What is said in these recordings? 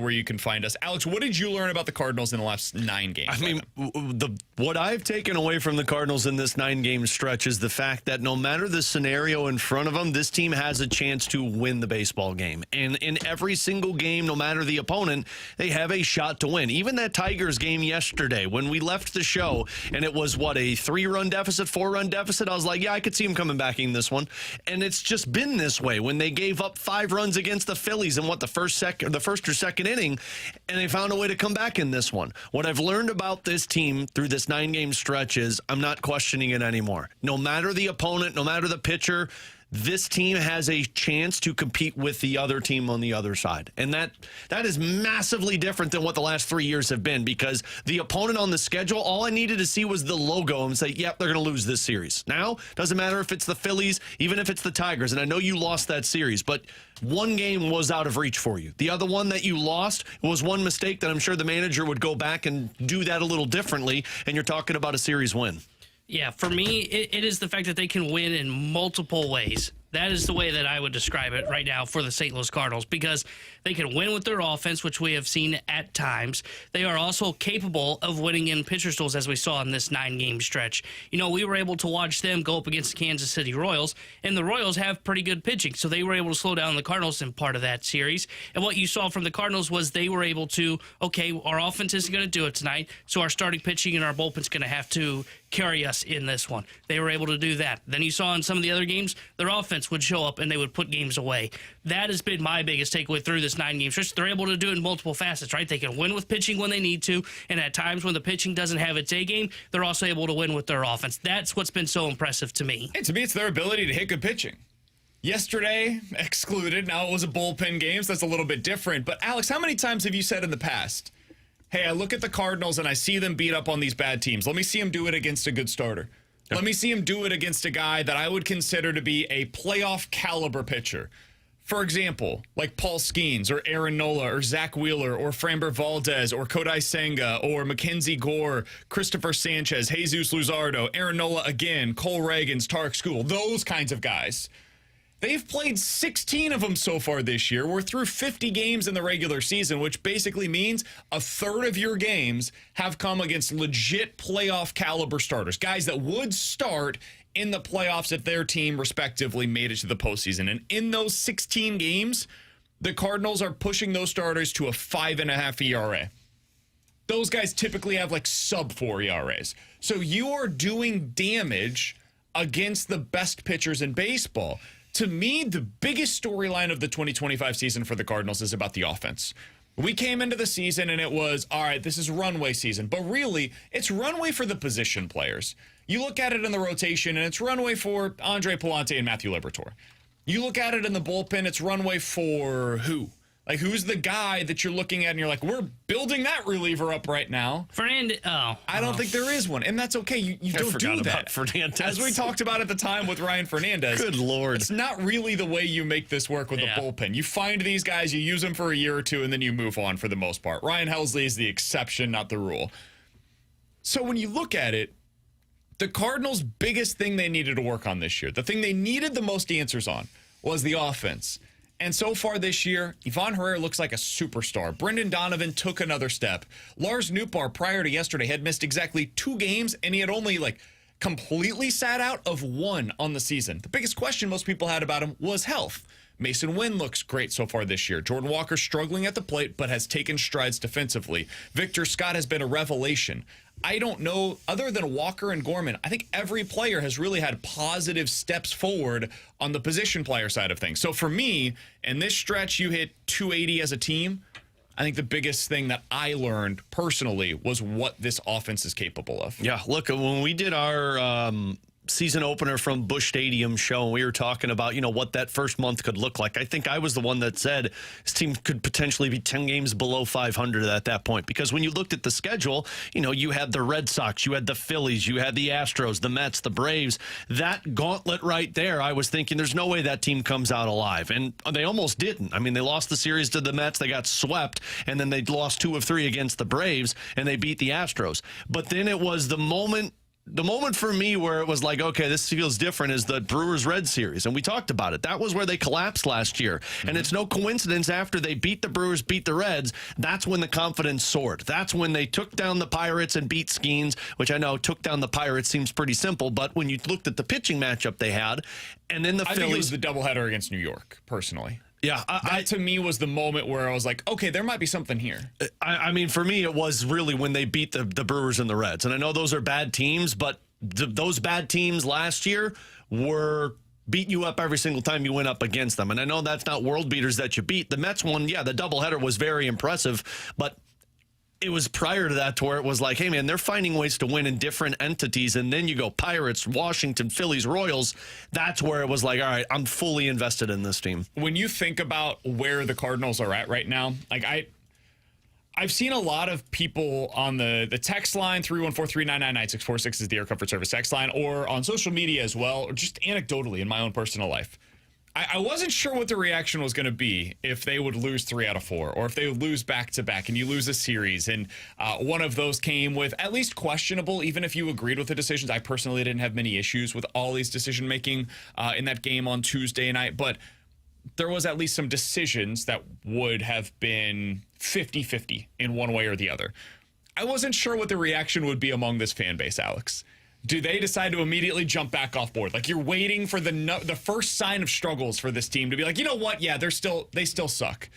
where you can find us. Alex, what did you learn about the Cardinals in the last 9 games? I mean, what I've taken away from the Cardinals in this 9-game stretch is the fact that no matter the scenario in front of them, this team has a chance to win the baseball game. And in every single game, no matter the opponent, they have a shot to win. Even that Tigers game yesterday, when we left the show, and it was, a 3-run deficit, 4-run deficit, I was like, yeah, I could see them coming back in this one. And it's just been this way. When they gave up 5 runs against the Phillies in the first or second inning, and they found a way to come back in this one. What I've learned about this team through this 9-game stretch is I'm not questioning it anymore. No matter the opponent, no matter the pitcher, this team has a chance to compete with the other team on the other side. And that is massively different than what the last 3 years have been, because the opponent on the schedule, all I needed to see was the logo and say, yep, they're going to lose this series. Now, doesn't matter if it's the Phillies, even if it's the Tigers. And I know you lost that series, but one game was out of reach for you. The other one that you lost was one mistake that I'm sure the manager would go back and do that a little differently, and you're talking about a series win. Yeah, for me, it is the fact that they can win in multiple ways. That is the way that I would describe it right now for the St. Louis Cardinals, because they can win with their offense, which we have seen at times. They are also capable of winning in pitcher's duels, as we saw in this 9-game stretch. You know, we were able to watch them go up against the Kansas City Royals, and the Royals have pretty good pitching, so they were able to slow down the Cardinals in part of that series. And what you saw from the Cardinals was they were able to, okay, our offense isn't going to do it tonight, so our starting pitching and our bullpen's going to have to carry us in this one. They were able to do that. Then you saw in some of the other games, their offense would show up and they would put games away. That has been my biggest takeaway through this 9-game stretch. They're able to do it in multiple facets, right? They can win with pitching when they need to, and at times when the pitching doesn't have its A game, they're also able to win with their offense. That's what's been so impressive to me. And to me, it's their ability to hit good pitching. Yesterday, excluded. Now it was a bullpen game, so that's a little bit different. But Alex, how many times have you said in the past, hey, I look at the Cardinals and I see them beat up on these bad teams. Let me see them do it against a good starter. Let me see him do it against a guy that I would consider to be a playoff caliber pitcher. For example, like Paul Skeens or Aaron Nola or Zach Wheeler or Framber Valdez or Kodai Senga or Mackenzie Gore, Christopher Sanchez, Jesus Luzardo, Aaron Nola again, Cole Reagans, Tarek Skubal, those kinds of guys. They've played 16 of them so far this year. We're through 50 games in the regular season, which basically means a third of your games have come against legit playoff caliber starters, guys that would start in the playoffs if their team respectively made it to the postseason. And in those 16 games, the Cardinals are pushing those starters to a 5.5 ERA. Those guys typically have like sub-4 ERAs. So you are doing damage against the best pitchers in baseball. To me, the biggest storyline of the 2025 season for the Cardinals is about the offense. We came into the season and it was, all right, this is runway season. But really, it's runway for the position players. You look at it in the rotation and it's runway for Andre Pallante and Matthew Liberatore. You look at it in the bullpen, it's runway for who? Like, who's the guy that you're looking at and you're like, we're building that reliever up right now? Fernandez. I don't think there is one, and that's okay. You don't do that. Fernandez. As we talked about at the time with Ryan Fernandez. Good Lord. It's not really the way you make this work with the bullpen. You find these guys, you use them for a year or two, and then you move on for the most part. Ryan Helsley is the exception, not the rule. So when you look at it, the Cardinals' biggest thing they needed to work on this year, the thing they needed the most answers on, was the offense. And so far this year, Ivan Herrera looks like a superstar. Brendan Donovan took another step. Lars Nootbaar, prior to yesterday, had missed exactly 2 games, and he had only, completely sat out of 1 on the season. The biggest question most people had about him was health. Mason Wynn looks great so far this year. Jordan Walker struggling at the plate, but has taken strides defensively. Victor Scott has been a revelation. I don't know, other than Walker and Gorman, I think every player has really had positive steps forward on the position player side of things. So for me, in this stretch, you hit 280 as a team. I think the biggest thing that I learned personally was what this offense is capable of. Yeah, look, when we did our season opener from Busch Stadium show, and we were talking about, what that first month could look like. I think I was the one that said this team could potentially be 10 games below 500 at that point, because when you looked at the schedule, you had the Red Sox, you had the Phillies, you had the Astros, the Mets, the Braves. That gauntlet right there, I was thinking there's no way that team comes out alive, and they almost didn't. I mean, they lost the series to the Mets, they got swept, and then they lost 2 of 3 against the Braves, and they beat the Astros. But then it was the moment the moment for me where it was like, okay, this feels different is the Brewers-Reds series. And we talked about it. That was where they collapsed last year. And it's no coincidence after they beat the Brewers, beat the Reds, that's when the confidence soared. That's when they took down the Pirates and beat Skeens, which I know took down the Pirates seems pretty simple. But when you looked at the pitching matchup they had, and then the I Phillies. think it was the doubleheader against New York, personally. Yeah, That to me was the moment where I was like, okay, there might be something here. I mean, for me, it was really when they beat the Brewers and the Reds. And I know those are bad teams, but those bad teams last year were beat you up every single time you went up against them. And I know that's not world beaters that you beat. The Mets one, yeah, the doubleheader was very impressive, but it was prior to that to where it was like, hey, man, they're finding ways to win in different entities. And then you go Pirates, Washington, Phillies, Royals. That's where it was like, all right, I'm fully invested in this team. When you think about where the Cardinals are at right now, like I've seen a lot of people on the text line, 314-399-9646 is the Air Comfort Service text line, or on social media as well, or just anecdotally in my own personal life. I wasn't sure what the reaction was going to be if they would lose 3 out of 4, or if they would lose back-to-back and you lose a series. And one of those came with at least questionable, even if you agreed with the decisions. I personally didn't have many issues with Ollie's decision-making in that game on Tuesday night. But there was at least some decisions that would have been 50-50 in one way or the other. I wasn't sure what the reaction would be among this fan base, Alex. Do they decide to immediately jump back off board? Like you're waiting for the first sign of struggles for this team to be like, you know what? Yeah, they still suck.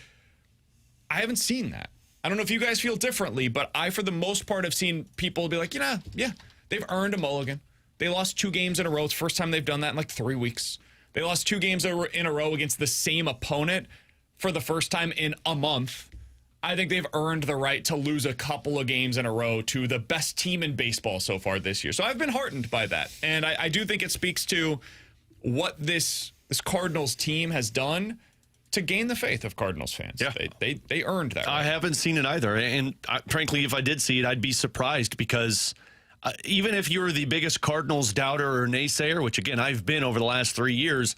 I haven't seen that. I don't know if you guys feel differently, but I, for the most part, have seen people be like, yeah, they've earned a mulligan. They lost 2 games in a row. It's the first time they've done that in like 3 weeks. They lost 2 games in a row against the same opponent for the first time in a month. I think they've earned the right to lose a couple of games in a row to the best team in baseball so far this year. So I've been heartened by that. And I do think it speaks to what this Cardinals team has done to gain the faith of Cardinals fans. Yeah. They earned that. I haven't seen it either. And frankly, if I did see it, I'd be surprised because even if you're the biggest Cardinals doubter or naysayer, which again, I've been over the last 3 years,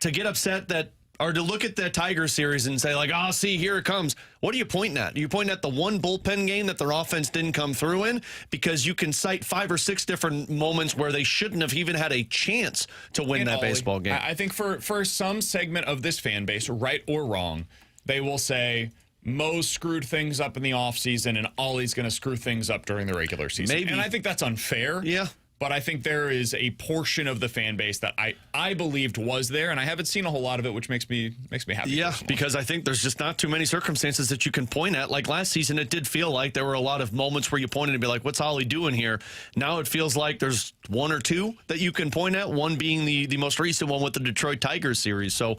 to get upset that or to look at the Tiger series and say, like, oh, see, here it comes. What are you pointing at? Are you pointing at the one bullpen game that their offense didn't come through in? Because you can cite 5 or 6 different moments where they shouldn't have even had a chance to win that baseball game. I think for some segment of this fan base, right or wrong, they will say, Mo's screwed things up in the offseason and Ollie's going to screw things up during the regular season. Maybe. And I think that's unfair. Yeah. But I think there is a portion of the fan base that I believed was there, and I haven't seen a whole lot of it, which makes me happy. Yeah, personally. because I think there's just not too many circumstances that you can point at. Like last season, it did feel like there were a lot of moments where you pointed and be like, what's Ollie doing here? Now it feels like there's 1 or 2 that you can point at, one being the most recent one with the Detroit Tigers series. So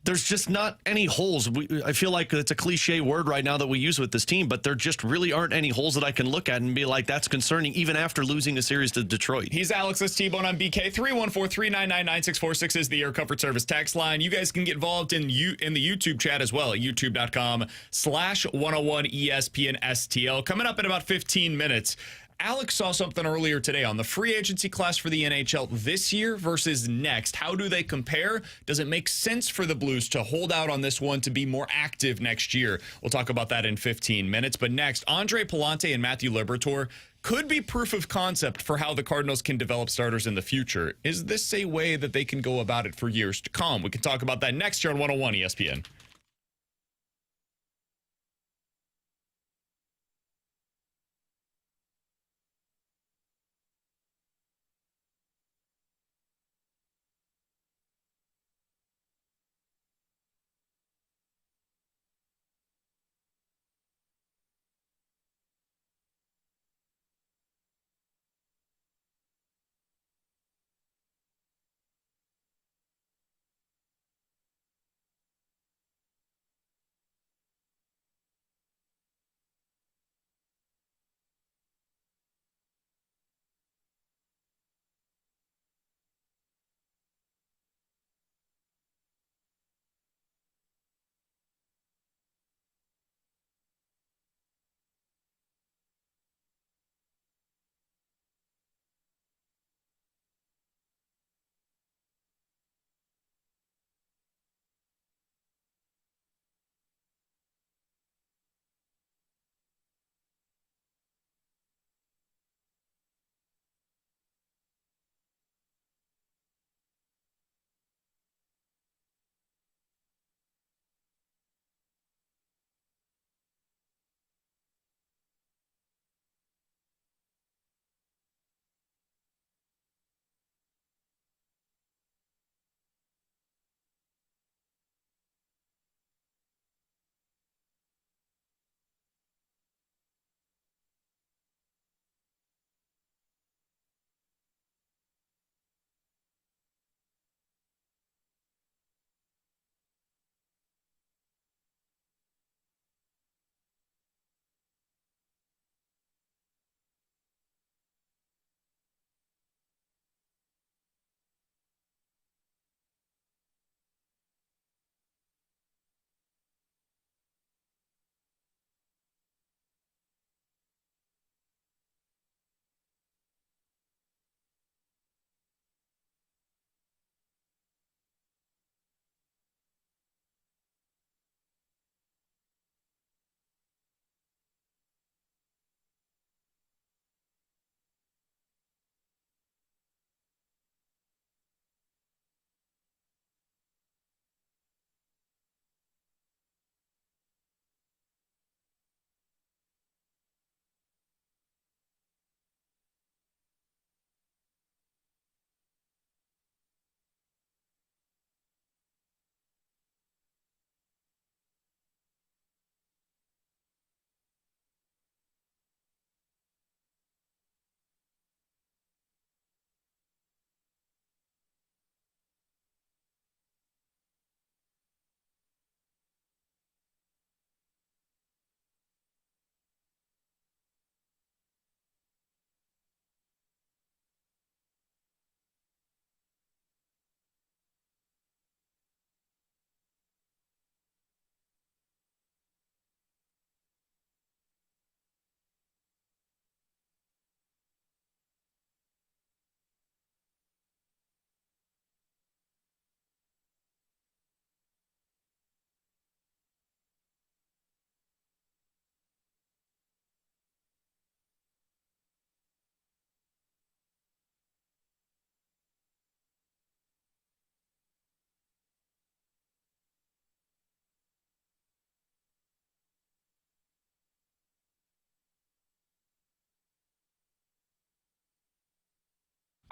there's just not any holes. I feel like it's a cliche word right now that we use with this team, but there just really aren't any holes that I can look at and be like, that's concerning, even after losing a series to Detroit. He's Alex, that's T-Bone on BK. 314-399-9646 is the Air Comfort Service text line. You guys can get involved in the YouTube chat as well at youtube.com/101ESPN STL. Coming up in about 15 minutes. Alex saw something earlier today on the free agency class for the NHL this year versus next. How do they compare? Does it make sense for the Blues to hold out on this one to be more active next year? We'll talk about that in 15 minutes. But next, Pallante and Matthew Liberatore could be proof of concept for how the Cardinals can develop starters in the future. Is this a way that they can go about it for years to come? We can talk about that next year on 101 ESPN.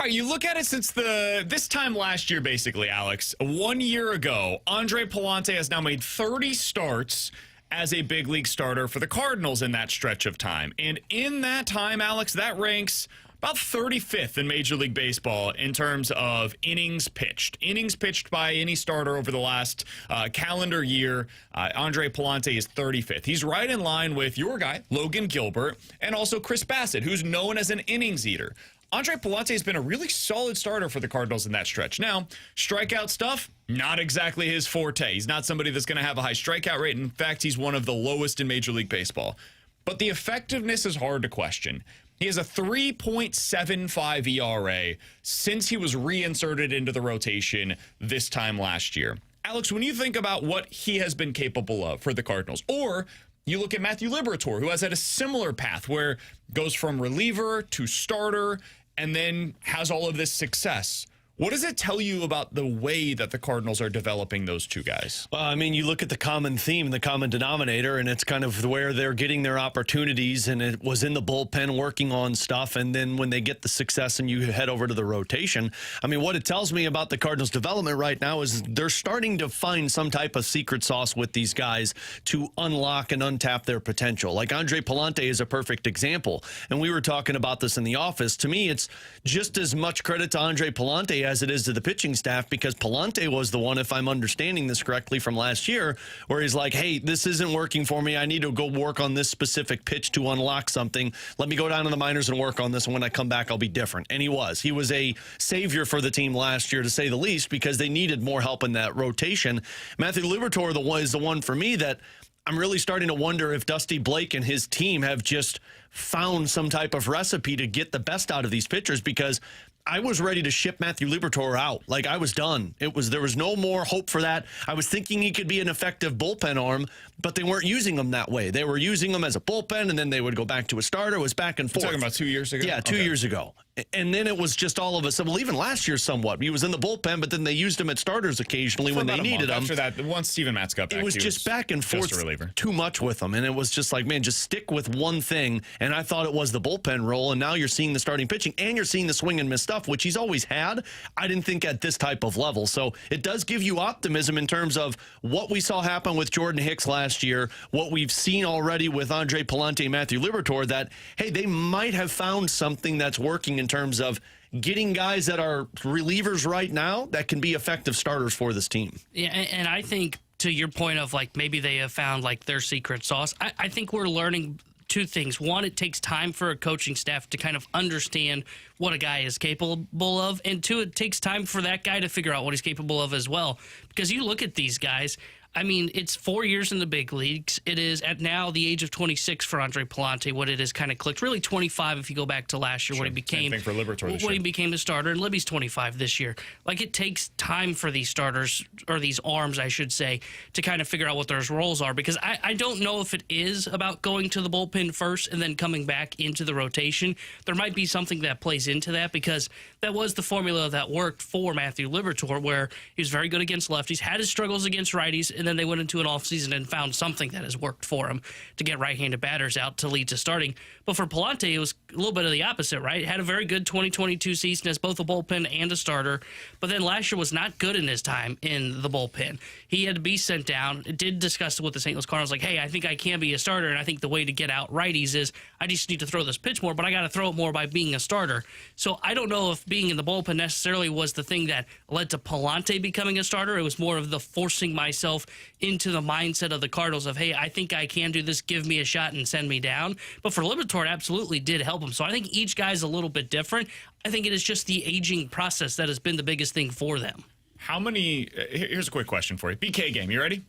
All right, you look at it since this time last year, basically, Alex. 1 year ago, Andre Pallante has now made 30 starts as a big league starter for the Cardinals in that stretch of time. And in that time, Alex, that ranks about 35th in Major League Baseball in terms of innings pitched. Innings pitched by any starter over the last calendar year. Andre Pallante is 35th. He's right in line with your guy, Logan Gilbert, and also Chris Bassett, who's known as an innings eater. Andre Pallante has been a really solid starter for the Cardinals in that stretch. Now, strikeout stuff, not exactly his forte. He's not somebody that's going to have a high strikeout rate. In fact, he's one of the lowest in Major League Baseball. But the effectiveness is hard to question. He has a 3.75 ERA since he was reinserted into the rotation this time last year. Alex, when you think about what he has been capable of for the Cardinals, or you look at Matthew Liberatore, who has had a similar path where goes from reliever to starter and then has all of this success. What does it tell you about the way that the Cardinals are developing those two guys? Well, I mean, you look at the common theme, the common denominator, and it's kind of where they're getting their opportunities, and it was in the bullpen working on stuff, and then when they get the success and you head over to the rotation, I mean, what it tells me about the Cardinals' development right now is they're starting to find some type of secret sauce with these guys to unlock and untap their potential. Like Andre Pallante is a perfect example, and we were talking about this in the office. To me, it's just as much credit to Andre Pallante as it is to the pitching staff, because Pallante was the one, if I'm understanding this correctly from last year, where he's like, hey, this isn't working for me. I need to go work on this specific pitch to unlock something. Let me go down to the minors and work on this, and when I come back, I'll be different. And he was. He was a savior for the team last year, to say the least, because they needed more help in that rotation. Matthew Liberatore is the one for me that I'm really starting to wonder if Dusty Blake and his team have just found some type of recipe to get the best out of these pitchers, because I was ready to ship Matthew Liberatore out. Like, I was done. There was no more hope for that. I was thinking he could be an effective bullpen arm, but they weren't using him that way. They were using him as a bullpen, and then they would go back to a starter. It was back and forth. You're talking about 2 years ago? Yeah, 2 years ago. And then it was just all of a sudden, well, even last year somewhat. He was in the bullpen, but then they used him at starters occasionally when they needed him. After that, once Steven Matz got back, it was just back and forth too much with him. And it was just like, man, just stick with one thing. And I thought it was the bullpen role. And now you're seeing the starting pitching, and you're seeing the swing and miss stuff, which he's always had. I didn't think at this type of level. So it does give you optimism in terms of what we saw happen with Jordan Hicks last year, what we've seen already with Andre Pallante and Matthew Liberatore, that, hey, they might have found something that's working in terms of getting guys that are relievers right now that can be effective starters for this team. Yeah, and I think, to your point of, like, maybe they have found, like, their secret sauce, I think we're learning two things. One, it takes time for a coaching staff to kind of understand what a guy is capable of. And two, it takes time for that guy to figure out what he's capable of as well. Because you look at these guys, I mean, it's 4 years in the big leagues. It is at now the age of 26 for Andre Pallante, what it has kind of clicked. Really 25 if you go back to last year, when he became Same thing for Liberatore this when year. he became the starter, and Libby's 25 this year. Like, it takes time for these starters, or these arms, I should say, to kind of figure out what their roles are. Because I don't know if it is about going to the bullpen first and then coming back into the rotation. There might be something that plays into that, because that was the formula that worked for Matthew Liberatore, where he was very good against lefties, had his struggles against righties, and then they went into an offseason and found something that has worked for him to get right-handed batters out to lead to starting. But for Pallante, it was a little bit of the opposite, right? Had a very good 2022 season as both a bullpen and a starter, but then last year was not good in his time in the bullpen. He had to be sent down. It did discuss it with the St. Louis Cardinals, like, hey, I think I can be a starter, and I think the way to get out righties is I just need to throw this pitch more, but I got to throw it more by being a starter. So I don't know if being in the bullpen necessarily was the thing that led to Pallante becoming a starter. It was more of the forcing myself into the mindset of the Cardinals of, hey, I think I can do this, give me a shot and send me down. But for Liberatore, it absolutely did help him. So I think each guy's a little bit different. I think it is just the aging process that has been the biggest thing for them. Here's a quick question for you. BK game, you ready?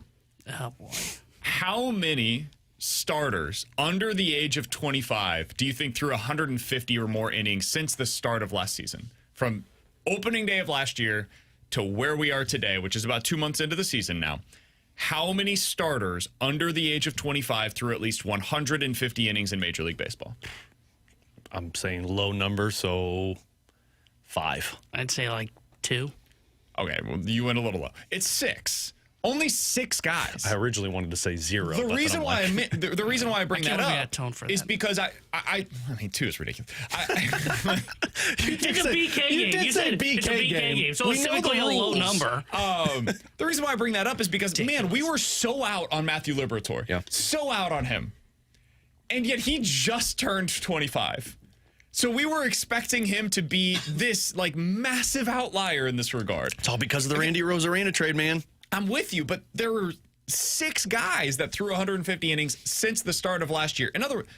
Oh, boy. How many starters under the age of 25 do you think threw 150 or more innings since the start of last season? From opening day of last year to where we are today, which is about 2 months into the season now. How many starters under the age of 25 threw at least 150 innings in Major League Baseball? I'm saying low number, so 5. I'd say like 2. Okay, well, you went a little low. It's 6. Only 6 guys. I originally wanted to say 0. The reason why the reason why I bring that up is because I mean 2 is ridiculous. It's a BK game. You said it's a BK game, so it's typically a low number. The reason why I bring that up is because man, we were so out on Matthew Liberatore, so out on him, and yet he just turned 25. So we were expecting him to be this like massive outlier in this regard. It's all because of the Randy Rosarena trade, man. I'm with you, but there were 6 guys that threw 150 innings since the start of last year. In other words,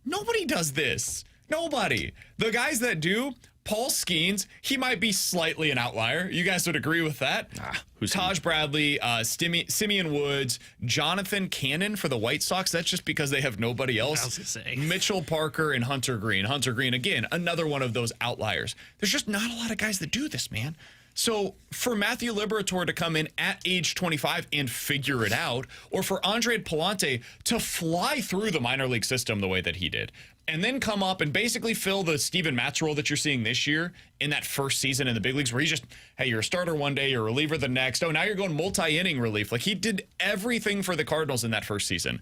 nobody does this. Nobody. The guys that do, Paul Skeens, he might be slightly an outlier. You guys would agree with that. Who's Taj Bradley, Simeon Woods, Jonathan Cannon for the White Sox. That's just because they have nobody else. I was gonna say. Mitchell Parker and Hunter Green. Hunter Green, again, another one of those outliers. There's just not a lot of guys that do this, man. So for Matthew Liberatore to come in at age 25 and figure it out, or for Andre Pallante to fly through the minor league system the way that he did, and then come up and basically fill the Steven Matz role that you're seeing this year in that first season in the big leagues, where he just, hey, you're a starter one day, you're a reliever the next. Oh, now you're going multi-inning relief. Like, he did everything for the Cardinals in that first season.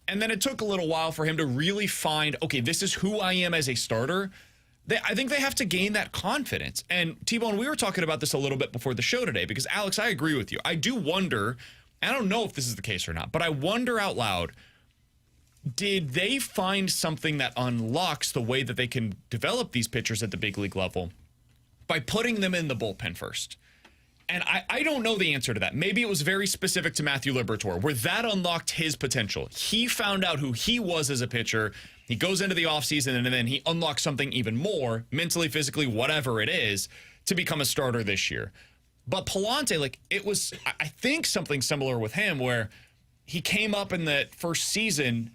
And then it took a little while for him to really find, okay, this is who I am as a starter. I think they have to gain that confidence. And T-Bone, we were talking about this a little bit before the show today, because Alex, I agree with you. I do wonder, I don't know if this is the case or not, but I wonder out loud, did they find something that unlocks the way that they can develop these pitchers at the big league level by putting them in the bullpen first? And I don't know the answer to that. Maybe it was very specific to Matthew Liberatore, where that unlocked his potential. He found out who he was as a pitcher. He goes into the offseason, and then he unlocks something even more, mentally, physically, whatever it is, to become a starter this year. But Pallante, like, it was, I think, something similar with him, where he came up in that first season,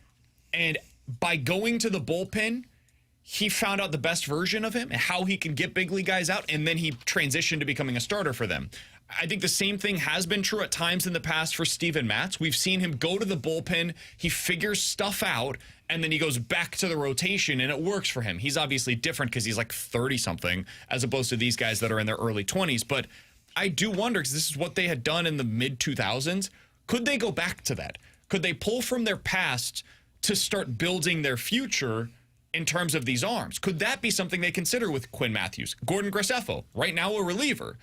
and by going to the bullpen, he found out the best version of him and how he can get big league guys out, and then he transitioned to becoming a starter for them. I think the same thing has been true at times in the past for Steven Matz. We've seen him go to the bullpen, he figures stuff out, and then he goes back to the rotation, and it works for him. He's obviously different because he's like 30-something as opposed to these guys that are in their early 20s. But I do wonder, because this is what they had done in the mid-2000s, could they go back to that? Could they pull from their past to start building their future in terms of these arms? Could that be something they consider with Quinn Matthews? Gordon Graceffo, right now a reliever.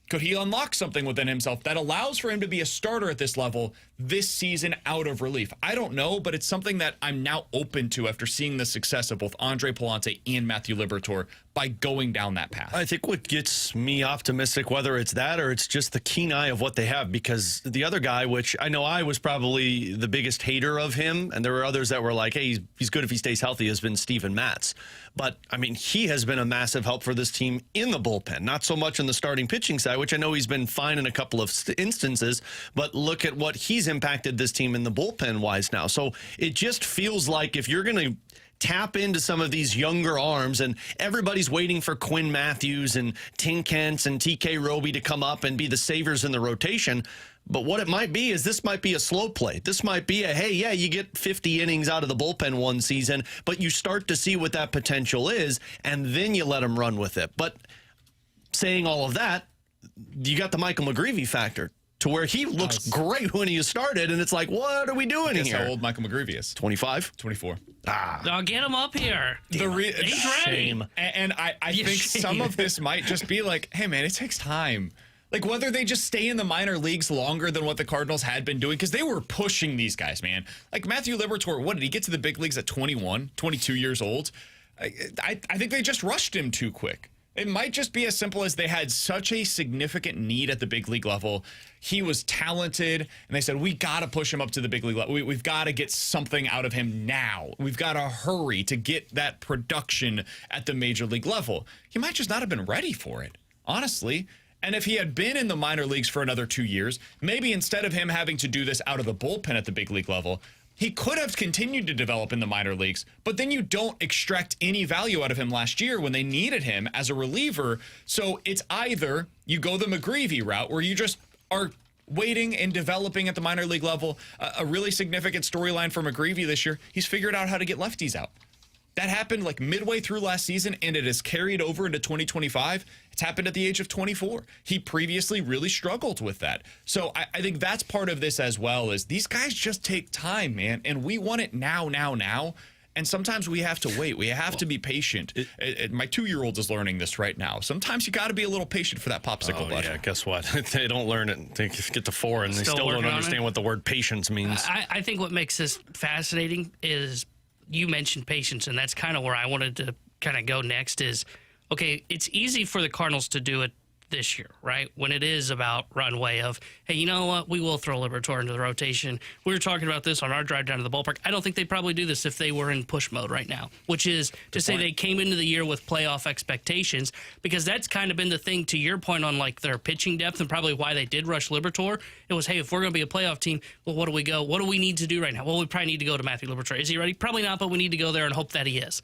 Could he unlock something within himself that allows for him to be a starter at this level this season out of relief? I don't know, but it's something that I'm now open to after seeing the success of both Andre Pallante and Matthew Liberatore by going down that path. I think what gets me optimistic, whether it's that or it's just the keen eye of what they have, because the other guy, which I know I was probably the biggest hater of him, and there were others that were like, hey, he's good if he stays healthy, has been Steven Matz. But, I mean, he has been a massive help for this team in the bullpen, not so much in the starting pitching side, which I know he's been fine in a couple of instances, but look at what he's impacted this team in the bullpen-wise now. So it just feels like if you're going to tap into some of these younger arms, and everybody's waiting for Quinn Matthews and Tin Kent's and TK Roby to come up and be the saviors in the rotation. But what it might be is this might be a slow play. This might be a, hey, yeah, you get 50 innings out of the bullpen one season, but you start to see what that potential is, and then you let them run with it. But saying all of that, you got the Michael McGreevy factor, to where he looks great when he started, and it's like, what are we doing here? How old Michael McGreevy is? 25? 24. Now get him up here. He's ready. Shame. And I think some of this might just be like, hey, man, it takes time. Like, whether they just stay in the minor leagues longer than what the Cardinals had been doing, because they were pushing these guys, man. Like, Matthew Liberatore, what, did he get to the big leagues at 21, 22 years old? I think they just rushed him too quick. It might just be as simple as they had such a significant need at the big league level. He was talented, and they said, we got to push him up to the big league level. We've got to get something out of him now. We've got to hurry to get that production at the major league level. He might just not have been ready for it, honestly. And if he had been in the minor leagues for another 2 years, maybe instead of him having to do this out of the bullpen at the big league level, he could have continued to develop in the minor leagues, but then you don't extract any value out of him last year when they needed him as a reliever. So it's either you go the McGreevy route, where you just are waiting and developing at the minor league level. A really significant storyline for McGreevy this year, he's figured out how to get lefties out. That happened like midway through last season, and it has carried over into 2025. It's happened at the age of 24. He previously really struggled with that. So I think that's part of this as well, is these guys just take time, man, and we want it now. And sometimes we have to wait. We have to be patient. My 2-year-old is learning this right now. Sometimes you got to be a little patient for that popsicle bud. Yeah, guess what? They don't learn it. They get to 4 and they still don't understand what the word patience means. I think what makes this fascinating is you mentioned patience, and that's kind of where I wanted to kind of go next is, okay, it's easy for the Cardinals to do it this year, right? When it is about runway of, hey, you know what? We will throw Liberatore into the rotation. We were talking about this on our drive down to the ballpark. I don't think they'd probably do this if they were in push mode right now, which is to say they came into the year with playoff expectations, because that's kind of been the thing, to your point on like their pitching depth and probably why they did rush Liberatore. It was, hey, if we're going to be a playoff team, well, what do we need to do right now? Well, we probably need to go to Matthew Liberatore. Is he ready? Probably not, but we need to go there and hope that he is.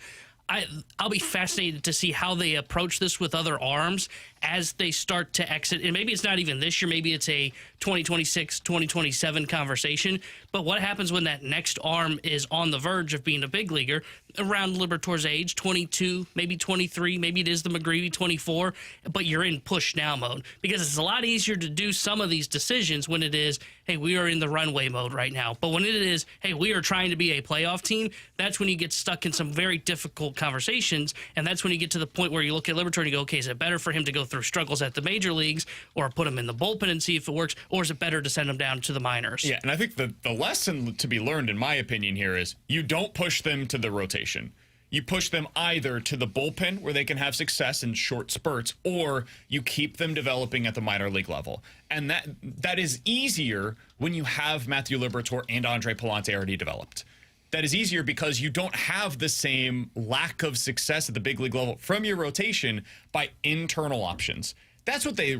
I'll be fascinated to see how they approach this with other arms as they start to exit. And maybe it's not even this year. Maybe it's a 2026, 2027 conversation. But what happens when that next arm is on the verge of being a big leaguer around Liberatore's age, 22, maybe 23, maybe it is the McGreevy 24, but you're in push now mode, because it's a lot easier to do some of these decisions when it is, hey, we are in the runway mode right now. But when it is, hey, we are trying to be a playoff team, that's when you get stuck in some very difficult conversations. And that's when you get to the point where you look at Liberatore and you go, okay, is it better for him to go through struggles at the major leagues or put him in the bullpen and see if it works? Or is it better to send him down to the minors? Yeah, and I think the lesson to be learned, in my opinion, here is you don't push them to the rotation. You push them either to the bullpen where they can have success in short spurts, or you keep them developing at the minor league level. And that is easier when you have Matthew Liberatore and Andre Pallante already developed. That is easier because you don't have the same lack of success at the big league level from your rotation by internal options. That's what they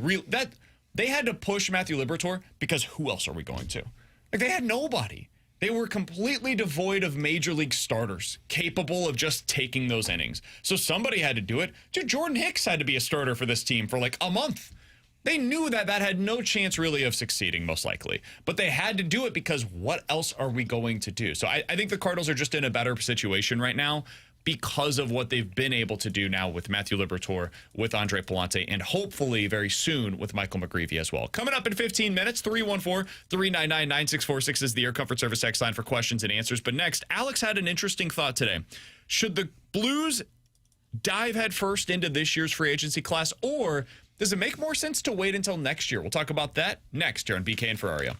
had to push Matthew Liberatore, because who else are we going to? Like, they had nobody. They were completely devoid of major league starters capable of just taking those innings. So somebody had to do it. Dude, Jordan Hicks had to be a starter for this team for like a month. They knew that had no chance really of succeeding, most likely. But they had to do it, because what else are we going to do? So I think the Cardinals are just in a better situation right now because of what they've been able to do now with Matthew Liberatore, with Andre Pallante, and hopefully very soon with Michael McGreevy as well. Coming up in 15 minutes, 314-399-9646 is the Air Comfort Service X line for questions and answers. But next, Alex had an interesting thought today. Should the Blues dive headfirst into this year's free agency class, or does it make more sense to wait until next year? We'll talk about that next here on BK and Ferrario.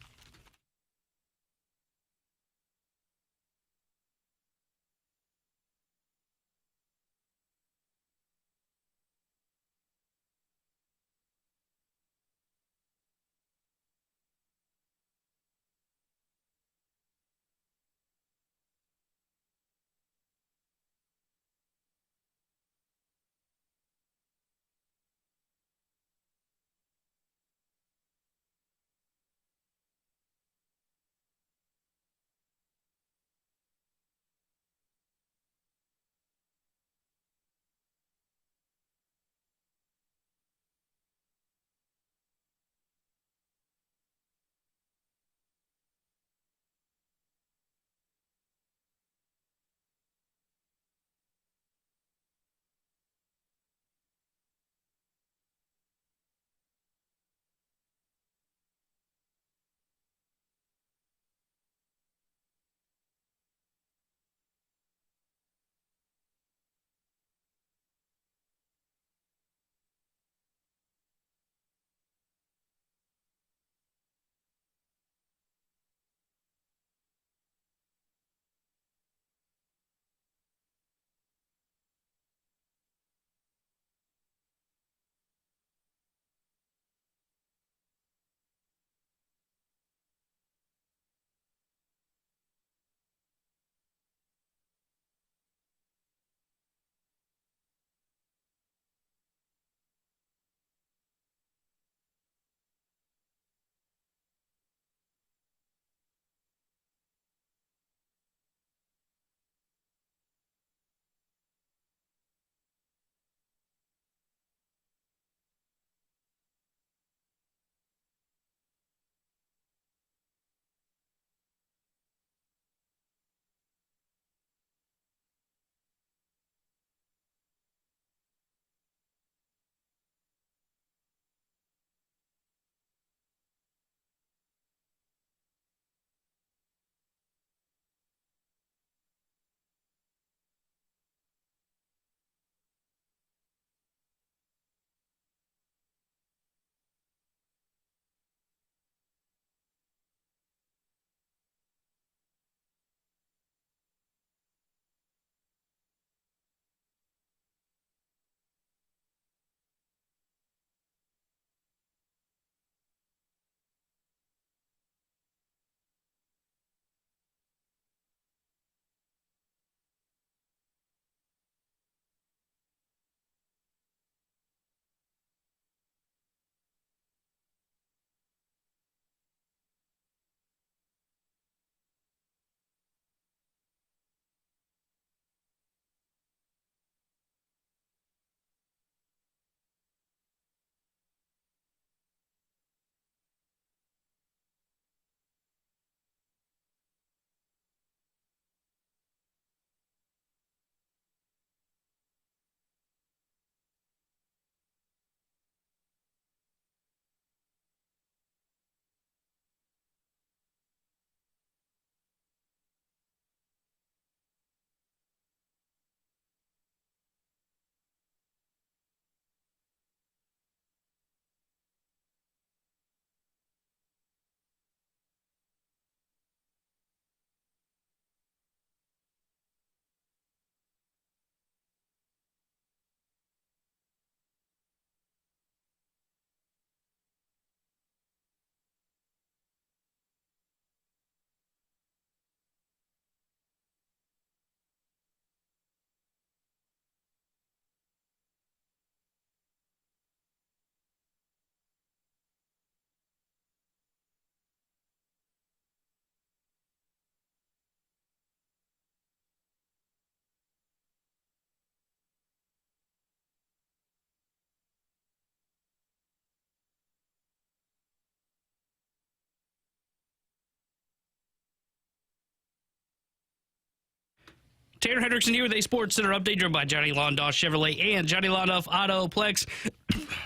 Tanner Hendrickson here with a Sports Center update driven by Johnny Londoff Chevrolet and Johnny Londoff Autoplex.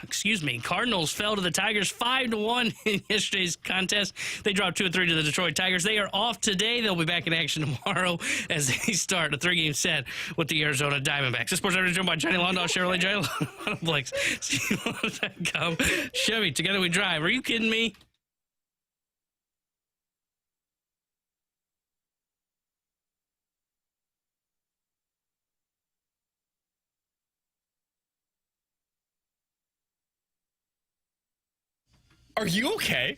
Excuse me. Cardinals fell to the Tigers 5-1 in yesterday's contest. They dropped 2-3 to the Detroit Tigers. They are off today. They'll be back in action tomorrow as they start a 3-game set with the Arizona Diamondbacks. The Sports Center driven by Johnny Londoff Chevrolet, Johnny Londoff Autoplex, Chevy. Together we drive. Are you kidding me? Are you okay?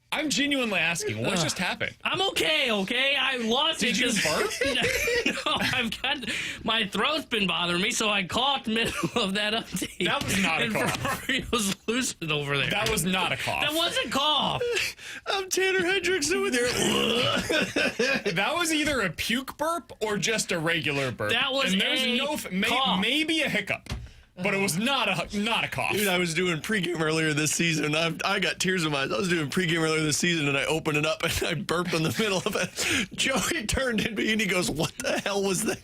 I'm genuinely asking. What just happened? I'm okay. I lost it. Did you burp? No, I've got my throat's been bothering me, so I coughed middle of that update. That was not a cough. Ferrario's losing over there. That was not a cough. That wasn't cough. I'm Tanner Hendrickson with your. That was either a puke burp or just a regular burp. That was and there's a cough. maybe a hiccup. But it was not a cough. Dude, I was doing pregame earlier this season. I got tears in my eyes. I was doing pregame earlier this season, and I opened it up, and I burped in the middle of it. Joey turned to me, and he goes, "What the hell was that?"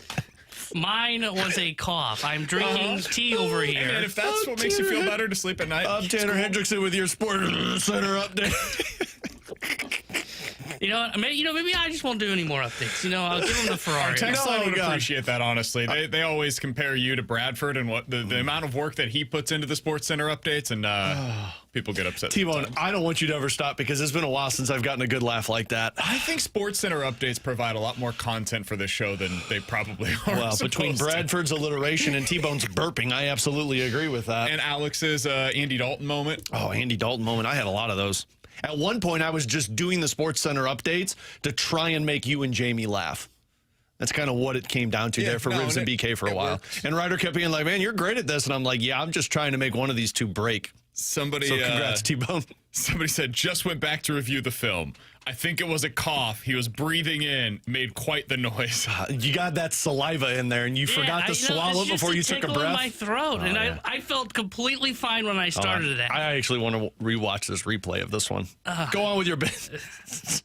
Mine was a cough. I'm drinking tea over here. And if that's what makes you feel better to sleep at night, I'm Tanner Hendrickson with your Sports Center update. You know what? Maybe I just won't do any more updates. I'll give them the Ferrari. text line would God. appreciate that, honestly. They always compare you to Bradford and what the amount of work that he puts into the Sports Center updates, and people get upset. T-Bone, I don't want you to ever stop because it's been a while since I've gotten a good laugh like that. I think Sports Center updates provide a lot more content for this show than they probably are. Well, between Bradford's alliteration and T-Bone's burping, I absolutely agree with that. and Alex's Andy Dalton moment. Oh, Andy Dalton moment. I had a lot of those. At one point, I was just doing the Sports Center updates to try and make you and Jamie laugh. That's kind of what it came down to there for Ribs and BK for a while. Works. And Ryder kept being like, "Man, you're great at this." And I'm like, "Yeah, I'm just trying to make one of these two break." Somebody, So congrats, T-Bone. somebody said, just went back to review the film. I think it was a cough. He was breathing in, made quite the noise. You got that saliva in there, and you forgot to swallow it before you took a breath. In my throat, and yeah. I felt completely fine when I started that. I actually want to rewatch this replay of this one. Go on with your business.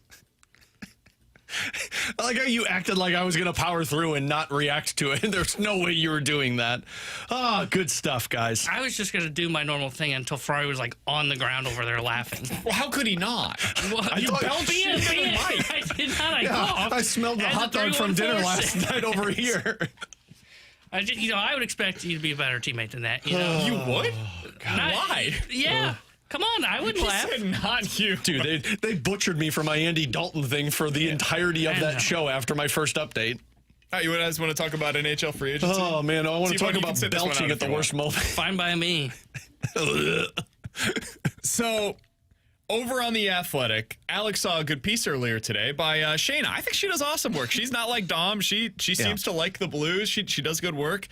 I like how you acted like I was going to power through and not react to it. There's no way you were doing that. Good stuff, guys. I was just going to do my normal thing until Ferrari was like on the ground over there laughing. Well, how could he not? You belched shit me. in the mic. I did not. I coughed. I smelled the As hot a dog from dinner 314. last night over here. I would expect you to be a better teammate than that. You would? Not- Why? Yeah. Come on, I would He laugh. said not you. Dude, they butchered me for my Andy Dalton thing for the entirety of I that know. show after my first update. All right, you guys want to talk about NHL free agency? Oh, man, I want to T-Bone, talk you can about sit this one belching out at the if you worst moment. Fine by me. So, over on The Athletic, Alex saw a good piece earlier today by Shayna. I think she does awesome work. She's not like Dom. She seems to like the Blues. She does good work.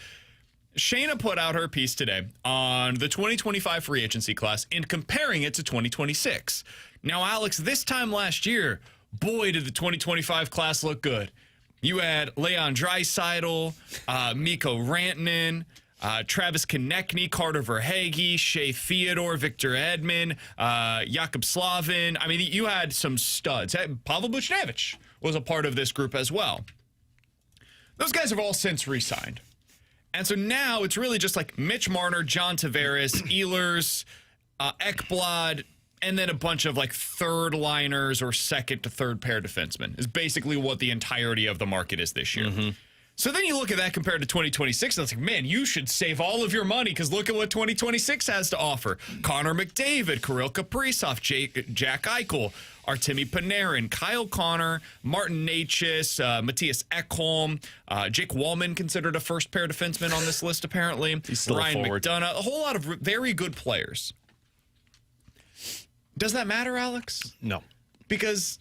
Shayna put out her piece today on the 2025 free agency class and comparing it to 2026. Now, Alex, this time last year, boy, did the 2025 class look good. You had Leon Draisaitl, Mikko Rantanen, Travis Konechny, Carter Verhaeghe, Shea Theodore, Victor Edmond, Jakub Slavin. I mean, you had some studs. Pavel Buchnevich was a part of this group as well. Those guys have all since re-signed. And so now it's really just like Mitch Marner, John Tavares, Ehlers, Ekblad, and then a bunch of like third liners or second to third pair defensemen is basically what the entirety of the market is this year. Mm-hmm. So then you look at that compared to 2026, and it's like, man, you should save all of your money because look at what 2026 has to offer. Connor McDavid, Kirill Kaprizov, Jack Eichel, Artemi Panarin, Kyle Connor, Martin Necas, Matthias Ekholm, Jake Wallman considered a first pair defenseman on this list apparently. He's still Ryan a forward. McDonough, a whole lot of very good players. Does that matter, Alex? No. Because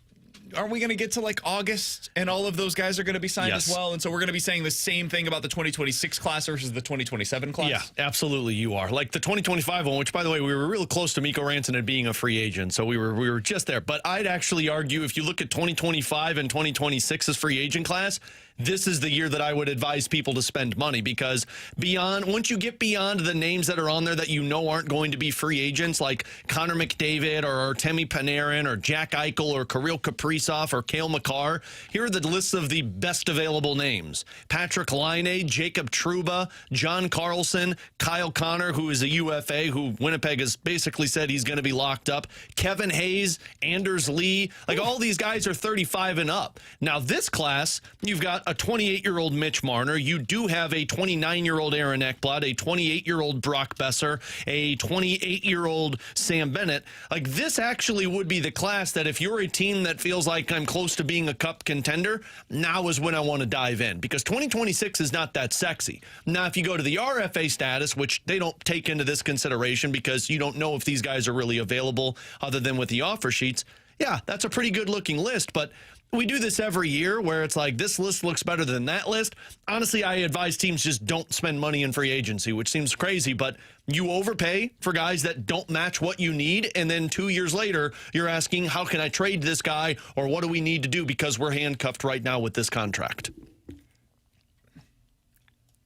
aren't we going to get to like August and all of those guys are going to be signed Yes. as well? And so we're going to be saying the same thing about the 2026 class versus the 2027 class? Yeah, absolutely you are. Like the 2025 one, which, by the way, we were real close to Mikko Rantanen being a free agent, so we were just there. But I'd actually argue if you look at 2025 and 2026's free agent class, this is the year that I would advise people to spend money, because once you get beyond the names that are on there that you know aren't going to be free agents, like Connor McDavid or Artemi Panarin or Jack Eichel or Kirill Kaprizov or Cale Makar, here are the lists of the best available names. Patrick Laine, Jacob Trouba, John Carlson, Kyle Connor, who is a UFA, who Winnipeg has basically said he's going to be locked up, Kevin Hayes, Anders Lee, like all these guys are 35 and up. Now this class, you've got a 28-year-old Mitch Marner. You do have a 29-year-old Aaron Ekblad, a 28-year-old Brock Besser, a 28-year-old Sam Bennett. Like, this actually would be the class that if you're a team that feels like I'm close to being a cup contender, now is when I want to dive in, because 2026 is not that sexy. Now, if you go to the RFA status, which they don't take into this consideration because you don't know if these guys are really available other than with the offer sheets, yeah, that's a pretty good looking list, but we do this every year where it's like, this list looks better than that list. Honestly, I advise teams just don't spend money in free agency, which seems crazy, but you overpay for guys that don't match what you need, and then 2 years later, you're asking, how can I trade this guy, or what do we need to do because we're handcuffed right now with this contract?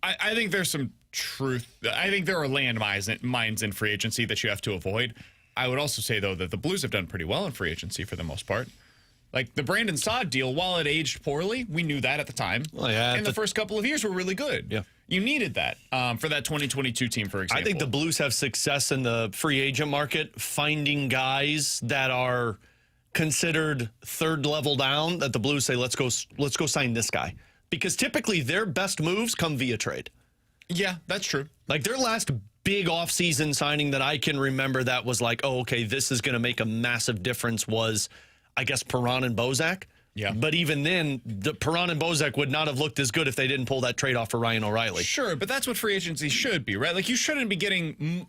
I think there's some truth. I think there are landmines in free agency that you have to avoid. I would also say, though, that the Blues have done pretty well in free agency for the most part. Like the Brandon Saad deal, while it aged poorly, we knew that at the time. Well, yeah, and the first couple of years were really good. Yeah. You needed that for that 2022 team, for example. I think the Blues have success in the free agent market finding guys that are considered third level down, that the Blues say, let's go sign this guy. Because typically their best moves come via trade. Yeah, that's true. Like their last big offseason signing that I can remember that was like, oh, okay, this is going to make a massive difference was, I guess, Perron and Bozak. Yeah. But even then, the Perron and Bozak would not have looked as good if they didn't pull that trade off for Ryan O'Reilly. Sure, but that's what free agency should be, right? Like, you shouldn't be getting...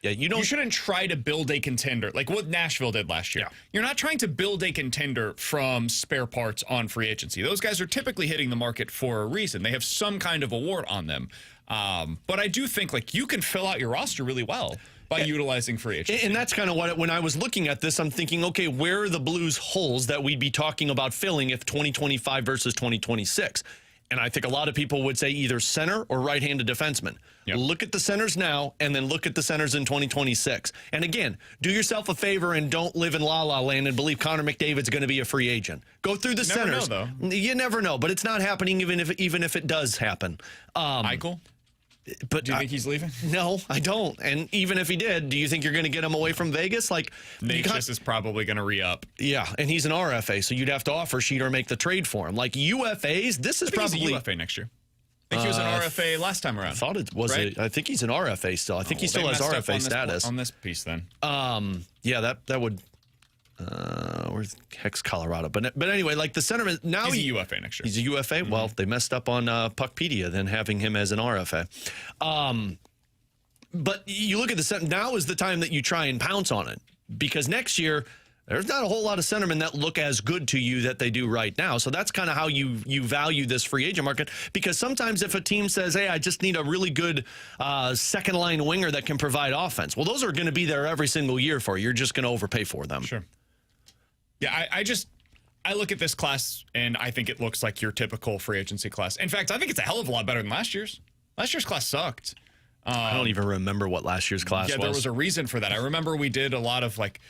Yeah, you shouldn't try to build a contender like what Nashville did last year. Yeah. You're not trying to build a contender from spare parts on free agency. Those guys are typically hitting the market for a reason. They have some kind of award on them. But I do think like you can fill out your roster really well by utilizing free agency. And that's kind of what, when I was looking at this, I'm thinking, okay, where are the Blues holes that we'd be talking about filling if 2025 versus 2026? And I think a lot of people would say either center or right-handed defenseman. Yep. Look at the centers now, and then look at the centers in 2026. And again, do yourself a favor and don't live in la-la land and believe Connor McDavid's going to be a free agent. Go through the centers. Never know, though. You never know, but it's not happening even if it does happen. Eichel? But Do you think he's leaving? No, I don't. And even if he did, do you think you're going to get him away from Vegas? Like, Vegas is probably going to re-up. Yeah, and he's an RFA, so you'd have to offer sheet or make the trade for him. Like UFAs, this is probably he's a UFA next year. I think he was an RFA last time around. I thought it was. Right? I think he's an RFA still. I think he still has RFA status. On this piece, then. Yeah, that would. Where's Hex, Colorado? But anyway, like the center now He's a UFA next year. He's a UFA. Mm-hmm. Well, they messed up on Puckpedia then having him as an RFA. But you look at the center. Now is the time that you try and pounce on it, because next year there's not a whole lot of centermen that look as good to you that they do right now. So that's kind of how you value this free agent market, because sometimes if a team says, hey, I just need a really good second line winger that can provide offense, well, those are going to be there every single year for you. You're just going to overpay for them. Sure. Yeah, I look at this class and I think it looks like your typical free agency class. In fact, I think it's a hell of a lot better than last year's. Last year's class sucked. I don't even remember what last year's class was. Yeah, there was a reason for that. I remember we did a lot of like,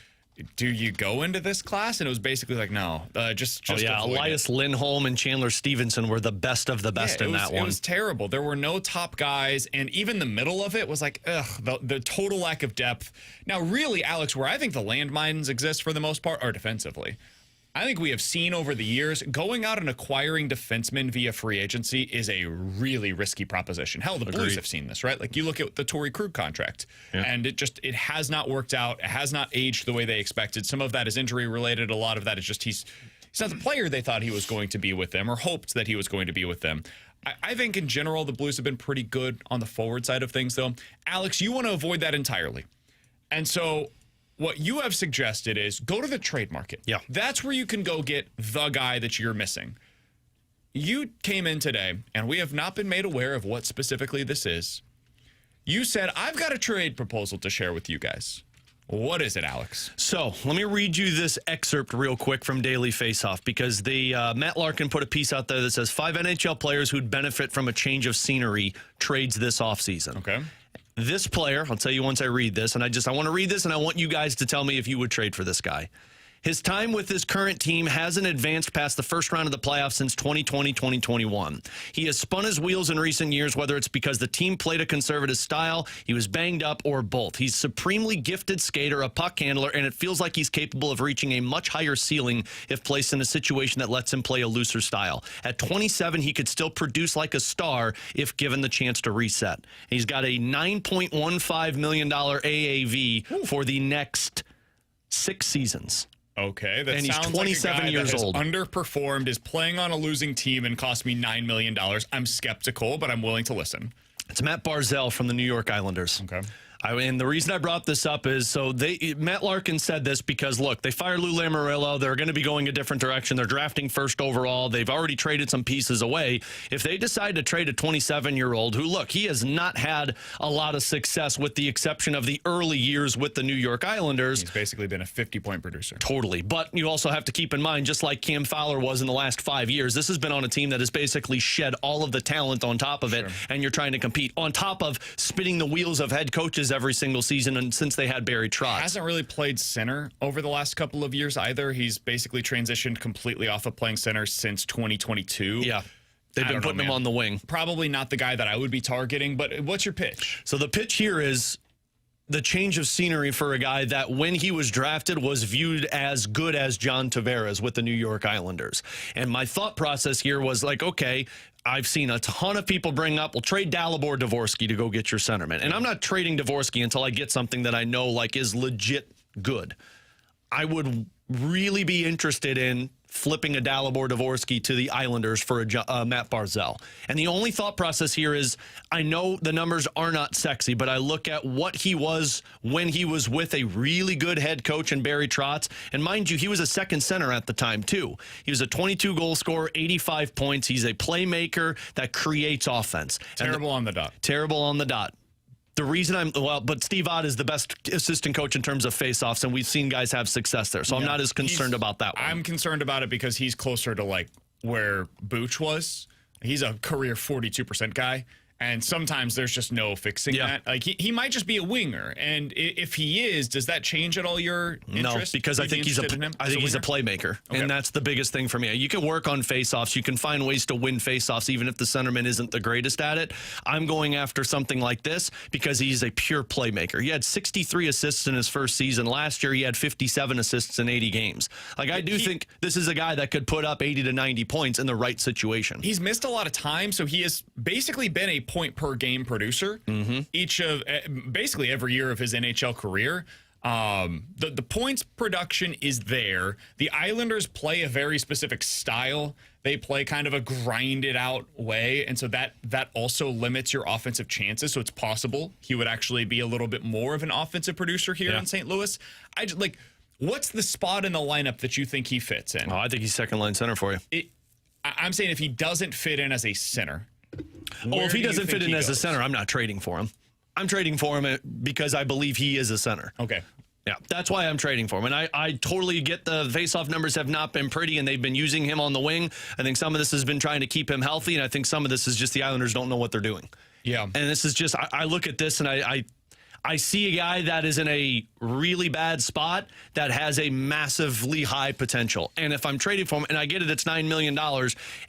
do you go into this class? And it was basically like, no, just Elias Lindholm and Chandler Stevenson were the best of the best in that one. It was terrible. There were no top guys, and even the middle of it was like, the total lack of depth. Now, really, Alex, where I think the landmines exist for the most part are defensively. I think we have seen over the years going out and acquiring defensemen via free agency is a really risky proposition. Hell, the Blues have seen this, right? Like you look at the Torrey Krug contract, and it has not worked out. It has not aged the way they expected. Some of that is injury related. A lot of that is just he's not the player they thought he was going to be with them or hoped that he was going to be with them. I think in general the Blues have been pretty good on the forward side of things, though. Alex, you want to avoid that entirely, and so what you have suggested is go to the trade market. Yeah. That's where you can go get the guy that you're missing. You came in today, and we have not been made aware of what specifically this is. You said, I've got a trade proposal to share with you guys. What is it, Alex? So let me read you this excerpt real quick from Daily Faceoff, because Matt Larkin put a piece out there that says 5 NHL players who'd benefit from a change of scenery trades this offseason. Okay. This player, I'll tell you once I read this, and I want to read this, and I want you guys to tell me if you would trade for this guy. His time with his current team hasn't advanced past the first round of the playoffs since 2020-2021. He has spun his wheels in recent years, whether it's because the team played a conservative style, he was banged up, or both. He's a supremely gifted skater, a puck handler, and it feels like he's capable of reaching a much higher ceiling if placed in a situation that lets him play a looser style. At 27, he could still produce like a star if given the chance to reset. He's got a $9.15 million AAV for the next 6 seasons. Okay, that and he's sounds 27 like a guy years that has old. Underperformed, is playing on a losing team, and cost me $9 million. I'm skeptical, but I'm willing to listen. It's Matt Barzal from the New York Islanders. Okay. And the reason I brought this up is Matt Larkin said this because, look, they fired Lou Lamoriello. They're going to be going a different direction. They're drafting first overall. They've already traded some pieces away. If they decide to trade a 27-year-old who, look, he has not had a lot of success with the exception of the early years with the New York Islanders. He's basically been a 50-point producer. Totally. But you also have to keep in mind, just like Cam Fowler was in the last 5 years, this has been on a team that has basically shed all of the talent on top of it, and you're trying to compete on top of spinning the wheels of head coaches every single season, and since they had Barry Trotz. Hasn't really played center over the last couple of years either. He's basically transitioned completely off of playing center since 2022. Yeah. They've been putting him on the wing. Probably not the guy that I would be targeting, but what's your pitch? So the pitch here is the change of scenery for a guy that when he was drafted was viewed as good as John Tavares with the New York Islanders. And my thought process here was like, okay, I've seen a ton of people bring up, well, trade Dalibor Dvorsky to go get your centerman. And I'm not trading Dvorsky until I get something that I know like is legit good. I would really be interested in flipping a Dalibor Dvorsky to the Islanders for a Matt Barzal. And the only thought process here is, I know the numbers are not sexy, but I look at what he was when he was with a really good head coach in Barry Trotz. And mind you, he was a second center at the time, too. He was a 22-goal scorer, 85 points. He's a playmaker that creates offense. Terrible on the dot. Terrible on the dot. The reason but Steve Ott is the best assistant coach in terms of faceoffs, and we've seen guys have success there. So I'm not as concerned about that one. I'm concerned about it because he's closer to like where Booch was. He's a career 42% guy. And sometimes there's just no fixing that. Like he might just be a winger, and if he is, does that change at all your interest? No, because I think he's a playmaker, and that's the biggest thing for me. You can work on faceoffs, you can find ways to win faceoffs, even if the centerman isn't the greatest at it. I'm going after something like this because he's a pure playmaker. He had 63 assists in his first season. Last year, he had 57 assists in 80 games. Like I do think this is a guy that could put up 80 to 90 points in the right situation. He's missed a lot of time, so he has basically been a point per game producer each of basically every year of his NHL career. The points production is there. The Islanders play a very specific style. They play kind of a grinded out way, and so that also limits your offensive chances. So it's possible he would actually be a little bit more of an offensive producer here in St. Louis. What's the spot in the lineup that you think he fits in? Oh, I think he's second line center for you. I'm saying if he doesn't fit in as a center. If he doesn't fit in as a center, I'm not trading for him. I'm trading for him because I believe he is a center. Okay. Yeah, that's why I'm trading for him. And I totally get the face-off numbers have not been pretty, and they've been using him on the wing. I think some of this has been trying to keep him healthy, and I think some of this is just the Islanders don't know what they're doing. Yeah. And this is just, I look at this, and I see a guy that is in a really bad spot that has a massively high potential. And if I'm trading for him, and I get it, it's $9 million,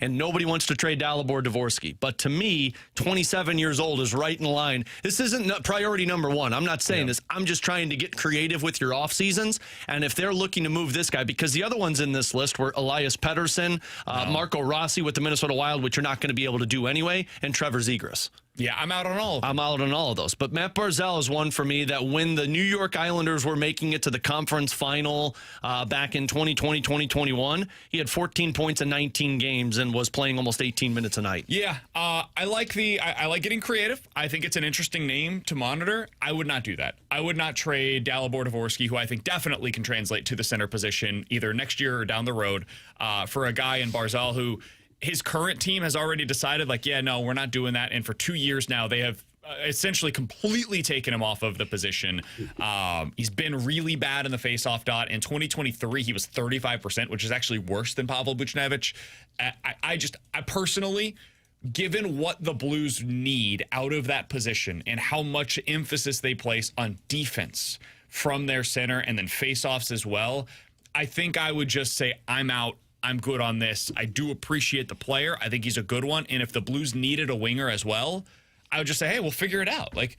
and nobody wants to trade Dalibor Dvorsky. But to me, 27 years old is right in line. This isn't priority number one. I'm not saying this. I'm just trying to get creative with your off seasons. And if they're looking to move this guy, because the other ones in this list were Elias Pettersson, Marco Rossi with the Minnesota Wild, which you're not going to be able to do anyway, and Trevor Zegras. Yeah, I'm out on all of them. I'm out on all of those. But Matt Barzal is one for me that when the New York Islanders were making it to the conference final back in 2020, 2021, he had 14 points in 19 games and was playing almost 18 minutes a night. Yeah, I like getting creative. I think it's an interesting name to monitor. I would not do that. I would not trade Dalibor Dvorsky, who I think definitely can translate to the center position either next year or down the road, for a guy in Barzal who his current team has already decided, like, yeah, no, we're not doing that. And for 2 years now, they have essentially completely taken him off of the position. He's been really bad in the faceoff dot. In 2023, he was 35%, which is actually worse than Pavel Buchnevich. I personally, given what the Blues need out of that position and how much emphasis they place on defense from their center and then faceoffs as well, I think I would just say, I'm out. I'm good on this. I do appreciate the player. I think he's a good one. And if the Blues needed a winger as well, I would just say, hey, we'll figure it out. Like,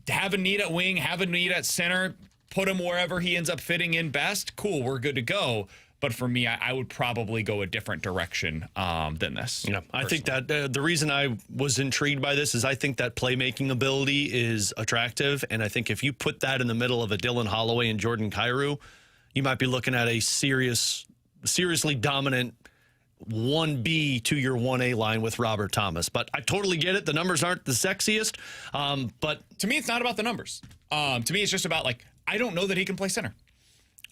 have a need at wing, have a need at center, put him wherever he ends up fitting in best. Cool, we're good to go. But for me, I would probably go a different direction than this. Yeah, I think that the reason I was intrigued by this is I think that playmaking ability is attractive. And I think if you put that in the middle of a Dylan Holloway and Jordan Kyrou, you might be looking at a seriously dominant 1B to your 1A line with Robert Thomas. But I totally get it. The numbers aren't the sexiest. But to me, it's not about the numbers. To me, it's just about, like, I don't know that he can play center.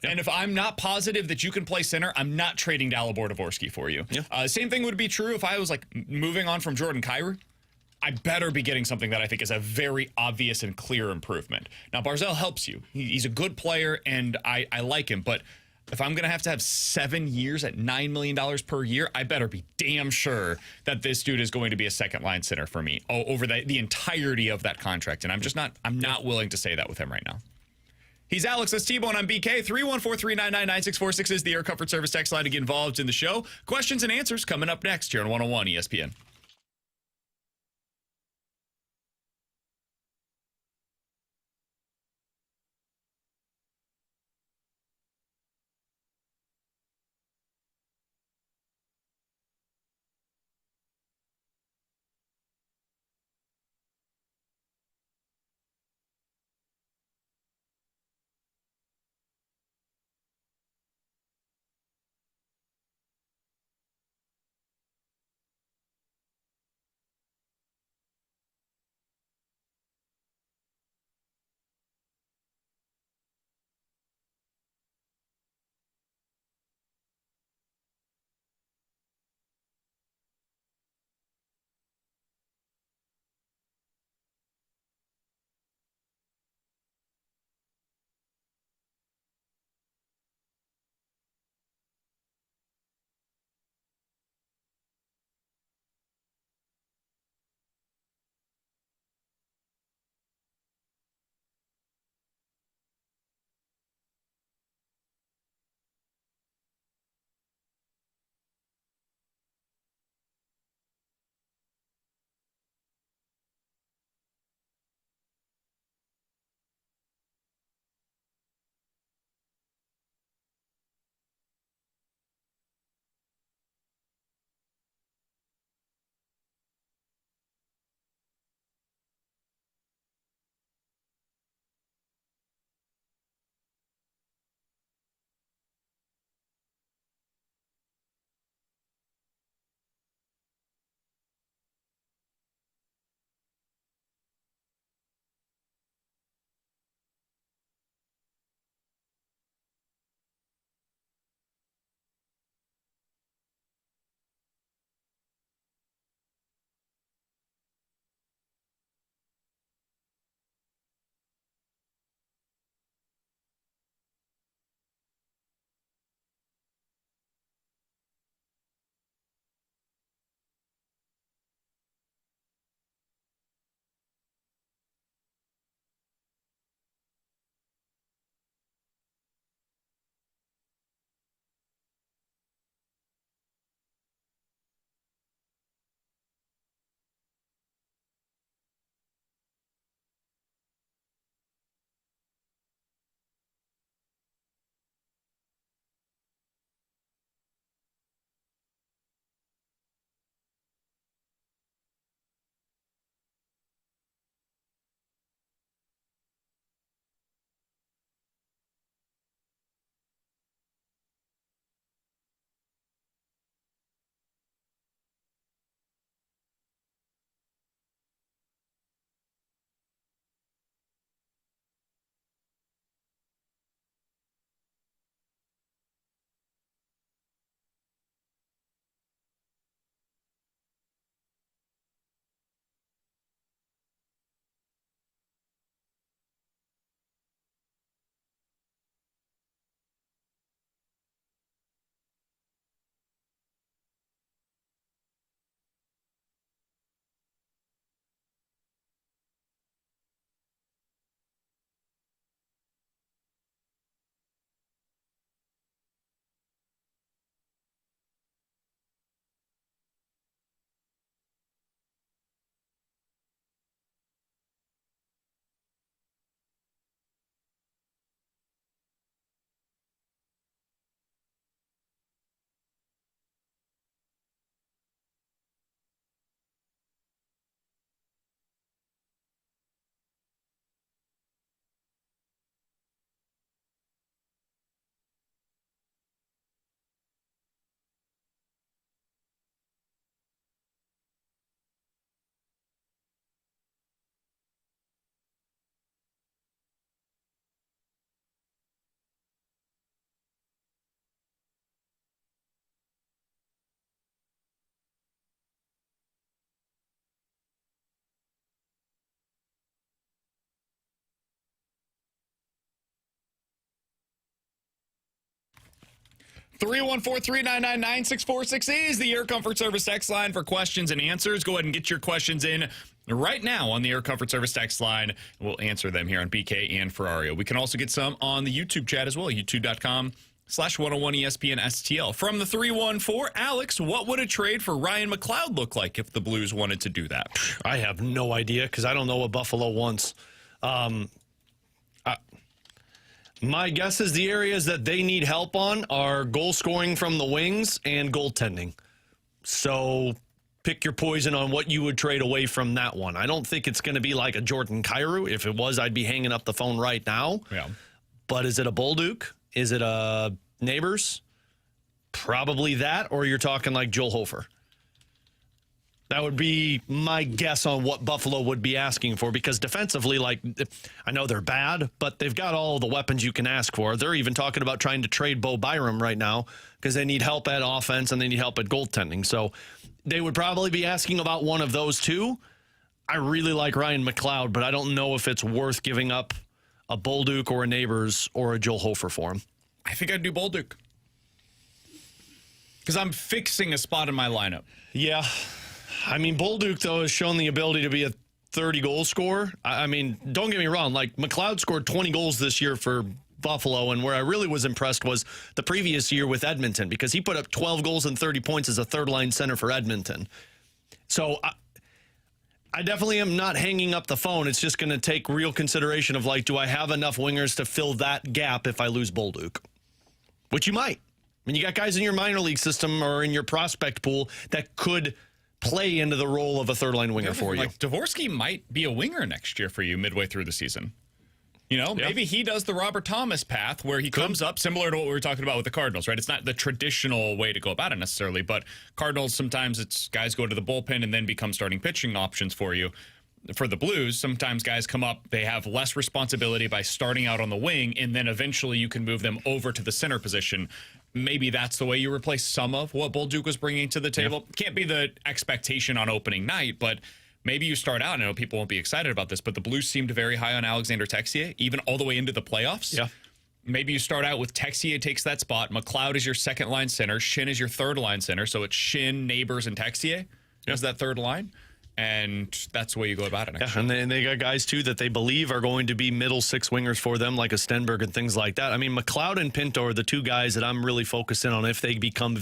Yep. And if I'm not positive that you can play center, I'm not trading Dalibor Dvorsky for you. Yeah. Same thing would be true if I was, like, moving on from Jordan Kyrou. I better be getting something that I think is a very obvious and clear improvement. Now, Barzal helps you. He's a good player, and I like him. But if I'm going to have 7 years at $9 million per year, I better be damn sure that this dude is going to be a second-line center for me over the entirety of that contract. And I'm not willing to say that with him right now. He's Alex, that's T-Bone, I'm BK. 314-399-9646 is the Air Comfort Service text line to get involved in the show. Questions and answers coming up next here on 101 ESPN. 314-399-9646 is the Air Comfort Service text line for questions and answers. Go ahead and get your questions in right now on the Air Comfort Service text line. We'll answer them here on BK and Ferrario. We can also get some on the YouTube chat as well, youtube.com/101ESPN STL. From the 314, Alex, what would a trade for Ryan McLeod look like if the Blues wanted to do that? I have no idea because I don't know what Buffalo wants. My guess is the areas that they need help on are goal scoring from the wings and goaltending. So pick your poison on what you would trade away from that one. I don't think it's going to be like a Jordan Kyrou. If it was, I'd be hanging up the phone right now. Yeah. But is it a Bolduc? Is it a Neighbors? Probably that, or you're talking like Joel Hofer. That would be my guess on what Buffalo would be asking for, because defensively, like, I know they're bad, but they've got all the weapons you can ask for. They're even talking about trying to trade Bo Byram right now because they need help at offense and they need help at goaltending. So they would probably be asking about one of those two. I really like Ryan McLeod, but I don't know if it's worth giving up a Bolduc or a Neighbors or a Joel Hofer for him. I think I'd do Bolduc because I'm fixing a spot in my lineup. Yeah. I mean, Bolduc, though, has shown the ability to be a 30-goal scorer. I mean, don't get me wrong. Like, McLeod scored 20 goals this year for Buffalo, and where I really was impressed was the previous year with Edmonton, because he put up 12 goals and 30 points as a third-line center for Edmonton. So I definitely am not hanging up the phone. It's just going to take real consideration of, like, do I have enough wingers to fill that gap if I lose Bolduc? Which you might. I mean, you got guys in your minor league system or in your prospect pool that could play into the role of a third-line winger for you. Like, Dvorsky might be a winger next year for you midway through the season. You know, maybe he does the Robert Thomas path where he comes up similar to what we were talking about with the Cardinals, right? It's not the traditional way to go about it necessarily, but Cardinals, sometimes it's guys go to the bullpen and then become starting pitching options for you. For the Blues, sometimes guys come up, they have less responsibility by starting out on the wing, and then eventually you can move them over to the center position. Maybe that's the way you replace some of what Bolduc was bringing to the table. Yeah. Can't be the expectation on opening night, but maybe you start out, and I know people won't be excited about this, but the Blues seemed very high on Alexander Texier, even all the way into the playoffs. Yeah. Maybe you start out with Texier takes that spot. McLeod is your second-line center. Schenn is your third-line center. So it's Schenn, Neighbors, and Texier as that third line. And that's the way you go about it. Yeah, and they got guys, too, that they believe are going to be middle six wingers for them, like a Stenberg and things like that. I mean, McLeod and Pinto are the two guys that I'm really focused in on if they become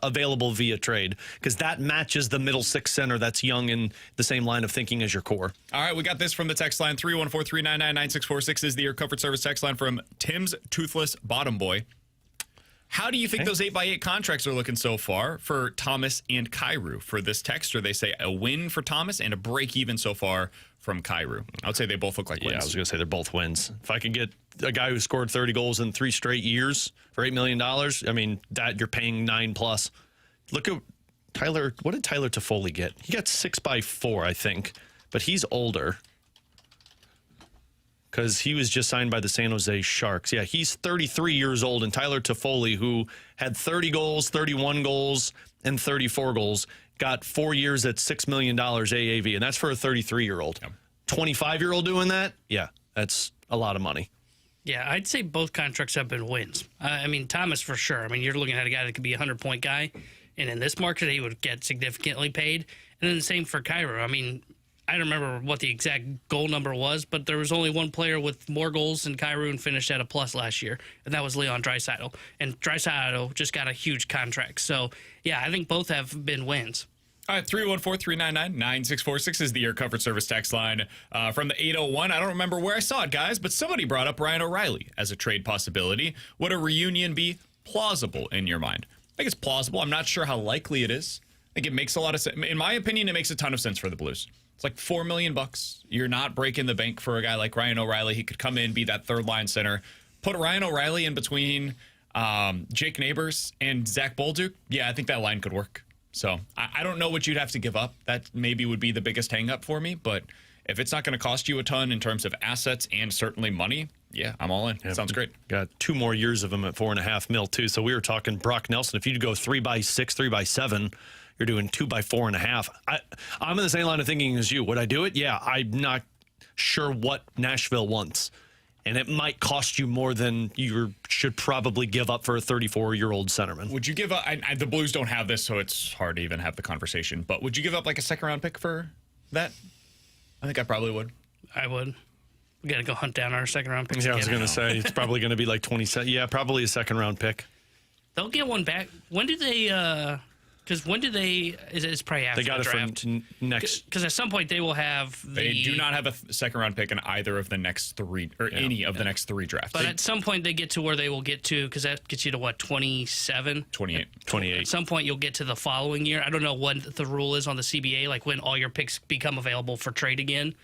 available via trade, because that matches the middle six center that's young in the same line of thinking as your core. All right, we got this from the text line. 314-399-9646 is the Air Comfort Service text line from Tim's Toothless Bottom Boy. How do you think those 8x8 contracts are looking so far for Thomas and Kyrou? For this texter, they say a win for Thomas and a break even so far from Kyrou. I would say they both look like wins. Yeah, I was going to say they're both wins. If I could get a guy who scored 30 goals in 3 straight years for $8 million, I mean, that you're paying 9+. Look at Tyler. What did Tyler Toffoli get? He got 6x4, I think, but he's older, because he was just signed by the San Jose Sharks. Yeah, he's 33 years old, and Tyler Toffoli, who had 30 goals, 31 goals, and 34 goals, got 4 years at $6 million AAV, and that's for a 33-year-old. 25-year-old doing that? Yeah, that's a lot of money. Yeah, I'd say both contracts have been wins. I mean, Thomas for sure. I mean, you're looking at a guy that could be a 100-point guy, and in this market, he would get significantly paid. And then the same for Kyrou. I mean, I don't remember what the exact goal number was, but there was only one player with more goals than Kyrou and finished at a plus last year, and that was Leon Draisaitl. And Draisaitl just got a huge contract. So, yeah, I think both have been wins. All right, 314-399-9646 is the Air Comfort Service text line from the 801. I don't remember where I saw it, guys, but somebody brought up Ryan O'Reilly as a trade possibility. Would a reunion be plausible in your mind? I think it's plausible. I'm not sure how likely it is. I think it makes a lot of sense. In my opinion, it makes a ton of sense for the Blues. It's like $4 million. You're not breaking the bank for a guy like Ryan O'Reilly. He could come in, be that third line center. Put Ryan O'Reilly in between Jake Neighbors and Zach Bolduc. Yeah, I think that line could work. So I don't know what you'd have to give up. That maybe would be the biggest hang up for me. But if it's not going to cost you a ton in terms of assets and certainly money, yeah, I'm all in. Yep. Sounds great. Got 2 more years of him at $4.5 million too. So we were talking Brock Nelson. If you'd go 3x6, 3x7, you're doing 2x4.5. I'm in the same line of thinking as you. Would I do it? Yeah, I'm not sure what Nashville wants. And it might cost you more than you should probably give up for a 34-year-old centerman. Would you give up? The Blues don't have this, so it's hard to even have the conversation. But would you give up like a second-round pick for that? I think I probably would. I would. We got to go hunt down our second-round picks. Yeah, I was again. going to say, it's probably going to be like 27. Yeah, probably a second-round pick. They'll get one back. When do they? Because when do they? It's probably after They got the it draft. from next. Because at some point they will have the. They do not have a second-round pick in either of the next three, or any of the next three drafts. But at some point they get to where they will get to, because that gets you to what, 27? 28. 28. At some point you'll get to the following year. I don't know what the rule is on the CBA, like when all your picks become available for trade again.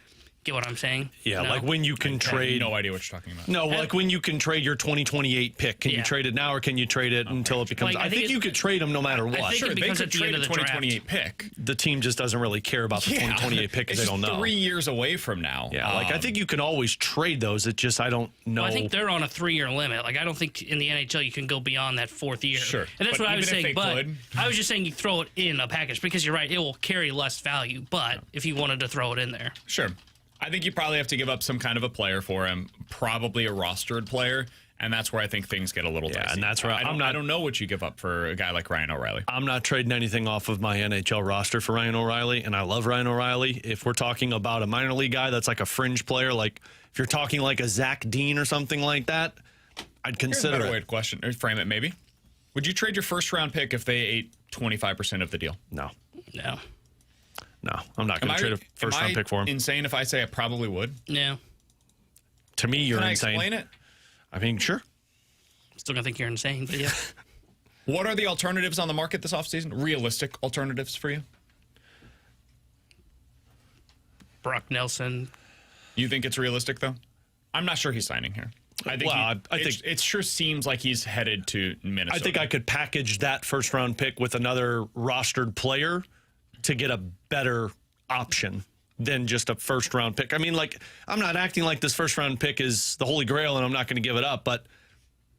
Get what I'm saying? Yeah, No? like when you can I have trade. no idea what you're talking about. No, like when you can trade your 2028 pick. Can you Yeah. trade it now or can you trade it until it becomes. Like, I think you could trade them no matter what. think Sure, it they becomes could at the trade end a of the draft. 2028 pick. The team just doesn't really care about the 2028 pick because It's they don't just know. 3 years away from now. Yeah, like I think you can always trade those. It just, I don't know. Well, I think they're on a 3-year limit. Like I don't think in the NHL you can go beyond that 4th year. Sure. And that's But what I was even if saying. they But could- I was just saying you throw it in a package because you're right. It will carry less value. But if you wanted to throw it in there, Sure. I think you probably have to give up some kind of a player for him, probably a rostered player, and that's where I think things get a little dicey. and that's where I don't know what you give up for a guy like Ryan O'Reilly. I'm not trading anything off of my NHL roster for Ryan O'Reilly, and I love Ryan O'Reilly. If we're talking about a minor league guy that's like a fringe player, like if you're talking like a Zach Dean or something like that, I'd Here's a consider better way it. to question or frame it, maybe. Would you trade your first-round pick if they ate 25% of the deal? No, no. I'm not going to trade a first-round pick for him. Insane if I say I probably would. Yeah. To me, you're Can I insane. explain it? I mean, sure. Still gonna think you're insane, but yeah. What are the alternatives on the market this offseason? Realistic alternatives for you? Brock Nelson. You think it's realistic, though? I'm not sure he's signing here. I think, Well, I think- it sure seems like he's headed to Minnesota. I think I could package that first-round pick with another rostered player to get a better option than just a first-round pick. I mean, like, I'm not acting like this first-round pick is the holy grail and I'm not going to give it up, but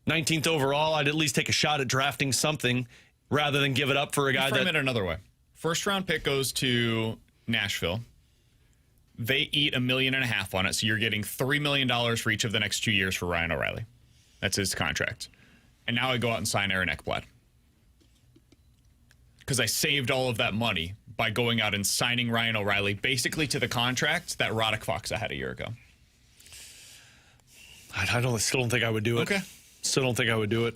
19th overall, I'd at least take a shot at drafting something rather than give it up for a guy Frame that... it another way. First-round pick goes to Nashville. They eat $1.5 million on it, so you're getting $3 million for each of the next 2 years for Ryan O'Reilly. That's his contract. And now I go out and sign Aaron Ekblad. Because I saved all of that money by going out and signing Ryan O'Reilly basically to the contract that Roddick Fox had a year ago. still don't think I would do it. Okay. Still don't think I would do it.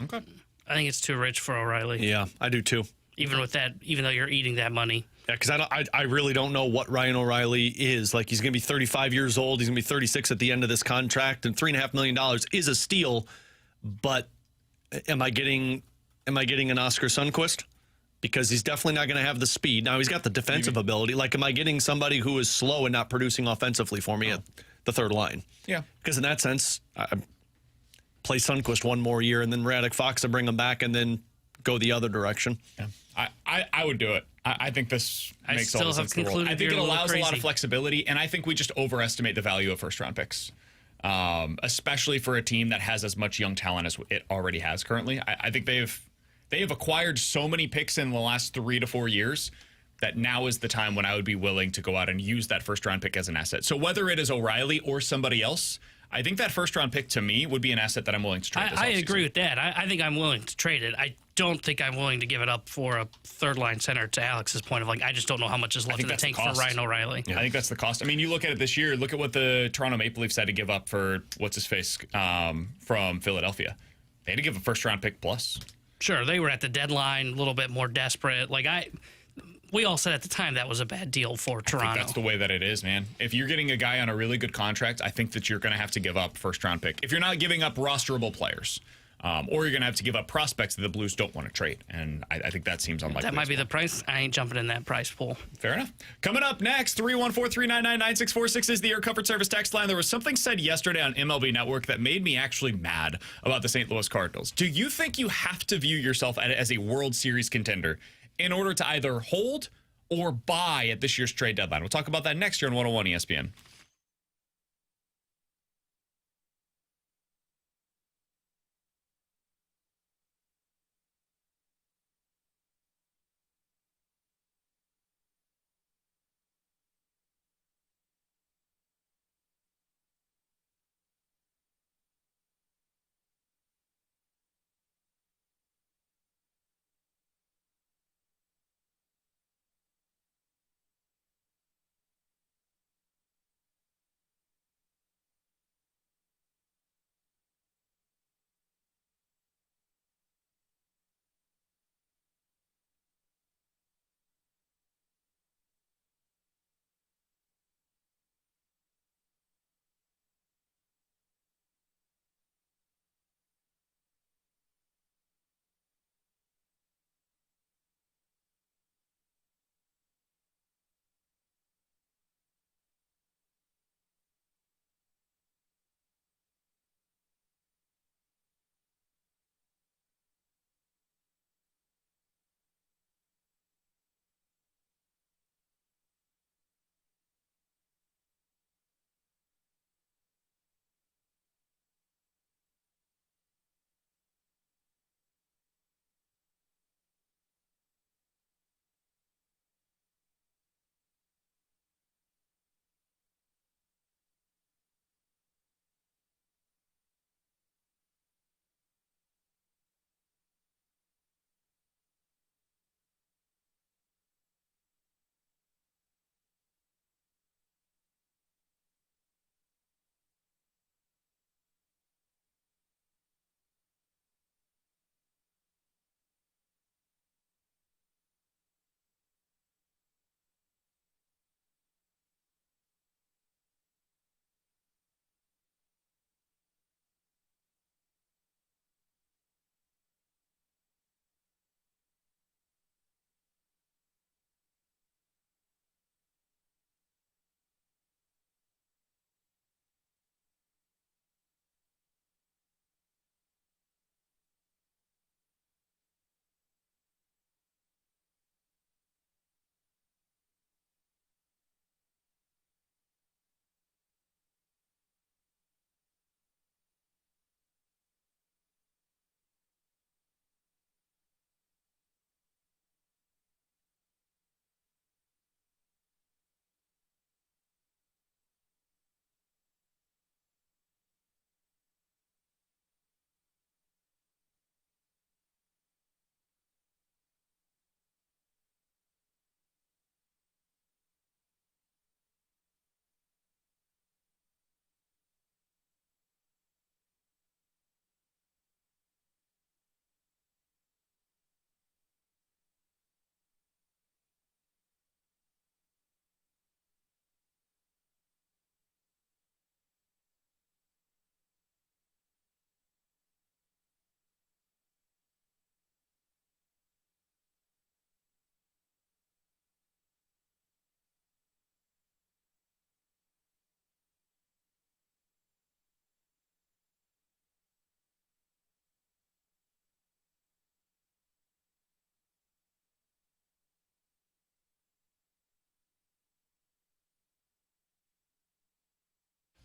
Okay. I think it's too rich for O'Reilly. Yeah, I do too. Even with that, even though you're eating that money. Yeah, because I really don't know what Ryan O'Reilly is. Like, he's going to be 35 years old. He's going to be 36 at the end of this contract, and $3.5 million is a steal. But am I getting an Oscar Sundqvist? Because he's definitely not going to have the speed. Now, he's got the defensive ability. Like, am I getting somebody who is slow and not producing offensively for me at the third line? Yeah. Because in that sense, I play Sundqvist one more year, and then Radek Fox to bring him back, and then go the other direction. Yeah. I would do it. I think this I makes still all the have sense in the world. concluded I think you're it a little allows a lot of crazy. flexibility, and I think we just overestimate the value of first-round picks, especially for a team that has as much young talent as it already has currently. I think they have acquired so many picks in the last 3 to 4 years that now is the time when I would be willing to go out and use that first-round pick as an asset. So whether it is O'Reilly or somebody else, I think that first-round pick to me would be an asset that I'm willing to trade. I agree with that. I think I'm willing to trade it. I don't think I'm willing to give it up for a third-line center, to Alex's point of, like, I just don't know how much is left in the that's the tank for cost. Ryan O'Reilly. I think that's the cost. I mean, you look at it this year. Look at what the Toronto Maple Leafs had to give up for what's-his-face from Philadelphia. They had to give a first-round pick plus. Sure, they were at the deadline, a little bit more desperate. We all said at the time that was a bad deal for I Toronto. think that's the way that it is, man. If you're getting a guy on a really good contract, I think that you're going to have to give up first-round pick. If you're not giving up rosterable players, or you're going to have to give up prospects that the Blues don't want to trade. And I think that seems unlikely. That might be the price. I ain't jumping in that price pool. Fair enough. Coming up next, 314-399-9646 is the Air Comfort Service text line. There was something said yesterday on MLB Network that made me actually mad about the St. Louis Cardinals. Do you think you have to view yourself as a World Series contender in order to either hold or buy at this year's trade deadline? We'll talk about that next year on 101 ESPN.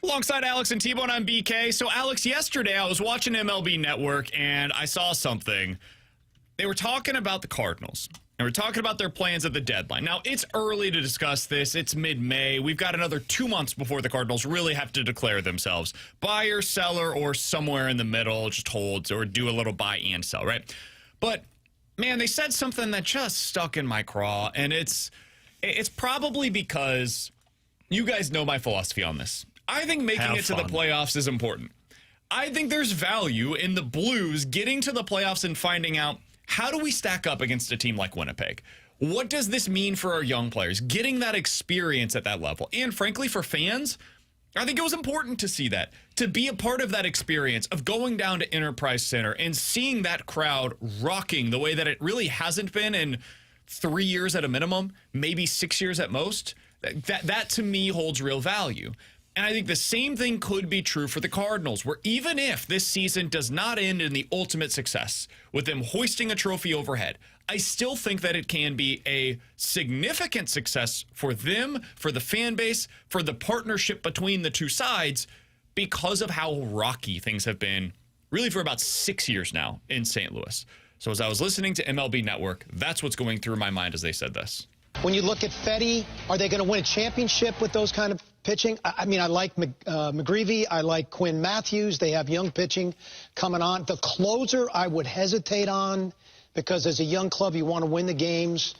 Alongside Alex and T-Bone, I'm BK. So, Alex, yesterday I was watching MLB Network and I saw something. They were talking about the Cardinals. And we're talking about their plans at the deadline. Now, it's early to discuss this. It's mid-May. We've got another 2 months before the Cardinals really have to declare themselves buyer, seller, or somewhere in the middle, just holds or do a little buy and sell, right? But, man, they said something that just stuck in my craw, and it's probably because you guys know my philosophy on this. I think making it to the playoffs is important. I think there's value in the Blues getting to the playoffs and finding out, how do we stack up against a team like Winnipeg? What does this mean for our young players? Getting that experience at that level. And frankly, for fans, I think it was important to see that, to be a part of that experience of going down to Enterprise Center and seeing that crowd rocking the way that it really hasn't been in 3 years at a minimum, maybe 6 years at most. That to me holds real value. And I think the same thing could be true for the Cardinals, where even if this season does not end in the ultimate success, with them hoisting a trophy overhead, I still think that it can be a significant success for them, for the fan base, for the partnership between the two sides, because of how rocky things have been, really for about 6 years now in St. Louis. So as I was listening to MLB Network, that's what's going through my mind as they said this. When you look at Fetty, are they going to win a championship with those kind of pitching? I mean, I like McGreevy. I like Quinn Matthews. They have young pitching coming on. The closer I would hesitate on, because as a young club, you want to win the games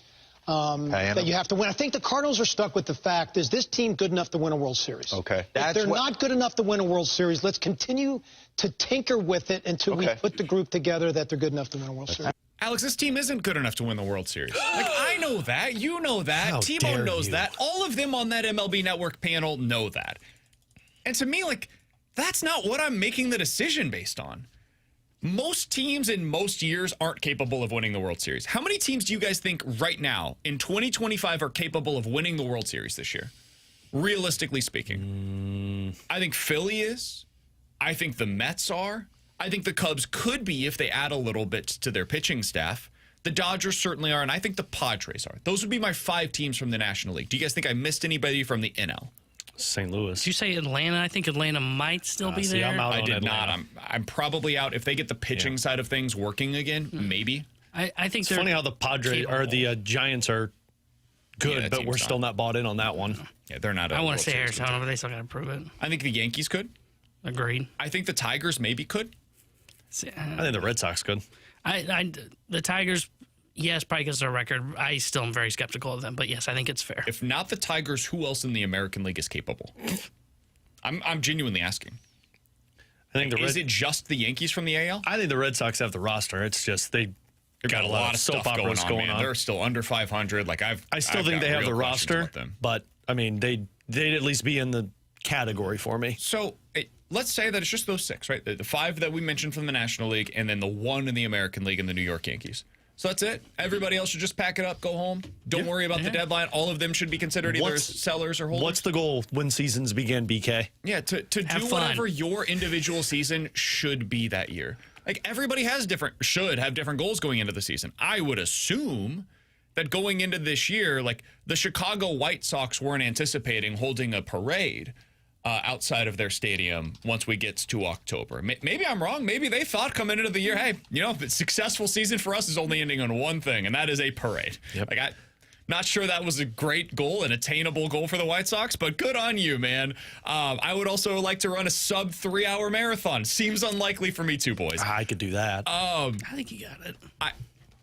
that you have to win. I think the Cardinals are stuck with the fact, is this team good enough to win a World Series? Okay. If they're not good enough to win a World Series, let's continue to tinker with it until we put the group together that they're good enough to win a World Series. Alex, this team isn't good enough to win the World Series. Like, I know that. You know that. How T-Bone dare knows you. that. All of them on that MLB Network panel know that. And to me, like, that's not what I'm making the decision based on. Most teams in most years aren't capable of winning the World Series. How many teams do you guys think right now in 2025 are capable of winning the World Series this year? Realistically speaking. I think Philly is. I think the Mets are. I think the Cubs could be if they add a little bit to their pitching staff. The Dodgers certainly are, and I think the Padres are. Those would be my 5 teams from the National League. Do you guys think I missed anybody from the NL? St. Louis. Did you say Atlanta? I think Atlanta might still be there. I'm out I on did Atlanta. not. I'm probably out. If they get the pitching side of things working again, maybe. I think It's they're funny how the Padres or the Giants are good, that but team's we're still not bought in on that one. Yeah, they're not. I want to say Arizona, but they still got to prove it. I think the Yankees could. Agreed. I think the Tigers maybe could. I think the Red Sox could. The Tigers, yes, probably because of their record. I still am very skeptical of them, but yes, I think it's fair. If not the Tigers, who else in the American League is capable? I'm genuinely asking. I think Is it just the Yankees from the AL? I think the Red Sox have the roster. It's just they've got a lot of stuff soap operas going on. They're still under 500. Like I still I've think got they have real the questions roster, about them. but I mean they'd at least be in the category for me. So let's say that it's just those 6, right? The 5 that we mentioned from the National League, and then the 1 in the American League and the New York Yankees. So that's it. Everybody else should just pack it up, go home. Don't worry about the deadline. All of them should be considered either sellers or holders. What's the goal when seasons begin, BK? Yeah, to do whatever your individual season should be that year. Like, everybody should have different goals going into the season. I would assume that going into this year, like, the Chicago White Sox weren't anticipating holding a parade outside of their stadium once we get to October. Maybe I'm wrong. Maybe they thought coming into the year, hey, the successful season for us is only ending on one thing, and that is a parade. Yep. Like, not sure that was a great goal, an attainable goal for the White Sox, but good on you, man. I would also like to run a sub 3-hour marathon. Seems unlikely for me too, boys. I could do that. I think you got it.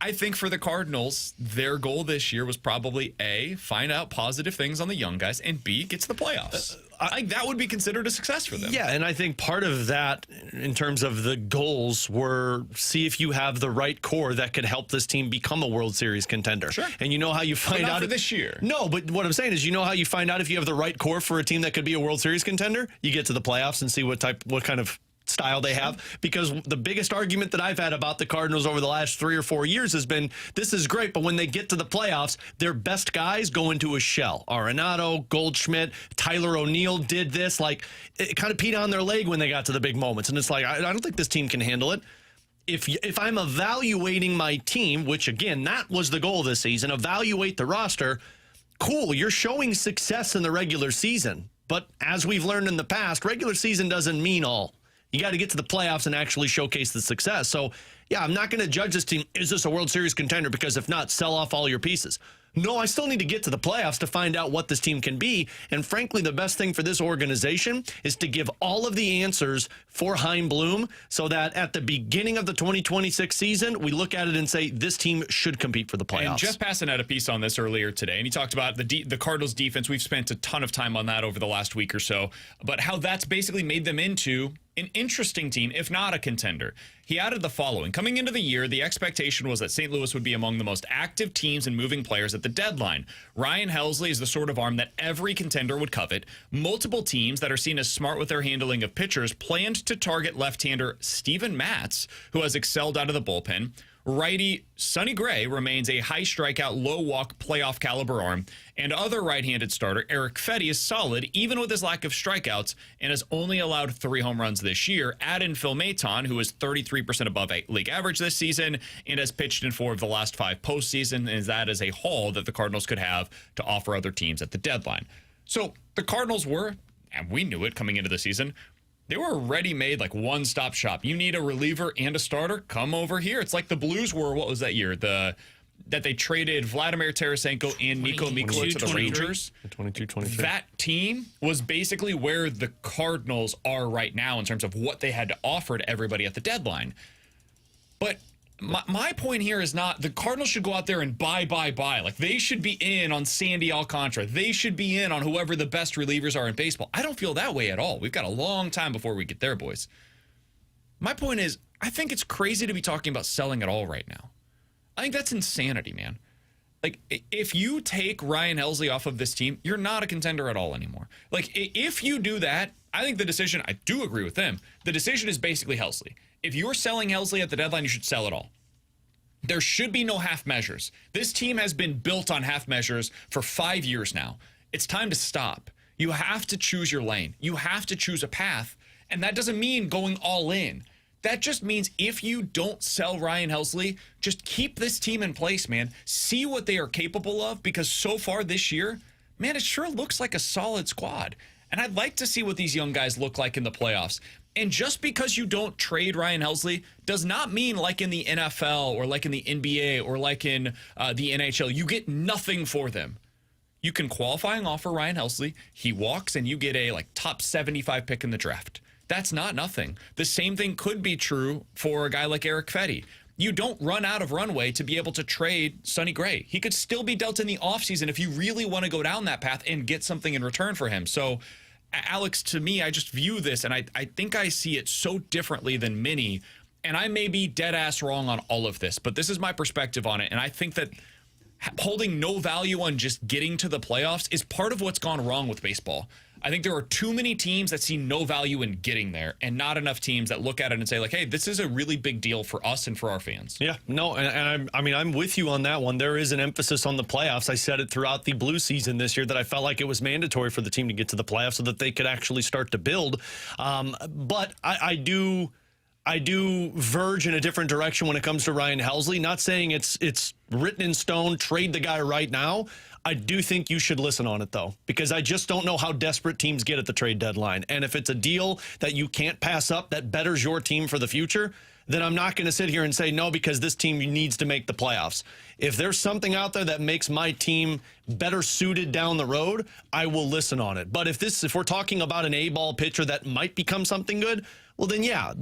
I think for the Cardinals, their goal this year was probably A, find out positive things on the young guys, and B, get to the playoffs. That would be considered a success for them. Yeah, and I think part of that, in terms of the goals, were see if you have the right core that could help this team become a World Series contender. Sure. And you know how you find not out for this year. No, but what I'm saying is, you know how you find out if you have the right core for a team that could be a World Series contender? You get to the playoffs and see what kind of style they have, because the biggest argument that I've had about the Cardinals over the last 3 or 4 years has been, this is great, but when they get to the playoffs, their best guys go into a shell. Arenado, Goldschmidt, Tyler O'Neill did this. Like, it kind of peed on their leg when they got to the big moments, and it's like, I don't think this team can handle it. If I'm evaluating my team, which again, that was the goal this season, evaluate the roster, cool, you're showing success in the regular season. But as we've learned in the past, regular season doesn't mean all. You got to get to the playoffs and actually showcase the success. So, yeah, I'm not going to judge this team. Is this a World Series contender? Because if not, sell off all your pieces. No, I still need to get to the playoffs to find out what this team can be. And frankly, the best thing for this organization is to give all of the answers for Chaim Bloom so that at the beginning of the 2026 season, we look at it and say, this team should compete for the playoffs. And Jeff Passan had a piece on this earlier today, and he talked about the Cardinals defense. We've spent a ton of time on that over the last week or so, but how that's basically made them into an interesting team, if not a contender. He added the following. Coming into the year, the expectation was that St. Louis would be among the most active teams in moving players at the deadline. Ryan Helsley is the sort of arm that every contender would covet. Multiple teams that are seen as smart with their handling of pitchers planned to target left-hander Steven Matz, who has excelled out of the bullpen. Righty Sonny Gray remains a high strikeout, low walk, playoff caliber arm, and other right-handed starter Eric Fetty is solid even with his lack of strikeouts and has only allowed 3 home runs this year. Add in Phil Maton, who is 33% above league average this season and has pitched in 4 of the last 5 postseason, and that is a haul that the Cardinals could have to offer other teams at the deadline. So the Cardinals were, and we knew it coming into the season, they were a ready-made, like, one-stop shop. You need a reliever and a starter? Come over here. It's like the Blues were, what was that year? That they traded Vladimir Tarasenko and Niko Mikula to the Rangers. 22-23. That team was basically where the Cardinals are right now in terms of what they had to offer to everybody at the deadline. But my point here is not the Cardinals should go out there and buy. Like, they should be in on Sandy Alcantara. They should be in on whoever the best relievers are in baseball. I don't feel that way at all. We've got a long time before we get there, boys. My point is, I think it's crazy to be talking about selling at all right now. I think that's insanity, man. Like, if you take Ryan Helsley off of this team, you're not a contender at all anymore. Like, if you do that, I think the decision, I do agree with them, the decision is basically Helsley. If you're selling Helsley at the deadline, you should sell it all. There should be no half measures. This team has been built on half measures for 5 years now. It's time to stop. You have to choose your lane. You have to choose a path, and that doesn't mean going all in. That just means if you don't sell Ryan Helsley, just keep this team in place, man. See what they are capable of, because so far this year, man, it sure looks like a solid squad. And I'd like to see what these young guys look like in the playoffs. And just because you don't trade Ryan Helsley does not mean, like in the NFL or like in the NBA or like in the NHL, you get nothing for them. You can qualifying offer Ryan Helsley. He walks and you get a top 75 pick in the draft. That's not nothing. The same thing could be true for a guy like Eric Fetty. You don't run out of runway to be able to trade Sonny Gray. He could still be dealt in the offseason if you really want to go down that path and get something in return for him. So, Alex, to me, I just view this, and I think I see it so differently than many, and I may be dead-ass wrong on all of this, but this is my perspective on it, and I think that holding no value on just getting to the playoffs is part of what's gone wrong with baseball. I think there are too many teams that see no value in getting there and not enough teams that look at it and say, like, hey, this is a really big deal for us and for our fans. Yeah, no, and I'm with you on that one. There is an emphasis on the playoffs. I said it throughout the Blue season this year that I felt like it was mandatory for the team to get to the playoffs so that they could actually start to build. But I do verge in a different direction when it comes to Ryan Helsley. Not saying it's written in stone, trade the guy right now. I do think you should listen on it, though, because I just don't know how desperate teams get at the trade deadline. And if it's a deal that you can't pass up that betters your team for the future, then I'm not going to sit here and say no because this team needs to make the playoffs. If there's something out there that makes my team better suited down the road, I will listen on it. But if we're talking about an A-ball pitcher that might become something good, well, then, yeah,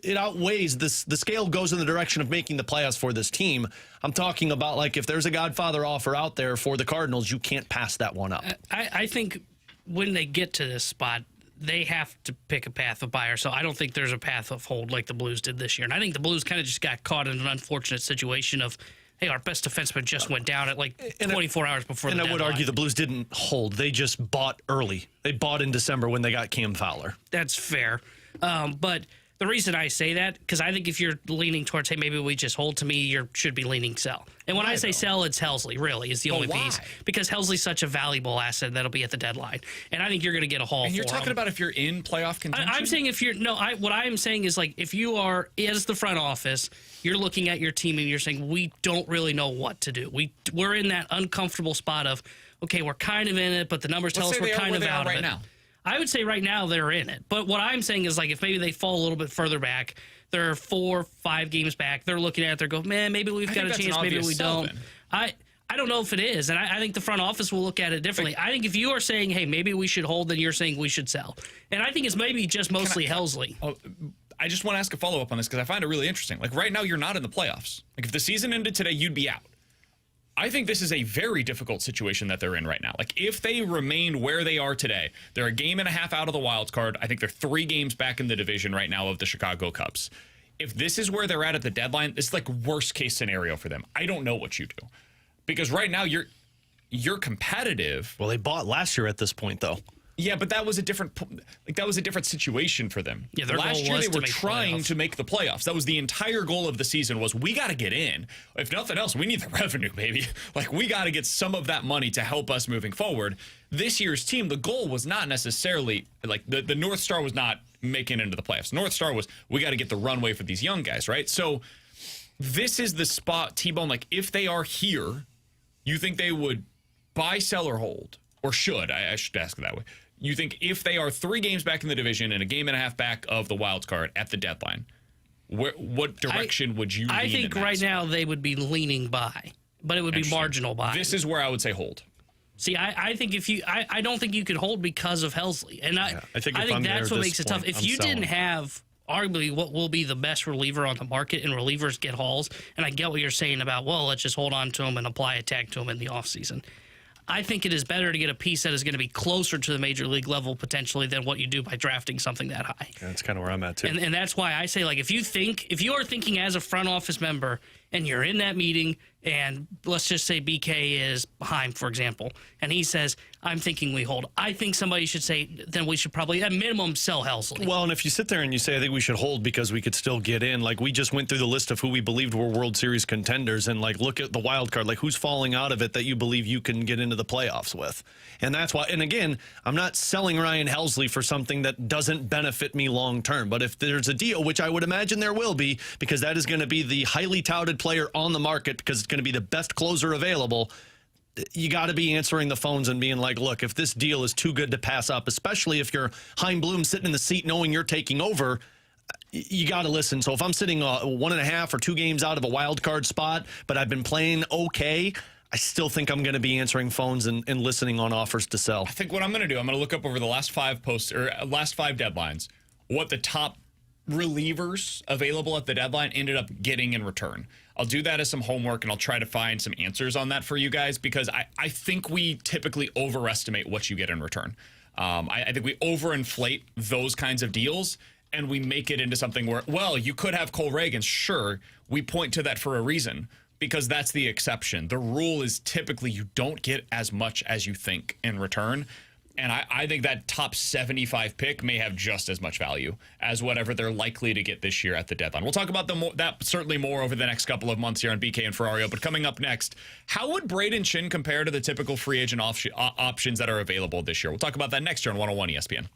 it outweighs this. The scale goes in the direction of making the playoffs for this team. I'm talking about, like, if there's a Godfather offer out there for the Cardinals, you can't pass that one up. I think when they get to this spot, they have to pick a path of buyer. So I don't think there's a path of hold like the Blues did this year. And I think the Blues kind of just got caught in an unfortunate situation of, hey, our best defenseman just went down at 24 hours before the deadline. And I would argue the Blues didn't hold. They just bought early. They bought in December when they got Cam Fowler. That's fair. But the reason I say that, because I think if you're leaning towards, hey, maybe we just hold, to me, you should be leaning sell. And when I say sell, it's Helsley, really, is the only piece. Because Helsley's such a valuable asset that'll be at the deadline. And I think you're going to get a haul for him. And you're talking about if you're in playoff contention? I'm saying if you're, what I am saying is, like, if you are, as the front office, you're looking at your team and you're saying, we don't really know what to do. We're in that uncomfortable spot of, okay, we're kind of in it, but the numbers tell us we're kind of out of it. I would say right now they're in it. But what I'm saying is, like, if maybe they fall a little bit further back, they're 4, 5 games back, they're looking at it, they're going, man, maybe we've got a chance, maybe we don't. I don't know if it is, and I think the front office will look at it differently. I think if you are saying, hey, maybe we should hold, then you're saying we should sell. And I think it's maybe just mostly Helsley. I just want to ask a follow-up on this because I find it really interesting. Like, right now, you're not in the playoffs. Like, if the season ended today, you'd be out. I think this is a very difficult situation that they're in right now. Like, if they remain where they are today, they're a game and a half out of the wild card. I think they're 3 games back in the division right now of the Chicago Cubs. If this is where they're at the deadline, it's like worst-case scenario for them. I don't know what you do. Because right now you're competitive. Well, they bought last year at this point, though. Yeah, but that was a different situation for them. Yeah, their last goal year was they to were make trying to make the playoffs. That was the entire goal of the season was we got to get in. If nothing else, we need the revenue, baby. Like, we got to get some of that money to help us moving forward. This year's team, the goal was not necessarily like the North Star was not making it into the playoffs. North Star was we got to get the runway for these young guys, right? So this is the spot, T-Bone, like if they are here, you think they would buy, sell, or hold? Or should? I should ask it that way. You think if they are 3 games back in the division and a game and a half back of the wild card at the deadline, what direction would you lean I think right now they would be leaning buy, but it would be marginal buy. This is where I would say hold. See, I think if you, I don't think you could hold because of Helsley, and I think that's what makes it tough. If you didn't have arguably what will be the best reliever on the market, and relievers get hauls, and I get what you're saying about, well, let's just hold on to him and apply a tag to him in the offseason. I think it is better to get a piece that is going to be closer to the major league level potentially than what you do by drafting something that high. Yeah, that's kind of where I'm at too. And that's why I say, like, if you are thinking as a front office member and you're in that meeting, and let's just say BK is Heim, for example, and he says, I'm thinking we hold. I think somebody should say, then we should probably, at minimum, sell Helsley. Well, and if you sit there and you say, I think we should hold because we could still get in, like we just went through the list of who we believed were World Series contenders, and like look at the wild card, like who's falling out of it that you believe you can get into the playoffs with. And that's why, and again, I'm not selling Ryan Helsley for something that doesn't benefit me long term, but if there's a deal, which I would imagine there will be, because that is going to be the highly touted player on the market because it's going to be the best closer available, you got to be answering the phones and being like, look, if this deal is too good to pass up, especially if you're Chaim Bloom sitting in the seat knowing you're taking over, you got to listen. So if I'm sitting 1.5 or 2 games out of a wild card spot, but I've been playing okay, I still think I'm going to be answering phones and listening on offers to sell. I think what I'm going to do, I'm going to look up over the last 5 posts or last 5 deadlines, what the top relievers available at the deadline ended up getting in return. I'll do that as some homework, and I'll try to find some answers on that for you guys, because I think we typically overestimate what you get in return. I think we overinflate those kinds of deals, and we make it into something where, well, you could have Cole Reagan. Sure, we point to that for a reason, because that's the exception. The rule is typically you don't get as much as you think in return. And I think that top 75 pick may have just as much value as whatever they're likely to get this year at the deadline. We'll talk about that certainly more over the next couple of months here on BK and Ferrario. But coming up next, how would Brayden Schenn compare to the typical free agent options that are available this year? We'll talk about that next year on 101 ESPN.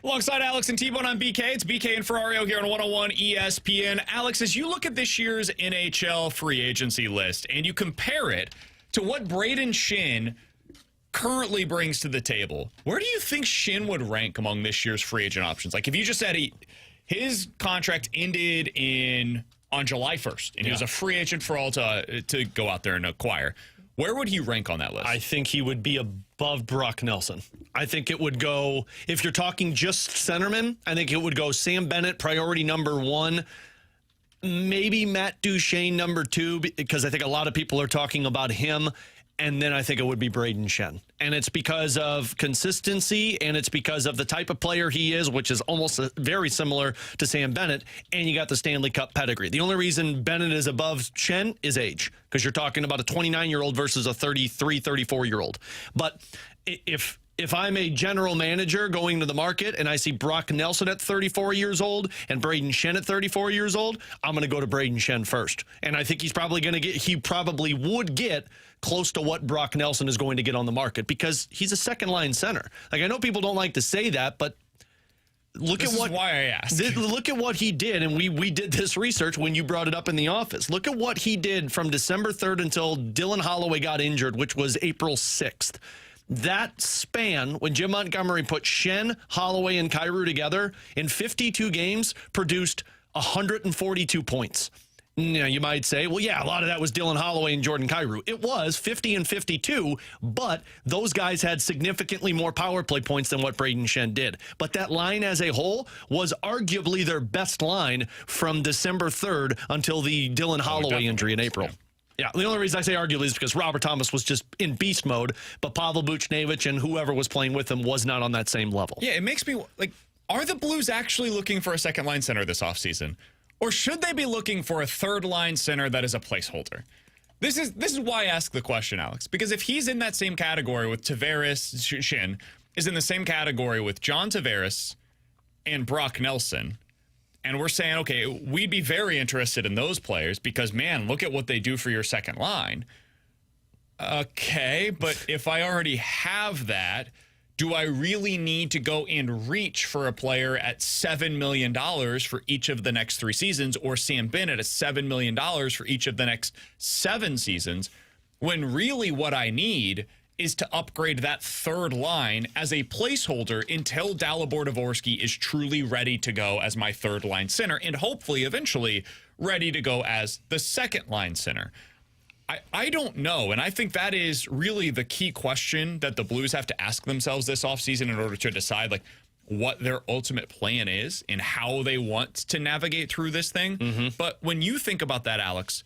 Alongside Alex and T-Bone on BK, it's BK and Ferrario here on 101 ESPN. Alex, as you look at this year's NHL free agency list and you compare it to what Brayden Schenn currently brings to the table, where do you think Schenn would rank among this year's free agent options? Like, if you just said his contract ended on July 1st, and he was a free agent for all to go out there and acquire, where would he rank on that list? I think he would be above Brock Nelson. I think it would go, if you're talking just centerman, I think it would go Sam Bennett, priority number 1, maybe Matt Duchene number 2, because I think a lot of people are talking about him. And then I think it would be Brayden Schenn. And it's because of consistency, and it's because of the type of player he is, which is almost very similar to Sam Bennett, and you got the Stanley Cup pedigree. The only reason Bennett is above Schenn is age, because you're talking about a 29-year-old versus a 33, 34-year-old. But if I'm a general manager going to the market and I see Brock Nelson at 34 years old and Brayden Schenn at 34 years old, I'm going to go to Brayden Schenn first. And I think he probably would get close to what Brock Nelson is going to get on the market, because he's a second-line center. Like, I know people don't like to say that, but look at what he did, and we did this research when you brought it up in the office. Look at what he did from December 3rd until Dylan Holloway got injured, which was April 6th. That span, when Jim Montgomery put Schenn, Holloway, and Kyrou together, in 52 games, produced 142 points. Now, you might say, well, yeah, a lot of that was Dylan Holloway and Jordan Kyrou. It was 50 and 52, but those guys had significantly more power play points than what Brayden Schenn did. But that line as a whole was arguably their best line from December 3rd until the Dylan Holloway injury in April. Yeah, the only reason I say arguably is because Robert Thomas was just in beast mode, but Pavel Buchnevich and whoever was playing with him was not on that same level. Yeah, it makes me, like, are the Blues actually looking for a second-line center this offseason? Or should they be looking for a third-line center that is a placeholder? This is why I ask the question, Alex. Because if he's in that same category with Tavares, Schenn is in the same category with John Tavares and Brock Nelson, and we're saying, okay, we'd be very interested in those players because, man, look at what they do for your second line. Okay, but if I already have that, do I really need to go and reach for a player at $7 million for each of the next 3 seasons, or Sam Bennett at $7 million for each of the next 7 seasons, when really what I need is to upgrade that third line as a placeholder until Dalibor Dvorsky is truly ready to go as my third line center, and hopefully eventually ready to go as the second line center? I don't know, and I think that is really the key question that the Blues have to ask themselves this offseason in order to decide, like, what their ultimate plan is and how they want to navigate through this thing. But when you think about that, Alex,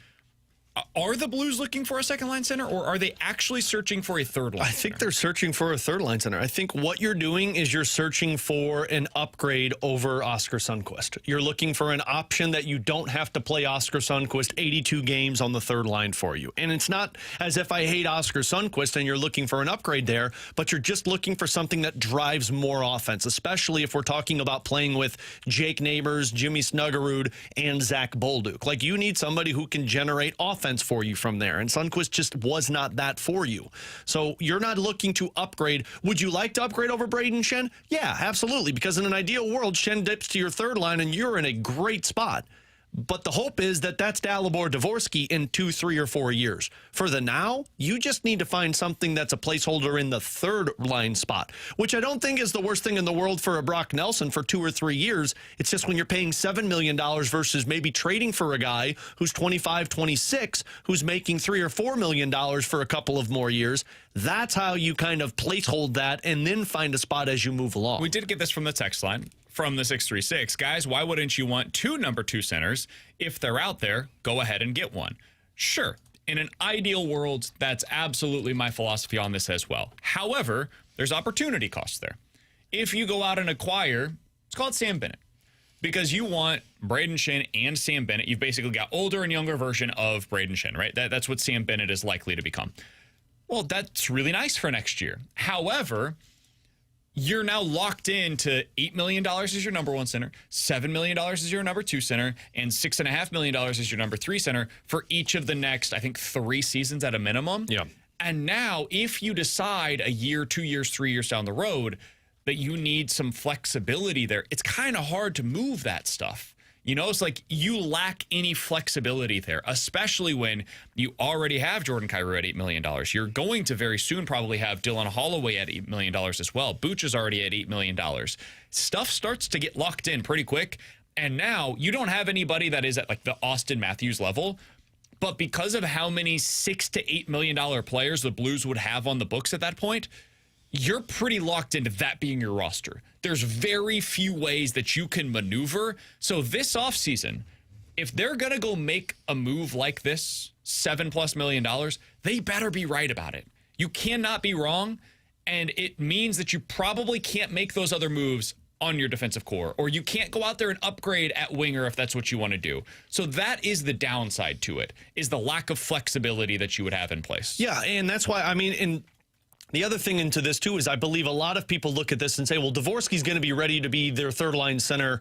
are the Blues looking for a second-line center, or are they actually searching for a third-line center? I think they're searching for a third-line center. I think what you're doing is you're searching for an upgrade over Oskar Sundqvist. You're looking for an option that you don't have to play Oskar Sundqvist 82 games on the third line for you. And it's not as if I hate Oskar Sundqvist and you're looking for an upgrade there, but you're just looking for something that drives more offense, especially if we're talking about playing with Jake Neighbors, Jimmy Snuggerud, and Zach Bolduc. Like, you need somebody who can generate offense for you from there, and Sundqvist just was not that for you. So you're not looking to upgrade. Would you like to upgrade over Brayden Schenn? Yeah, absolutely, because in an ideal world, Schenn dips to your third line and you're in a great spot. But the hope is that that's Dalibor Dvorsky in 2, 3, or 4 years. For the now, you just need to find something that's a placeholder in the third line spot, which I don't think is the worst thing in the world for a Brock Nelson for 2 or 3 years. It's just when you're paying $7 million versus maybe trading for a guy who's 25, 26, who's making $3 or $4 million for a couple of more years. That's how you kind of placehold that and then find a spot as you move along. We did get this from the text line. From the 636, guys, why wouldn't you want 2 number 2 centers? If they're out there, go ahead and get one. Sure, in an ideal world, that's absolutely my philosophy on this as well. However, there's opportunity costs there. If you go out and acquire, let's call it Sam Bennett, because you want Brayden Schenn and Sam Bennett. You've basically got older and younger version of Brayden Schenn, right? That's what Sam Bennett is likely to become. Well, that's really nice for next year. However, you're now locked into $8 million as your number 1 center, $7 million as your number 2 center, and $6.5 million as your number 3 center for each of the next, I think, 3 seasons at a minimum. Yeah. And now, if you decide a year, 2 years, 3 years down the road that you need some flexibility there, it's kind of hard to move that stuff. You know, it's like you lack any flexibility there, especially when you already have Jordan Kyrou at $8 million. You're going to very soon probably have Dylan Holloway at $8 million as well. Booch is already at $8 million. Stuff starts to get locked in pretty quick. And now you don't have anybody that is at like the Austin Matthews level. But because of how many $6 to $8 million players the Blues would have on the books at that point, you're pretty locked into that being your roster. There's very few ways that you can maneuver. So this offseason, if they're going to go make a move like this, $7+ million, they better be right about it. You cannot be wrong. And it means that you probably can't make those other moves on your defensive core, or you can't go out there and upgrade at winger if that's what you want to do. So that is the downside to it, is the lack of flexibility that you would have in place. Yeah, and that's why, I mean, and the other thing into this, too, is I believe a lot of people look at this and say, well, Dvorsky's going to be ready to be their third-line center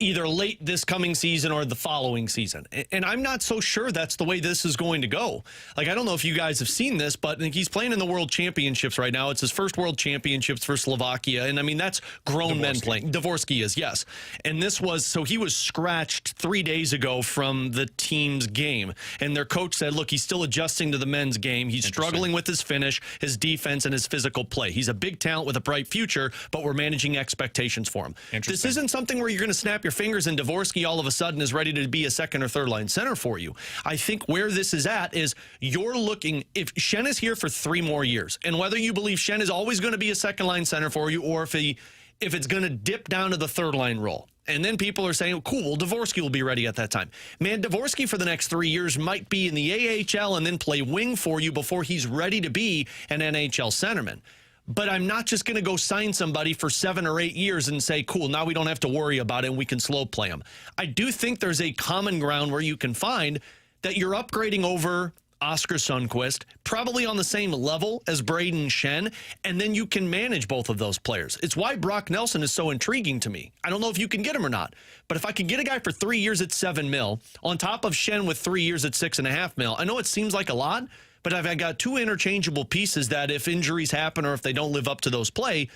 either late this coming season or the following season. And I'm not so sure that's the way this is going to go. Like, I don't know if you guys have seen this, but he's playing in the World Championships right now. It's his first World Championships for Slovakia. And, I mean, that's grown men playing. Dvorsky is, yes. And this was, so he was scratched 3 days ago from the team's game. And their coach said, look, he's still adjusting to the men's game. He's struggling with his finish, his defense, and his physical play. He's a big talent with a bright future, but we're managing expectations for him. This isn't something where you're going to snap your fingers and Dvorsky all of a sudden is ready to be a second or third line center for you. I think where this is at is you're looking, if Schenn is here for 3 more years, and whether you believe Schenn is always going to be a second line center for you, or if it's going to dip down to the third line role. And then people are saying, cool, well, Dvorsky will be ready at that time. Man, Dvorsky for the next 3 years might be in the AHL and then play wing for you before he's ready to be an NHL centerman. But I'm not just going to go sign somebody for 7 or 8 years and say, cool, now we don't have to worry about it and we can slow play them. I do think there's a common ground where you can find that you're upgrading over Oscar Sundqvist, probably on the same level as Brayden Schenn, and then you can manage both of those players. It's why Brock Nelson is so intriguing to me. I don't know if you can get him or not, but if I can get a guy for 3 years at $7 million, on top of Schenn with 3 years at $6.5 million, I know it seems like a lot, but I've got 2 interchangeable pieces that if injuries happen or if they don't live up to those play,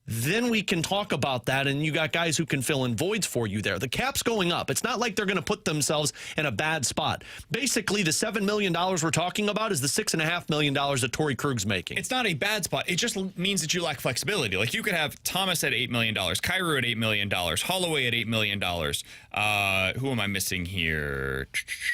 then we can talk about that, and you got guys who can fill in voids for you there. The cap's going up. It's not like they're going to put themselves in a bad spot. Basically, the $7 million we're talking about is the $6.5 million that Torrey Krug's making. It's not a bad spot. It just means that you lack flexibility. Like, you could have Thomas at $8 million, Kyrou at $8 million, Holloway at $8 million. Who am I missing here?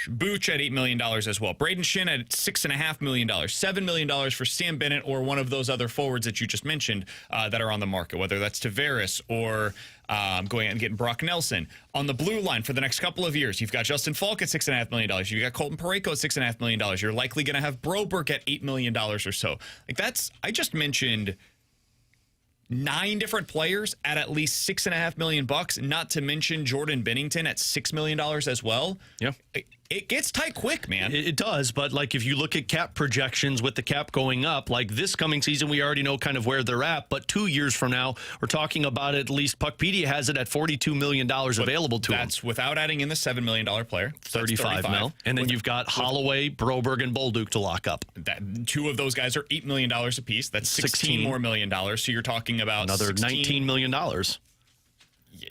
Booch at $8 million as well. Brayden Schenn at $6.5 million. $7 million for Sam Bennett or one of those other forwards that you just mentioned that are on the market, whether that's Tavares or going out and getting Brock Nelson. On the blue line for the next couple of years, you've got Justin Falk at $6.5 million. You've got Colton Parayko at $6.5 million. You're likely going to have Broberg at $8 million or so. Like, that's, I just mentioned 9 different players at least $6.5 million, not to mention Jordan Binnington at $6 million as well. Yeah. It gets tight quick, man. It does, but like if you look at cap projections with the cap going up, like this coming season, we already know kind of where they're at, but 2 years from now, we're talking about at least Puckpedia has it at $42 million available to them. That's without adding in the $7 million player. 35 mil. And then you've got Holloway, Broberg, and Bolduc to lock up. 2 of those guys are $8 million apiece. That's 16 more million dollars. So you're talking about another $19 million.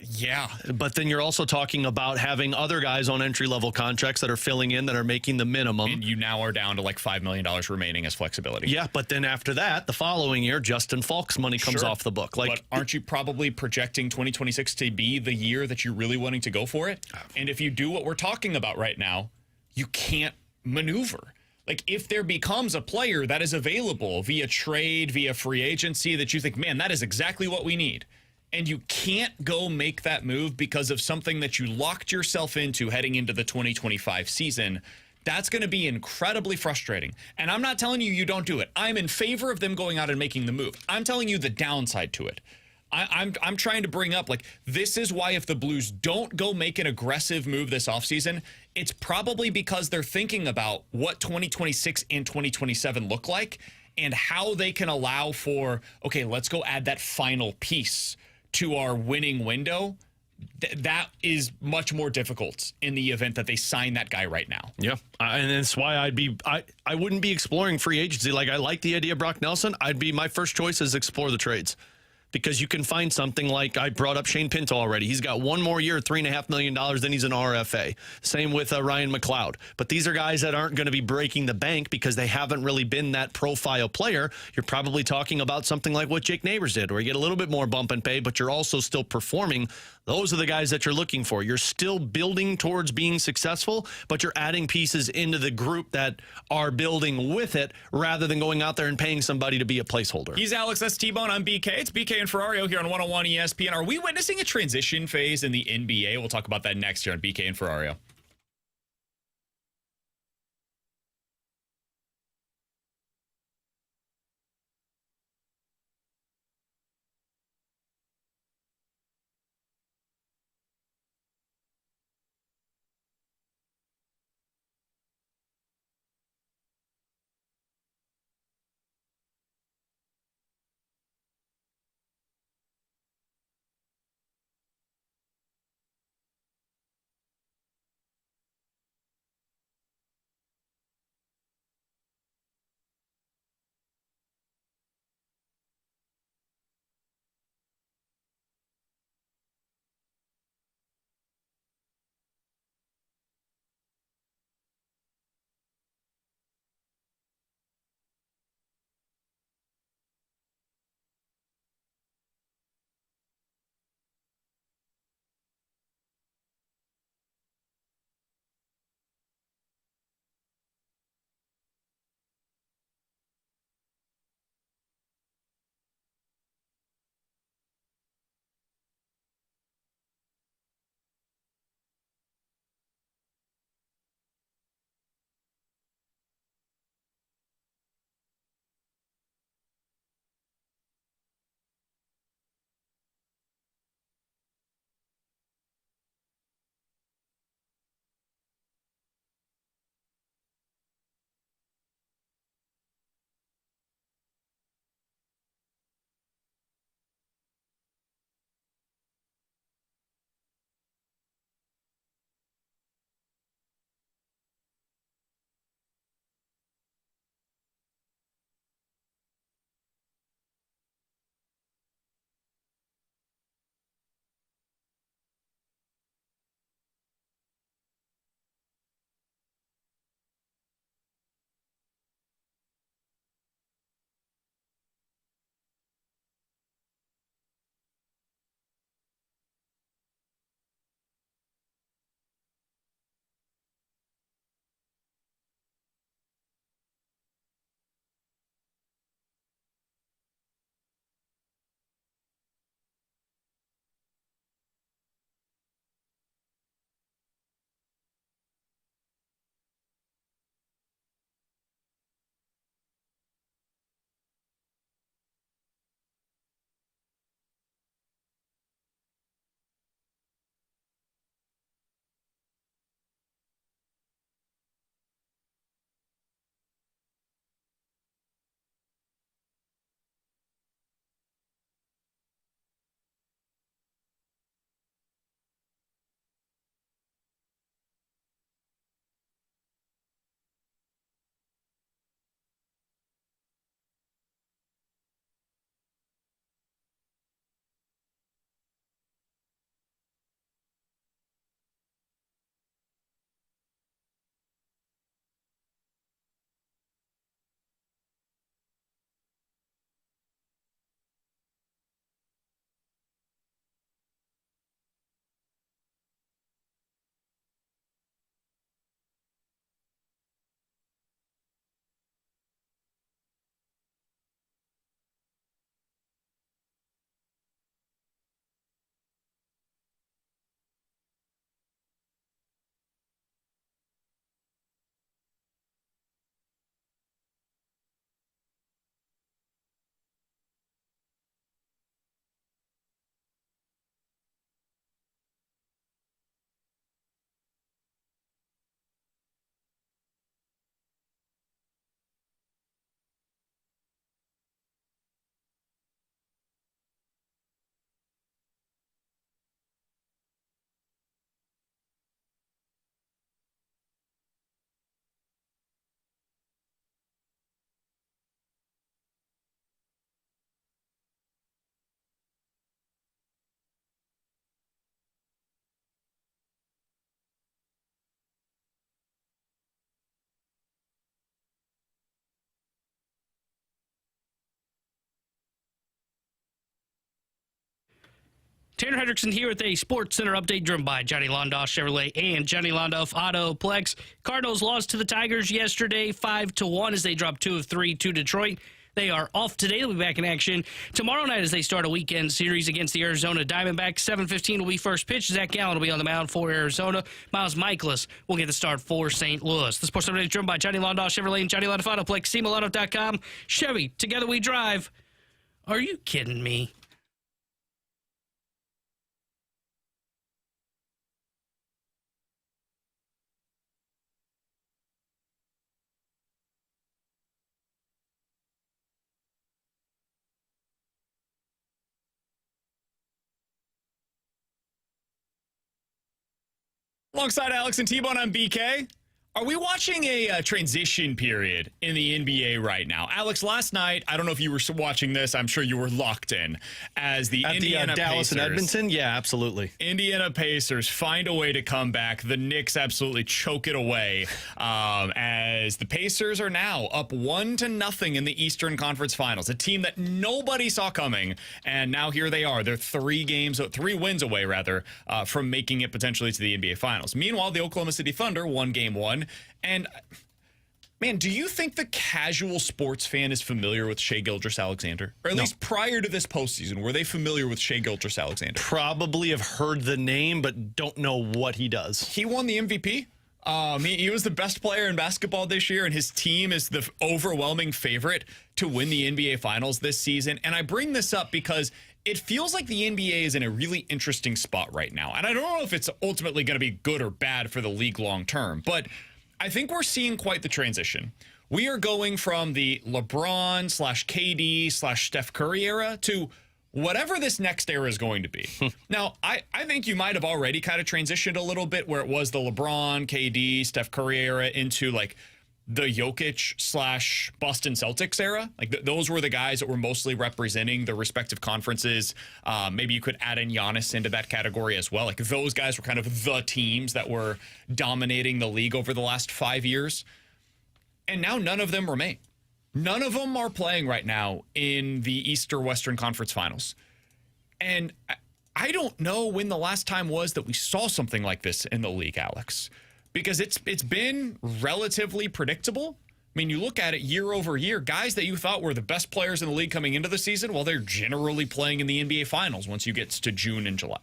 Yeah. But then you're also talking about having other guys on entry-level contracts that are filling in, that are making the minimum. And you now are down to like $5 million remaining as flexibility. Yeah, but then after that, the following year, Justin Falk's money comes off the book. But aren't you probably projecting 2026 to be the year that you're really wanting to go for it? And if you do what we're talking about right now, you can't maneuver. Like, if there becomes a player that is available via trade, via free agency, that you think, man, that is exactly what we need, and you can't go make that move because of something that you locked yourself into heading into the 2025 season, that's going to be incredibly frustrating. And I'm not telling you don't do it. I'm in favor of them going out and making the move. I'm telling you the downside to it. I'm trying to bring up, like, this is why if the Blues don't go make an aggressive move this offseason, it's probably because they're thinking about what 2026 and 2027 look like and how they can allow for, okay, let's go add that final piece to our winning window. That is much more difficult in the event that they sign that guy right now. Yeah, and that's why I wouldn't be exploring free agency. Like, I like the idea of Brock Nelson. My first choice is explore the trades, because you can find something like I brought up Shane Pinto already. He's got one more year, $3.5 million, then he's an RFA. Same with Ryan McLeod. But these are guys that aren't going to be breaking the bank because they haven't really been that profile player. You're probably talking about something like what Jake Neighbors did, where you get a little bit more bump and pay, but you're also still performing. Those are the guys that you're looking for. You're still building towards being successful, but you're adding pieces into the group that are building with it rather than going out there and paying somebody to be a placeholder. He's Alex, that's T-Bone. I'm BK. It's BK and Ferrario here on 101 ESPN. Are we witnessing a transition phase in the NBA? We'll talk about that next year on BK and Ferrario. Tanner Hendrickson here with a Sports Center update driven by Johnny Londoff Chevrolet and Johnny Londoff Autoplex. Cardinals lost to the Tigers yesterday 5-1 as they dropped 2 of 3 to Detroit. They are off today. They'll be back in action tomorrow night as they start a weekend series against the Arizona Diamondbacks. 7:15 will be first pitch. Zach Gallen will be on the mound for Arizona. Miles Michaelis will get the start for St. Louis. The Sports Update is driven by Johnny Londoff Chevrolet and Johnny Londoff Autoplex. SeaMilano.com. Chevy, together we drive. Are you kidding me? Alongside Alex and T-Bone, I'm BK. Are we watching a transition period in the NBA right now? Alex, last night, I don't know if you were watching this. I'm sure you were locked in as the Indiana Dallas Pacers, and Edmonton. Yeah, absolutely. Indiana Pacers find a way to come back. The Knicks absolutely choke it away as the Pacers are now up 1-0 in the Eastern Conference Finals, a team that nobody saw coming. And now here they are. They're 3 wins away, from making it potentially to the NBA Finals. Meanwhile, the Oklahoma City Thunder won Game 1. And, man, do you think the casual sports fan is familiar with Shai Gilgeous-Alexander? Or at least prior to this postseason, were they familiar with Shai Gilgeous-Alexander? Probably have heard the name, but don't know what he does. He won the MVP. He was the best player in basketball this year, and his team is the overwhelming favorite to win the NBA Finals this season. And I bring this up because it feels like the NBA is in a really interesting spot right now. And I don't know if it's ultimately going to be good or bad for the league long term, but I think we're seeing quite the transition. We are going from the LeBron/KD/Steph Curry era to whatever this next era is going to be. Now, I think you might have already kind of transitioned a little bit where it was the LeBron, KD, Steph Curry era into like the Jokic/Boston Celtics era. Like those were the guys that were mostly representing the respective conferences. Maybe you could add in Giannis into that category as well. Like those guys were kind of the teams that were dominating the league over the last 5 years. And now none of them remain. None of them are playing right now in the East or Western Conference Finals. And I don't know when the last time was that we saw something like this in the league, Alex. Because it's been relatively predictable. I mean, you look at it year over year, guys that you thought were the best players in the league coming into the season, well, they're generally playing in the NBA Finals once you get to June and July.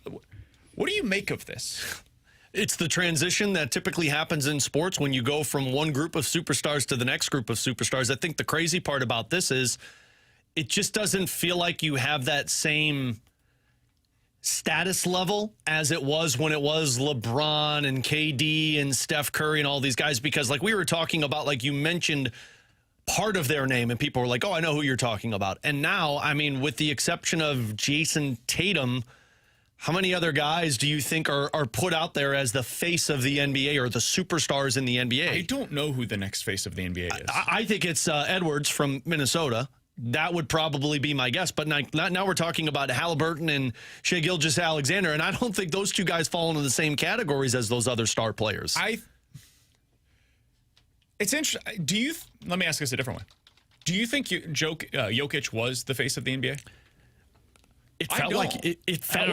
What do you make of this? It's the transition that typically happens in sports when you go from one group of superstars to the next group of superstars. I think the crazy part about this is it just doesn't feel like you have that same status level as it was when it was LeBron and KD and Steph Curry and all these guys, because like we were talking about, like you mentioned part of their name and people were like, oh, I know who you're talking about. And now, I mean, with the exception of Jason Tatum, how many other guys do you think are put out there as the face of the NBA or the superstars in the NBA? I don't know who the next face of the NBA is. I think it's Edwards from Minnesota. That would probably be my guess. But now we're talking about Halliburton and Shai Gilgeous-Alexander, and I don't think those two guys fall into the same categories as those other star players. It's interesting. Let me ask this a different way. Do you think Jokic was the face of the NBA? It felt like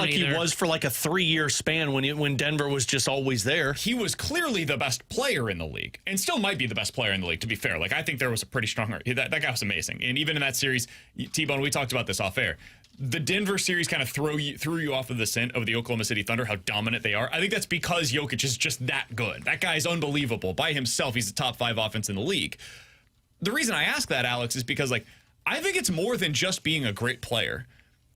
he was for like a 3-year span when Denver was just always there. He was clearly the best player in the league and still might be the best player in the league, to be fair. Like, I think there was a pretty strong that guy was amazing. And even in that series, T-Bone, we talked about this off air. The Denver series kind of threw you off of the scent of the Oklahoma City Thunder, how dominant they are. I think that's because Jokic is just that good. That guy's unbelievable. By himself, he's the top 5 offense in the league. The reason I ask that, Alex, is because like I think it's more than just being a great player.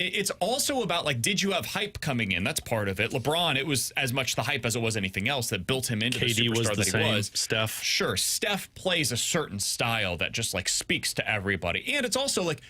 It's also about, like, did you have hype coming in? That's part of it. LeBron, it was as much the hype as it was anything else that built him into the superstar that he was. Steph. Sure, Steph plays a certain style that just, like, speaks to everybody. And it's also, like,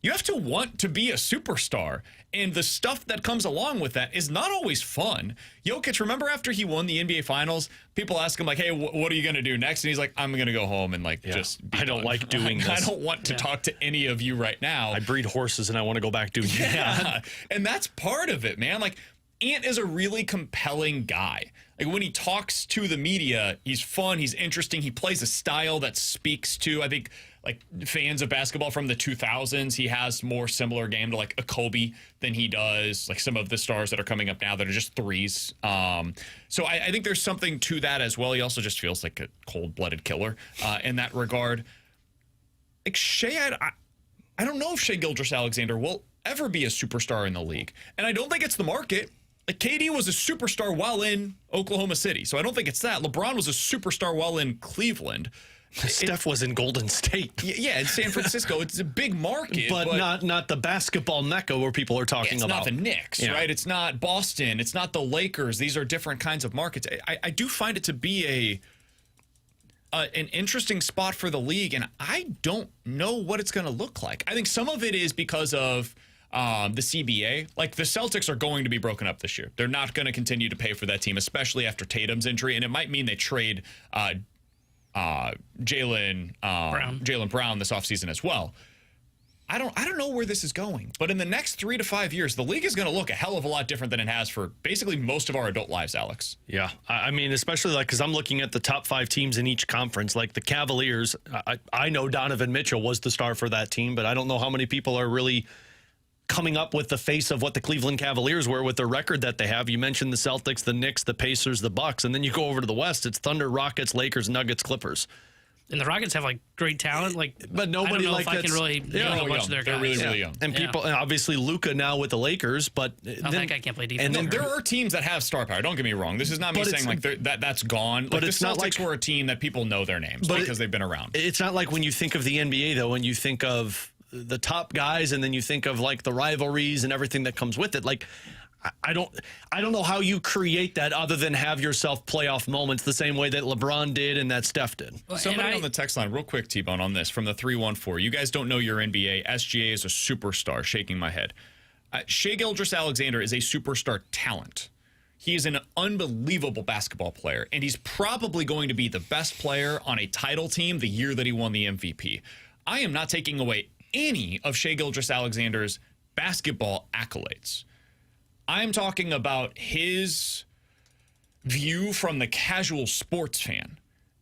you have to want to be a superstar. And the stuff that comes along with that is not always fun. Jokic, remember after he won the NBA Finals, people ask him, like, hey, what are you going to do next? And he's like, I'm going to go home and, like, just be I don't done. like doing this. I don't want to talk to any of you right now. I breed horses and I want to go back doing that. And that's part of it, man. Like, Ant is a really compelling guy. Like when he talks to the media, he's fun, he's interesting, he plays a style that speaks to, I think, like fans of basketball from the 2000s. He has more similar game to like a Kobe than he does like some of the stars that are coming up now that are just threes. So I think there's something to that as well. He also just feels like a cold-blooded killer in that regard. Like Shai, I don't know if Shai Gilgeous-Alexander will ever be a superstar in the league. And I don't think it's the market. Like KD was a superstar while in Oklahoma City. So I don't think it's that. LeBron was a superstar while in Cleveland. Steph was in Golden State. Yeah, in San Francisco. It's a big market. But not the basketball mecca where people are talking about. It's not the Knicks, right? It's not Boston. It's not the Lakers. These are different kinds of markets. I do find it to be an interesting spot for the league, and I don't know what it's going to look like. I think some of it is because of the CBA. Like the Celtics are going to be broken up this year. They're not going to continue to pay for that team, especially after Tatum's injury, and it might mean they trade Jaylen Brown this offseason as well. I don't know where this is going, but in the next 3 to 5 years, the league is going to look a hell of a lot different than it has for basically most of our adult lives, Alex. Yeah, I mean, especially like because I'm looking at the top 5 teams in each conference. Like the Cavaliers, I know Donovan Mitchell was the star for that team, but I don't know how many people are really coming up with the face of what the Cleveland Cavaliers were with the record that they have. You mentioned the Celtics, the Knicks, the Pacers, the Bucks, and then you go over to the West. It's Thunder, Rockets, Lakers, Nuggets, Clippers. And the Rockets have like great talent, but nobody I don't know like if I can really know a bunch of their guys. They're really young. And people, and obviously Luka now with the Lakers, but that guy can't play defense. And then there are teams that have star power. Don't get me wrong. This is not me saying like that's gone. But like the Celtics were a team that people know their names because they've been around. It's not like when you think of the NBA though, when you think of the top guys, and then you think of like the rivalries and everything that comes with it. Like, I don't know how you create that other than have yourself playoff moments the same way that LeBron did and that Steph did. Somebody on the text line, real quick, T-Bone, on this from the 314. You guys don't know your NBA. SGA is a superstar. Shaking my head. Shai Gilgeous-Alexander is a superstar talent. He is an unbelievable basketball player, and he's probably going to be the best player on a title team the year that he won the MVP. I am not taking away any of Shai Gilgeous-Alexander's basketball accolades. I'm talking about his view from the casual sports fan.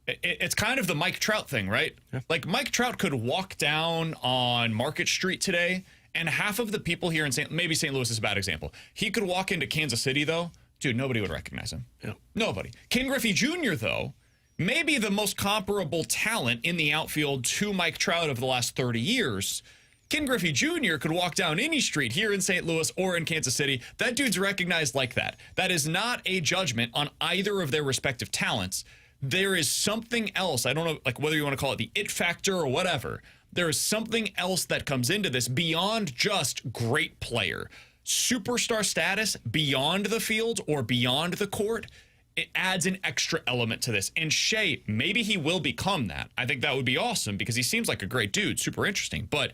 It's kind of the Mike Trout thing, right? Yeah. Like Mike Trout could walk down on Market Street today, and half of the people here in maybe St. Louis is a bad example. He could walk into Kansas City, though. Dude, nobody would recognize him. Yeah. Nobody. Ken Griffey Jr., though, maybe the most comparable talent in the outfield to Mike Trout of the last 30 years. Ken Griffey Jr. could walk down any street here in St. Louis or in Kansas City. That dude's recognized like that. That is not a judgment on either of their respective talents. There is something else. I don't know, like whether you want to call it the it factor or whatever. There is something else that comes into this beyond just great player. Superstar status beyond the field or beyond the court. It adds an extra element to this. And Shai, maybe he will become that. I think that would be awesome because he seems like a great dude, super interesting. But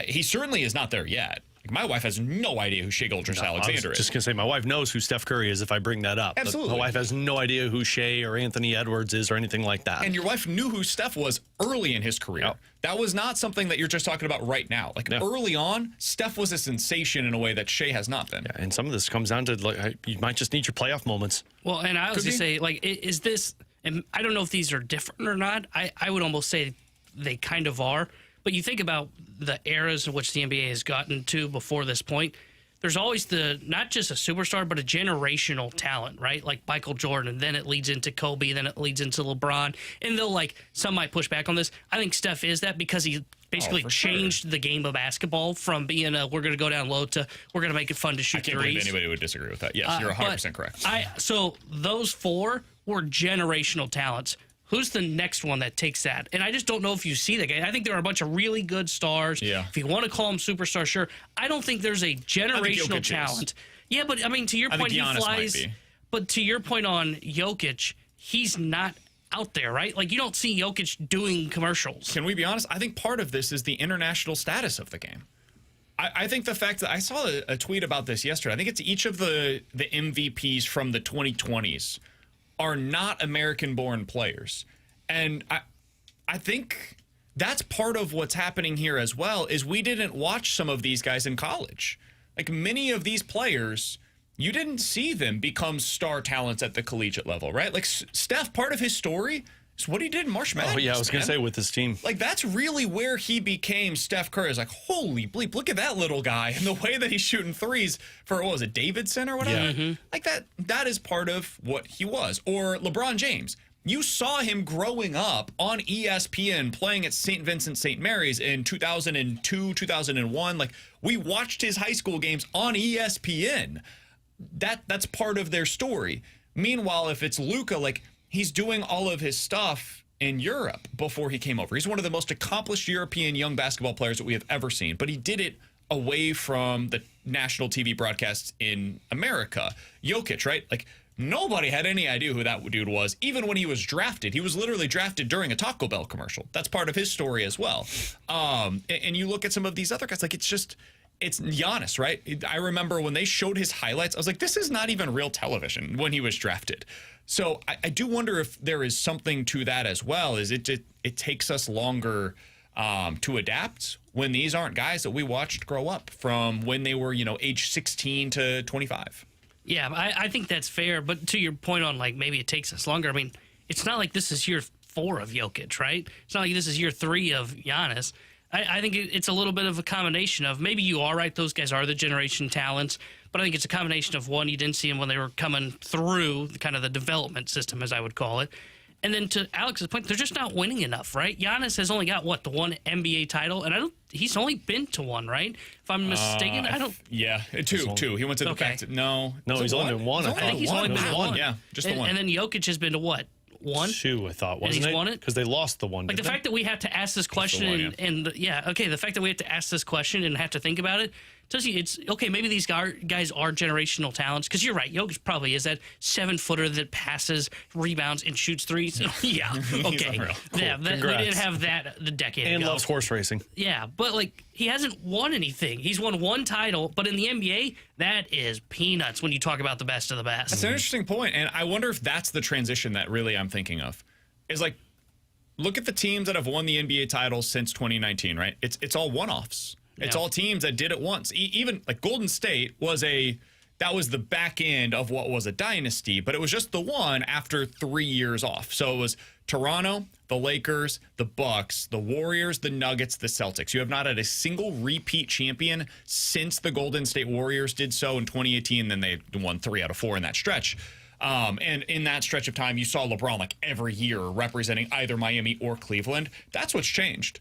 he certainly is not there yet. Like my wife has no idea who Shai Gilgeous-Alexander is. Just going to say, my wife knows who Steph Curry is if I bring that up. Absolutely. My wife has no idea who Shai or Anthony Edwards is or anything like that. And your wife knew who Steph was early in his career. Yep. That was not something that you're just talking about right now. Like early on, Steph was a sensation in a way that Shai has not been. Yeah, and some of this comes down to like you might just need your playoff moments. Well, and I was just say, like, is this, and I don't know if these are different or not. I would almost say they kind of are. But you think about the eras in which the NBA has gotten to before this point, there's always not just a superstar, but a generational talent, right? Like Michael Jordan, then it leads into Kobe, then it leads into LeBron. And some might push back on this. I think Steph is that because he basically changed the game of basketball from being we're going to go down low to we're going to make it fun to shoot threes. I can't believe anybody would disagree with that. Yes, you're 100% correct. So those four were generational talents. Who's the next one that takes that? And I just don't know if you see that guy. I think there are a bunch of really good stars. Yeah. If you want to call them superstars, sure. I don't think there's a generational talent. Yeah, but I mean, to your point, he flies. But to your point on Jokic, he's not out there, right? Like, you don't see Jokic doing commercials. Can we be honest? I think part of this is the international status of the game. I think the fact that I saw a tweet about this yesterday. I think it's each of the MVPs from the 2020s are not American-born players. And I think that's part of what's happening here as well, is we didn't watch some of these guys in college. Like many of these players, you didn't see them become star talents at the collegiate level, right? Like Steph, part of his story is what he did in March Madness. Oh, yeah, I was going to man. say with his team. Like, that's really where he became Steph Curry. It's like, holy bleep, look at that little guy and the way that he's shooting threes for, what was it, Davidson or whatever? Yeah. Like, that is part of what he was. Or LeBron James. You saw him growing up on ESPN playing at St. Vincent St. Mary's in 2002, 2001. Like, we watched his high school games on ESPN. That's part of their story. Meanwhile, if it's Luka, like, he's doing all of his stuff in Europe before he came over. He's one of the most accomplished European young basketball players that we have ever seen, but he did it away from the national TV broadcasts in America. Jokic, right? Like, nobody had any idea who that dude was, even when he was drafted. He was literally drafted during a Taco Bell commercial. That's part of his story as well. And you look at some of these other guys, like, it's Giannis, right? I remember when they showed his highlights, I was like, this is not even real television when he was drafted. So I do wonder if there is something to that as well. Is it takes us longer to adapt when these aren't guys that we watched grow up from when they were, age 16 to 25. Yeah, I think that's fair. But to your point on, like, maybe it takes us longer. I mean, it's not like this is year 4 of Jokic, right? It's not like this is year 3 of Giannis. I think it's a little bit of a combination of, maybe you are right, those guys are the generation talents, but I think it's a combination of, one, you didn't see them when they were coming through kind of the development system, as I would call it. And then to Alex's point, they're just not winning enough, right? Giannis has only got, the one NBA title, and he's only been to one, right? If I'm mistaken, I don't. Yeah, two. He went to the fact. No, he's only been one. I think he's only been to one. Yeah, just the one. And then Jokic has been to what? 1? 2, I thought, wasn't and he's it? won it? Because they lost the one. Like, the fact that we have to ask this question the fact that we have to ask this question and have to think about it tells you it's okay. Maybe these guys are generational talents, because you're right. Jokic probably is that 7-footer that passes, rebounds, and shoots threes. Yeah, okay, Cool. Yeah, we didn't have that the decade and ago. loves horse racing. Yeah, but like, he hasn't won anything. He's won one title, but in the NBA, that is peanuts when you talk about the best of the best. That's an interesting point, and I wonder if that's the transition that really I'm thinking of. Is like, look at the teams that have won the NBA title since 2019, right? It's all one-offs. It's all teams that did it once. Even like Golden State that was the back end of what was a dynasty, but it was just the one after 3 years off. So it was Toronto, the Lakers, the Bucks, the Warriors, the Nuggets, the Celtics. You have not had a single repeat champion since the Golden State Warriors did so in 2018. Then they won 3 out of 4 in that stretch. And in that stretch of time, you saw LeBron like every year representing either Miami or Cleveland. That's what's changed.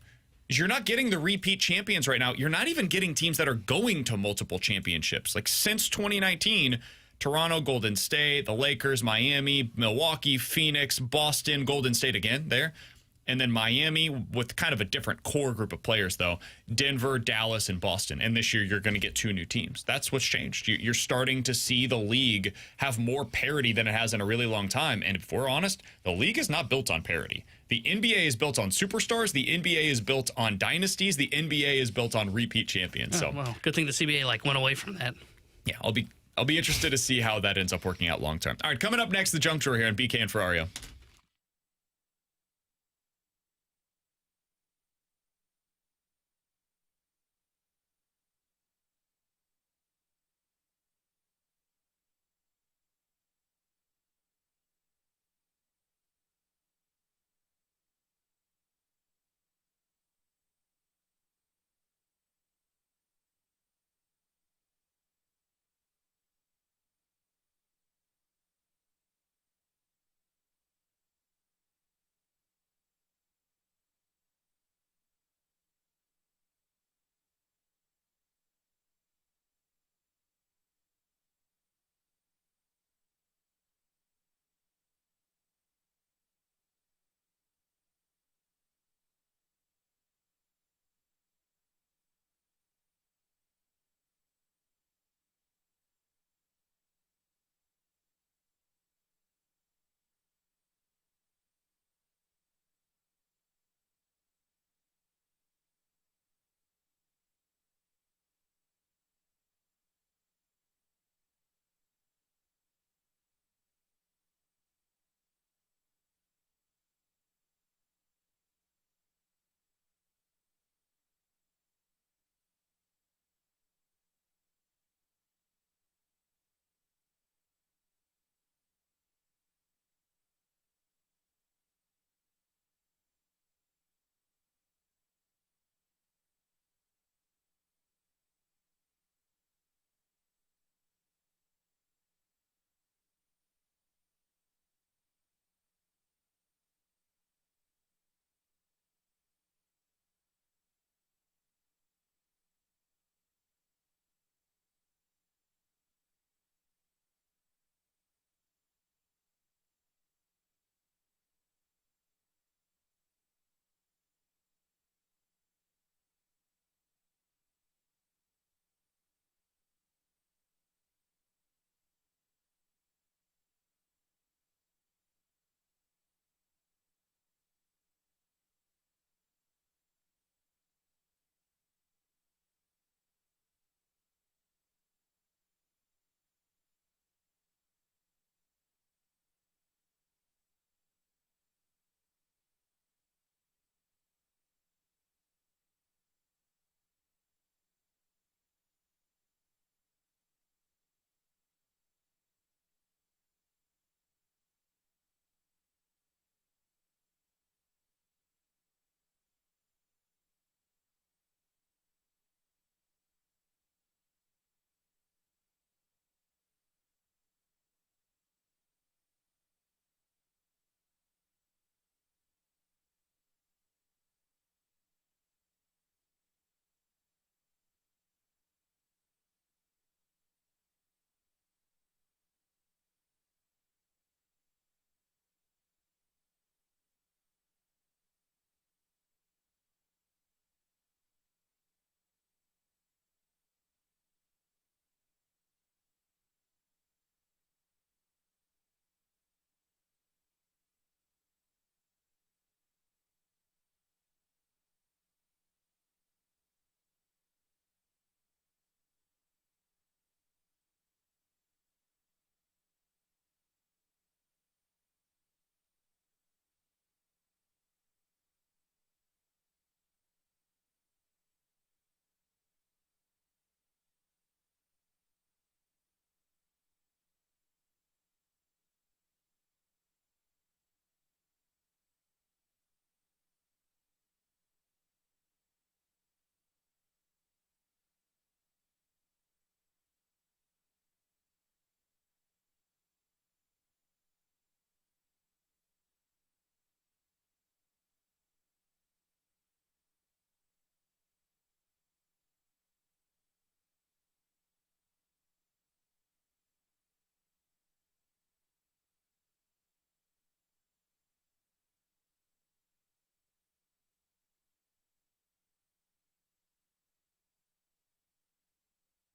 Is you're not getting the repeat champions right now. You're not even getting teams that are going to multiple championships. Like, since 2019, Toronto, Golden State, the Lakers, Miami, Milwaukee, Phoenix, Boston, Golden State again there. And then Miami with kind of a different core group of players, though. Denver, Dallas, and Boston. And this year, you're going to get 2 new teams. That's what's changed. You're starting to see the league have more parity than it has in a really long time. And if we're honest, the league is not built on parity. The NBA is built on superstars. The NBA is built on dynasties. The NBA is built on repeat champions. So, well, good thing the CBA went away from that. Yeah, I'll be interested to see how that ends up working out long term. All right, coming up next, the junk drawer here on BK and Ferrario.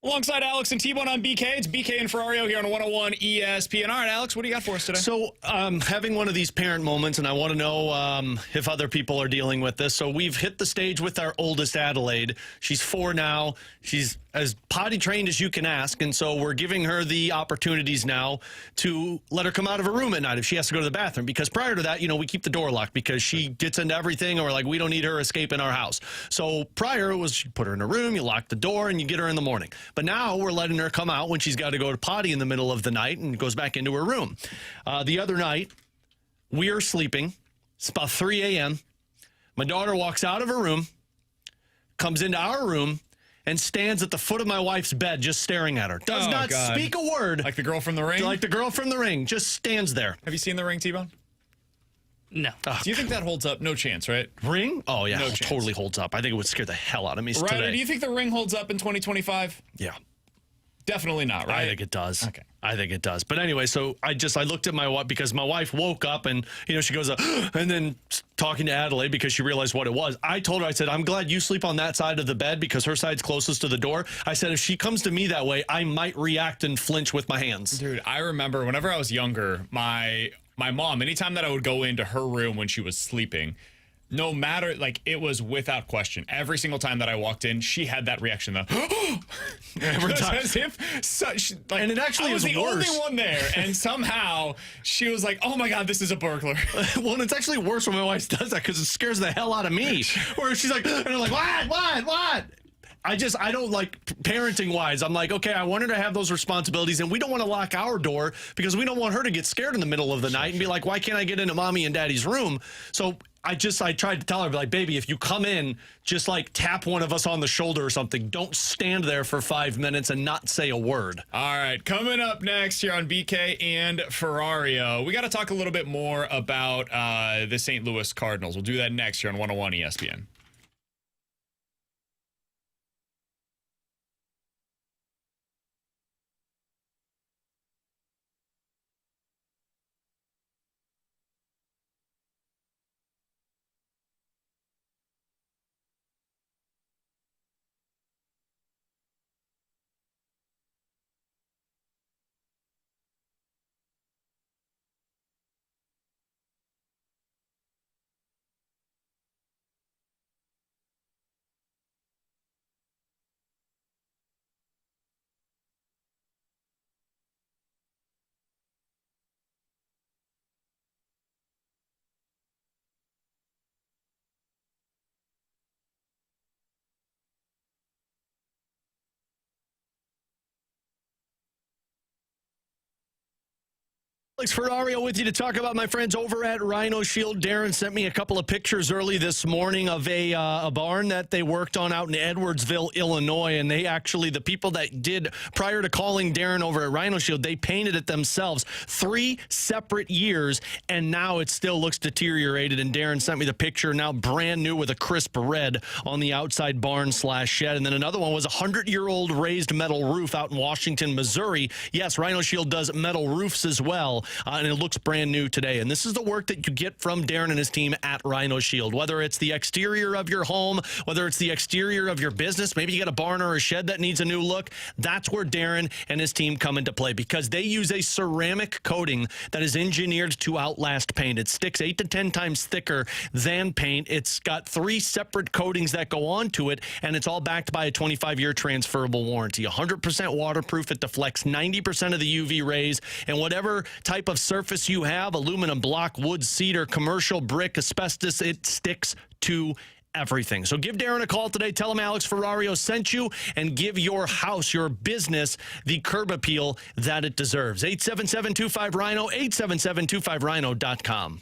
Alongside Alex and T-Bone on BK, it's BK and Ferrario here on 101 ESPN. All right, Alex, what do you got for us today? So, having one of these parent moments, and I want to know if other people are dealing with this. So, we've hit the stage with our oldest, Adelaide. She's 4 now. She's as potty trained as you can ask, and so we're giving her the opportunities now to let her come out of her room at night if she has to go to the bathroom. Because prior to that, we keep the door locked because she gets into everything, or like we don't need her escaping our house. So, prior it was you put her in a room, you lock the door, and you get her in the morning. But now we're letting her come out when she's got to go to potty in the middle of the night and goes back into her room. The other night, we are sleeping. It's about 3 a.m. My daughter walks out of her room, comes into our room, and stands at the foot of my wife's bed just staring at her. Does not speak a word. Like the girl from The Ring? Like the girl from The Ring. Just stands there. Have you seen The Ring, T-Bone? No. Do you think that holds up? No chance, right? Ring? Oh, yeah. No It chance. totally holds up. I think it would scare the hell out of me Right? today. Do you think The Ring holds up in 2025? Yeah. Definitely not, right? I think it does. Okay. I think it does. But anyway, so I looked at my wife because my wife woke up and, she goes, and then talking to Adelaide because she realized what it was. I told her, I said, I'm glad you sleep on that side of the bed because her side's closest to the door. I said, if she comes to me that way, I might react and flinch with my hands. Dude, I remember whenever I was younger, my mom, anytime that I would go into her room when she was sleeping, no matter, it was without question. Every single time that I walked in, she had that reaction, though. Every time. As if And it actually I was is the worse. only one there, and somehow she was like, "Oh my God, this is a burglar." Well, and it's actually worse when my wife does that because it scares the hell out of me. Where she's like, and I'm like, what? I don't like parenting wise. I'm like, okay, I want her to have those responsibilities, and we don't want to lock our door because we don't want her to get scared in the middle of the night and be like, why can't I get into mommy and daddy's room? So I tried to tell her, like, baby, if you come in, just tap one of us on the shoulder or something. Don't stand there for 5 minutes and not say a word. All right, coming up next here on BK and Ferrario, we got to talk a little bit more about the St. Louis Cardinals. We'll do that next here on 101 ESPN. Alex Ferrario with you to talk about my friends over at Rhino Shield. Darren sent me a couple of pictures early this morning of a barn that they worked on out in Edwardsville, Illinois, and they actually, the people that did, prior to calling Darren over at Rhino Shield, they painted it themselves 3 separate years, and now it still looks deteriorated, and Darren sent me the picture, now brand new with a crisp red on the outside barn/shed, and then another one was a 100-year-old raised metal roof out in Washington, Missouri. Yes, Rhino Shield does metal roofs as well. And it looks brand new today. And this is the work that you get from Darren and his team at Rhino Shield. Whether it's the exterior of your home, whether it's the exterior of your business, maybe you got a barn or a shed that needs a new look, that's where Darren and his team come into play because they use a ceramic coating that is engineered to outlast paint. It sticks 8 to 10 times thicker than paint. It's got 3 separate coatings that go onto it, and it's all backed by a 25-year transferable warranty. 100% waterproof. It deflects 90% of the UV rays, and whatever type of surface you have, aluminum block, wood, cedar, commercial, brick, asbestos, it sticks to everything. So give Darren a call today. Tell him Alex Ferrario sent you and give your house, your business, the curb appeal that it deserves. 877-25-RHINO, 877-25RHINO.com.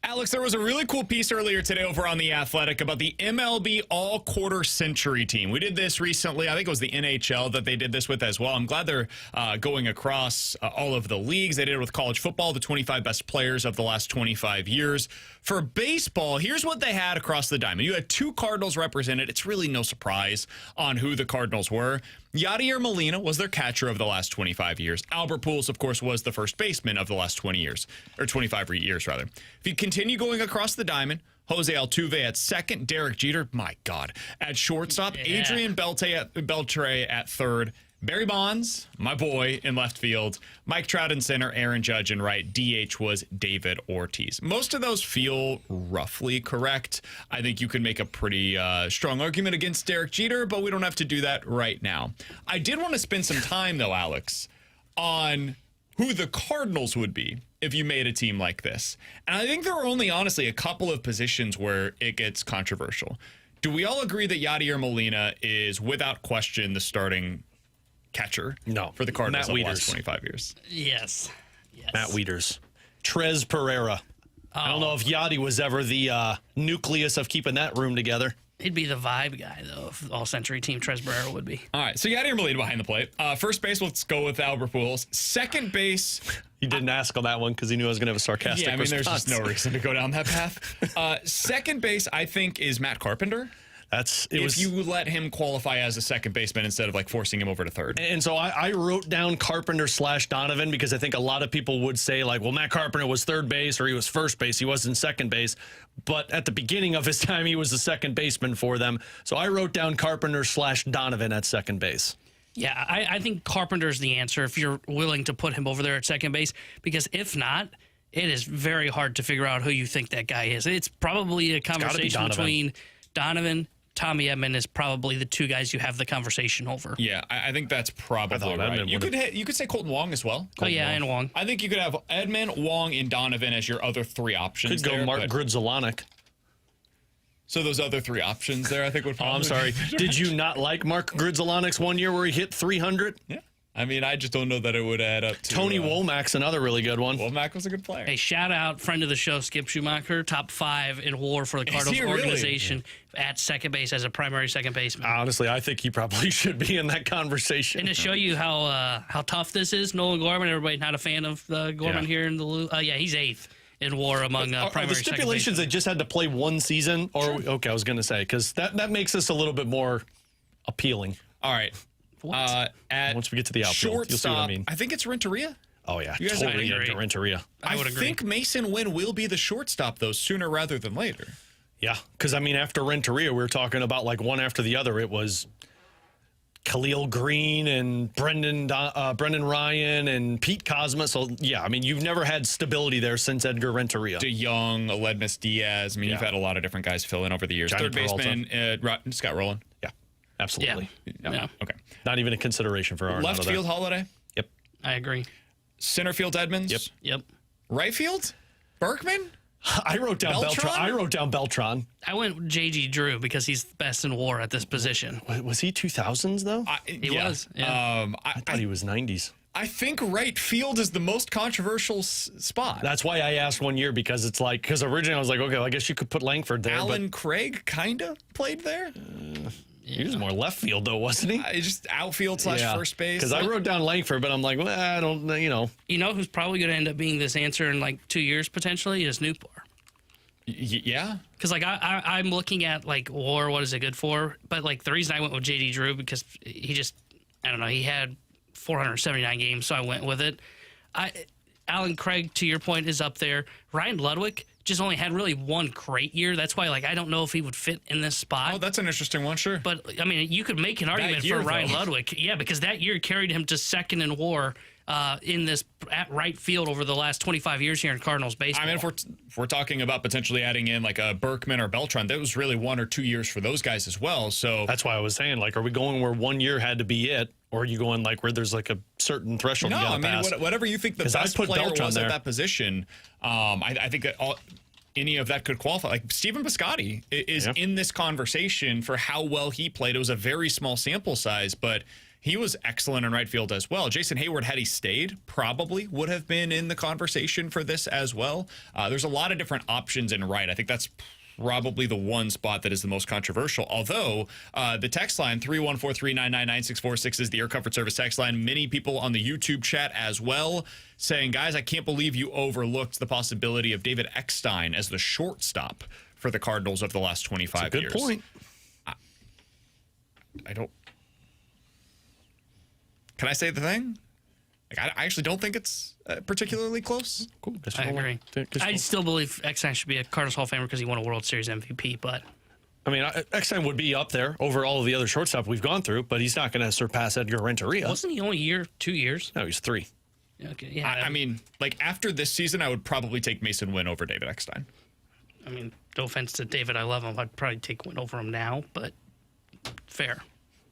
Alex, there was a really cool piece earlier today over on The Athletic about the MLB all-quarter century team. We did this recently. I think it was the NHL that they did this with as well. I'm glad they're going across all of the leagues. They did it with college football, the 25 best players of the last 25 years. For baseball, here's what they had across the diamond. You had 2 Cardinals represented. It's really no surprise on who the Cardinals were. Yadier Molina was their catcher of the last 25 years. Albert Pujols, of course, was the first baseman of the last 20 years, or 25 years, rather. If you continue going across the diamond, Jose Altuve at second, Derek Jeter, my God, at shortstop, Adrian Beltre at third, Barry Bonds, my boy, in left field, Mike Trout in center, Aaron Judge in right, DH was David Ortiz. Most of those feel roughly correct. I think you can make a pretty strong argument against Derek Jeter, but we don't have to do that right now. I did want to spend some time, though, Alex, on who the Cardinals would be if you made a team like this. And I think there are only, honestly, a couple of positions where it gets controversial. Do we all agree that Yadier Molina is, without question, the starting catcher for the Cardinals of the last 25 years? Yes. Matt Wieters. Trez Pereira. I don't know if Yachty was ever the nucleus of keeping that room together. He'd be the vibe guy, though, if all-century team Trez Barrera would be. All right, so Yadier Molina behind the plate. First base, let's go with Albert Pujols. Second base... He didn't ask on that one because he knew I was going to have a sarcastic response. There's just no reason to go down that path. Second base, I think, is Matt Carpenter. If you let him qualify as a second baseman instead of like forcing him over to third. And so I wrote down Carpenter / Donovan because I think a lot of people would say like, well, Matt Carpenter was third base or he was first base. He wasn't second base. But at the beginning of his time, he was the second baseman for them. So I wrote down Carpenter / Donovan at second base. Yeah, I think Carpenter's the answer if you're willing to put him over there at second base, because if not, it is very hard to figure out who you think that guy is. It's probably a conversation between Donovan. Tommy Edman is probably the 2 guys you have the conversation over. Yeah, I think that's probably right. You could say Colton Wong as well. And Wong. I think you could have Edman, Wong, and Donovan as your other 3 options. Could go Mark Grudzielanek. So those other 3 options there, I think would probably... I'm sorry. Did you not like Mark Grudzielanek's one year where he hit 300? Yeah. I mean, I just don't know that it would add up to... Tony Womack's another really good one. Womack was a good player. Hey, shout out, friend of the show, Skip Schumacher, top 5 in WAR for the Cardinals organization at second base as a primary second baseman. Honestly, I think he probably should be in that conversation. And to show you how tough this is, Nolan Gorman, everybody not a fan of Gorman here in the... he's 8th in WAR among primary the stipulations they just had to play 1 season? Or okay, I was going to say, because that makes this a little bit more appealing. All right. Once we get to the outfield, you'll see what I mean. I think it's Renteria. Oh, yeah. You guys totally agree? Renteria. I think Mason Wynn will be the shortstop, though, sooner rather than later. Yeah, because, I mean, after Renteria, we were talking about, like, one after the other. It was Khalil Green and Brendan Ryan and Pete Kozma. So, yeah, I mean, you've never had stability there since Edgar Renteria. DeYoung, Aledmus Diaz. I mean, you've had a lot of different guys fill in over the years. Johnny Third baseman, Scott Rowland. Yeah, absolutely. Yeah. Okay. Not even a consideration for our left field, Holiday. Yep. I agree. Center field, Edmonds. Yep. Right field, Berkman. I wrote down Beltran. I went with J.G. Drew because he's the best in WAR at this position. Was he 2000s, though? He was. Yeah. I thought he was 90s. I think right field is the most controversial spot. That's why I asked one year, because it's like, because originally I was like, okay, well, I guess you could put Langford there. Alan Craig kind of played there. He was more left field, though, wasn't he? Just outfield / first base. Because I wrote down Langford, but I'm like, well, I don't, You know who's probably going to end up being this answer in like 2 years potentially is Newport. Yeah. Because like I'm looking at like WAR, what is it good for? But like the reason I went with J.D. Drew because he just, I don't know, he had 479 games, so I went with it. Alan Craig, to your point, is up there. Ryan Ludwig just only had really 1 great year. That's why, like, I don't know if he would fit in this spot. Oh, that's an interesting one, sure. But, I mean, you could make an argument for Ryan Ludwig. Yeah, because that year carried him to second in WAR in this at right field over the last 25 years here in Cardinals baseball. I mean, if we're talking about potentially adding in like a Berkman or Beltran, that was really 1 or 2 years for those guys as well. So that's why I was saying, like, are we going where 1 year had to be it? Or are you going like where there's like a certain threshold you got to pass? Whatever you think the best player was at that position, I think any of that could qualify. Like Stephen Piscotty is in this conversation for how well he played. It was a very small sample size, but He was excellent in right field as well. Jason Hayward, had he stayed, probably would have been in the conversation for this as well. There's a lot of different options in right. I think that's probably the one spot that is the most controversial. Although the text line, 314-399-9646 is the Air Comfort Service text line. Many people on the YouTube chat as well saying, guys, I can't believe you overlooked the possibility of David Eckstein as the shortstop for the Cardinals of the last 25 years. Good point. I don't... Can I say the thing? Like, I actually don't think it's particularly close. Cool. I agree. I still believe Eckstein should be a Cardinals Hall of Famer because he won a World Series MVP, but... I mean, Eckstein would be up there over all of the other shortstop we've gone through, but he's not going to surpass Edgar Renteria. Wasn't he only 2 years? No, he's 3. Okay, yeah. I mean, like, after this season, I would probably take Mason Wynn over David Eckstein. I mean, no offense to David, I love him. I'd probably take Wynn over him now, but fair.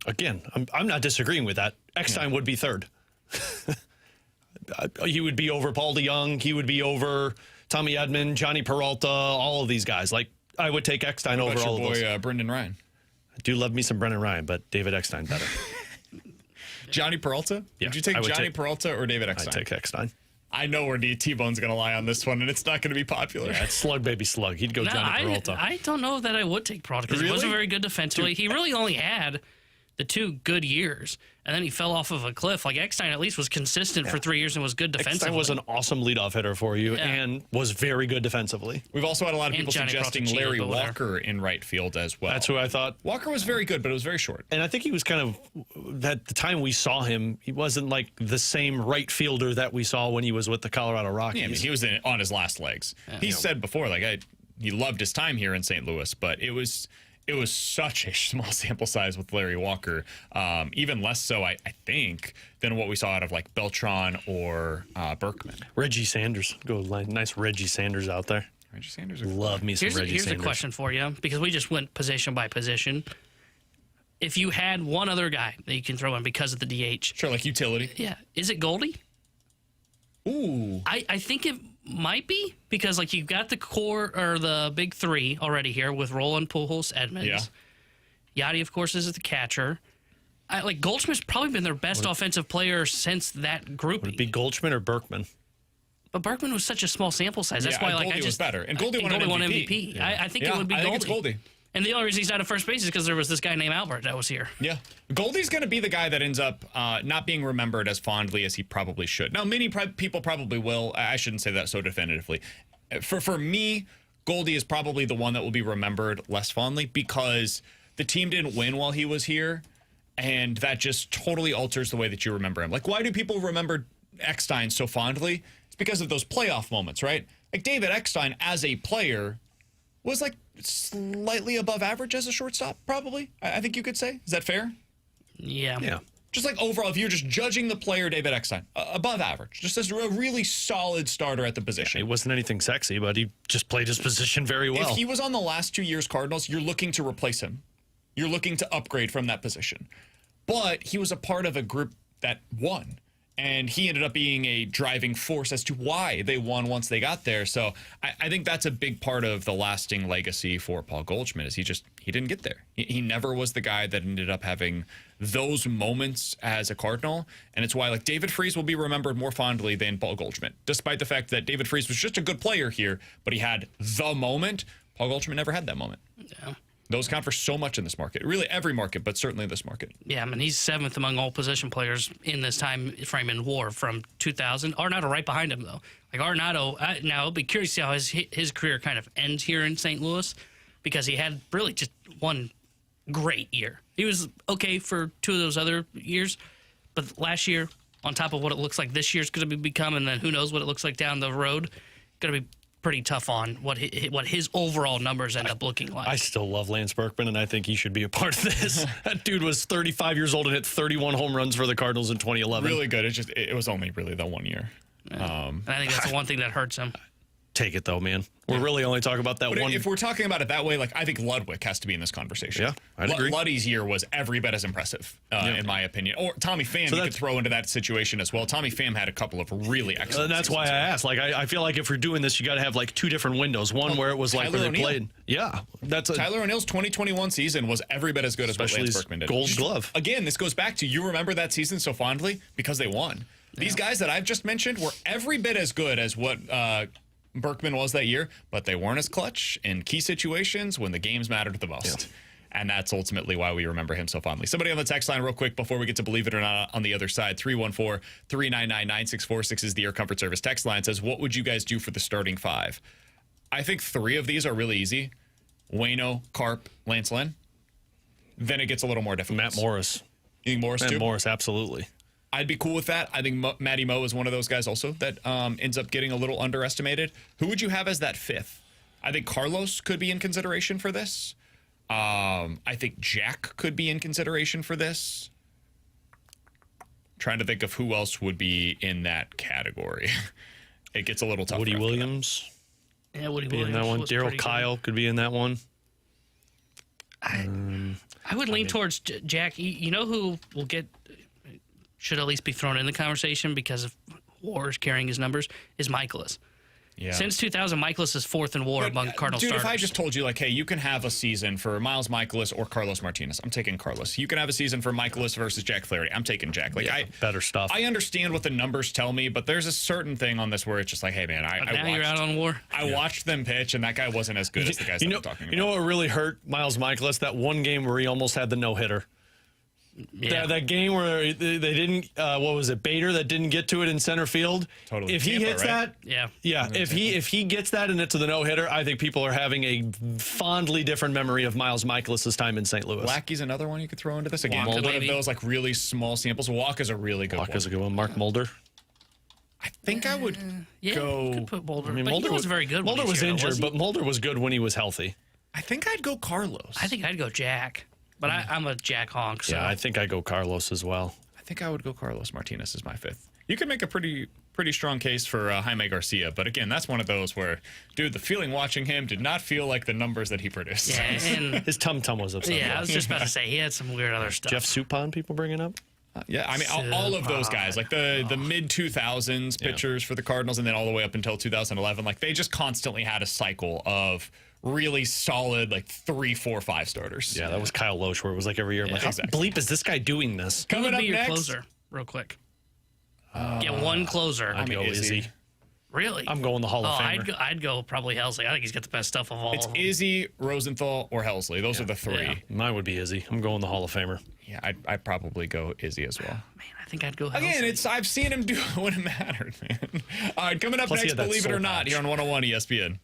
Again, I'm not disagreeing with that. Eckstein would be 3rd. He would be over Paul DeYoung. He would be over Tommy Edman, Johnny Peralta, all of these guys. Like, I would take Eckstein over all of those. Brendan Ryan. I do love me some Brendan Ryan, but David Eckstein better. Johnny Peralta? Yeah, Would you take Johnny Peralta or David Eckstein? I'd take Eckstein. I know where T-Bone's going to lie on this one, and it's not going to be popular. Yeah, it's slug, baby, slug. He'd go Johnny Peralta. I don't know that I would take Peralta because he wasn't very good defensively. He really only had the 2 good years, and then he fell off of a cliff. Like, Eckstein at least was consistent for 3 years and was good defensively. Eckstein was an awesome leadoff hitter for you and was very good defensely. We've also had a lot of people Johnny suggesting Peralta Larry cheated over Walker in right field as well. That's who I thought. Walker was very good, but it was very short. And I think he was kind of, at the time we saw him, he wasn't like the same right fielder that we saw when he was with the Colorado Rockies. Yeah, I mean, he was on his last legs. He said before, like, he loved his time here in St. Louis, but it was such a small sample size with Larry Walker, even less so, I think, than what we saw out of, like, Beltran or Berkman. Reggie Sanders. Go nice Reggie Sanders out there. Reggie Sanders. Love me some Reggie Sanders. Here's a question for you, because we just went position by position. If you had one other guy that you can throw in because of the DH. Sure, like utility. Yeah. Is it Goldie? Ooh. I think it might be, because, like, you've got the core or the big 3 already here with Roland, Pujols, Edmonds. Yeah. Yachty, of course, is the catcher. Like, Goldschmidt's probably been their best offensive player since that grouping. Would it be Goldschmidt or Berkman? But Berkman was such a small sample size. That's why, like, Goldie was better. And Goldie won an MVP. I think it would be Goldie. I think it's Goldie. And the only reason he's not at first base is because there was this guy named Albert that was here. Yeah. Goldie's going to be the guy that ends up not being remembered as fondly as he probably should. Now, many people probably will. I shouldn't say that so definitively. For me, Goldie is probably the one that will be remembered less fondly because the team didn't win while he was here, and that just totally alters the way that you remember him. Like, why do people remember Eckstein so fondly? It's because of those playoff moments, right? Like, David Eckstein as a player was, like, slightly above average as a shortstop, probably. I think you could say. Is that fair? Yeah. Yeah. Just like overall, if you're just judging the player, David Eckstein, above average. Just as a really solid starter at the position. It wasn't anything sexy, but he just played his position very well. If he was on the last 2 years Cardinals, you're looking to replace him. You're looking to upgrade from that position. But he was a part of a group that won. And he ended up being a driving force as to why they won once they got there. So I think that's a big part of the lasting legacy for Paul Goldschmidt is he didn't get there. He never was the guy that ended up having those moments as a Cardinal. And it's why, like, David Freese will be remembered more fondly than Paul Goldschmidt, despite the fact that David Freese was just a good player here, but he had the moment. Paul Goldschmidt never had that moment. Yeah. Those count for so much in this market. Really every market, but certainly this market. Yeah, I mean, he's 7th among all position players in this time frame in WAR from 2000. Arenado right behind him, though. Like, Arenado, now I'll be curious to see how his career kind of ends here in St. Louis because he had really just one great year. He was okay for 2 of those other years, but last year, on top of what it looks like this year's going to become, and then who knows what it looks like down the road, going to be pretty tough on what his overall numbers end up looking like. I still love Lance Berkman, and I think he should be a part of this. That dude was 35 years old and hit 31 home runs for the Cardinals in 2011. Really good. It was only really the 1 year. And I think that's the one thing that hurts him. take it, though, man. We're really only talking about that But one. if we're talking about it that way, like I think Ludwig has to be in this conversation. Yeah, I'd agree. Luddy's year was every bit as impressive, in my opinion. Or Tommy Pham, you could throw into that situation as well. Tommy Pham had a couple of really excellent that's why I asked. Like, I feel like if we're doing this, you got to have like two different windows. One where it was like where they played. Yeah, Tyler O'Neill's 2021 season was every bit as good as what Lance Berkman did. Gold Glove. Again, this goes back to you remember that season so fondly because they won. These guys that I've just mentioned were every bit as good as what Berkman was that year, but they weren't as clutch in key situations when the games mattered the most. Yeah. And that's ultimately why we remember him so fondly. Somebody on the text line real quick before we get to Believe It or Not on the other side, 314-399-9646 is the Air Comfort Service text line. Says, what would you guys do for the starting five? I think three of these are really easy. Waino, Carp, Lance Lynn. Then it gets a little more difficult. Matt Morris. You think Morris too? Matt Morris, absolutely. I'd be cool with that. I think Matty Moe is one of those guys also that ends up getting a little underestimated. Who would you have as that fifth? I think Carlos could be in consideration for this. I think Jack could be in consideration for this. Trying to think of who else would be in that category. It gets a little tough. Woody Williams. Yeah, Woody Be Williams. in that one. Was Daryl Kyle could be in that one. I would lean towards Jack. You know who will get should at least be thrown in the conversation because of WAR's carrying his numbers is Michaelis. Yeah. Since 2000, Michaelis is fourth in WAR among Cardinal starters. If I just told you, like, hey, you can have a season for Miles Michaelis or Carlos Martinez, I'm taking Carlos. You can have a season for Michaelis versus Jack Flaherty, I'm taking Jack. Like, better stuff. I understand what the numbers tell me, but there's a certain thing on this where it's just like, hey, man, you're out on WAR. I watched them pitch, and that guy wasn't as good as the guys that I'm talking about. You know what really hurt Miles Michaelis? That one game where he almost had the no-hitter. Yeah. That game where they didn't, what was it, Bader that didn't get to it in center field. Totally. If he Tampa, hits right? that, if he gets that and it's to the no hitter, I think people are having a fondly different memory of Miles Michaelis' time in St. Louis. Lackey's another one you could throw into this again. Walker, One of those like really small samples. Walk is a really good one. Walker's a good one. Mark Mulder. I think I would go. Could put Mulder. I mean, but Mulder he was very good. Mulder when he was here, injured, was he? but Mulder was good when he was healthy. I think I'd go Carlos. I think I'd go Jack. But I'm a Jack honk. So. Yeah, I think I go Carlos as well. I think I would go Carlos Martinez as my fifth. You could make a pretty strong case for Jaime Garcia, but again, that's one of those where, dude, the feeling watching him did not feel like the numbers that he produced. Yeah, and His tum-tum was upset. yeah, I was just about to say he had some weird other stuff. Jeff Suppan, people bringing up? Yeah, I mean, all of those guys, like the mid-2000s pitchers for the Cardinals and then all the way up until 2011, like they just constantly had a cycle of really solid, like 3, 4, 5 starters. Yeah, that was Kyle Loesch, where it was like every year, I'm like, how bleep is this guy doing this? Who Coming would up be your next, closer, real quick? Get one closer. I'd go Izzy. Really? I'm going the Hall of Famer. I'd go probably Helsley. I think he's got the best stuff of all it's of them. Izzy, Rosenthal, or Helsley. Those are the three. Yeah. Mine would be Izzy. I'm going the Hall of Famer. Yeah, I'd probably go Izzy as well. Man, I think I'd go Helsley. Again, I've seen him do it when it mattered, man. All right, coming up Plus he next, had that Believe It or soul Not, patch. here on 101 ESPN.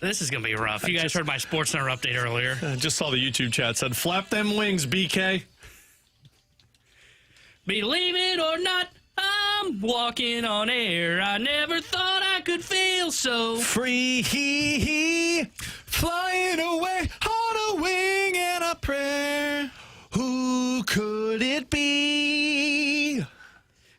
This is going to be rough. You guys heard my SportsCenter update earlier. I just saw the YouTube chat said, flap them wings, BK. Believe it or not, I'm walking on air. I never thought I could feel so Free, Flying away on a wing and a prayer. Who could it be?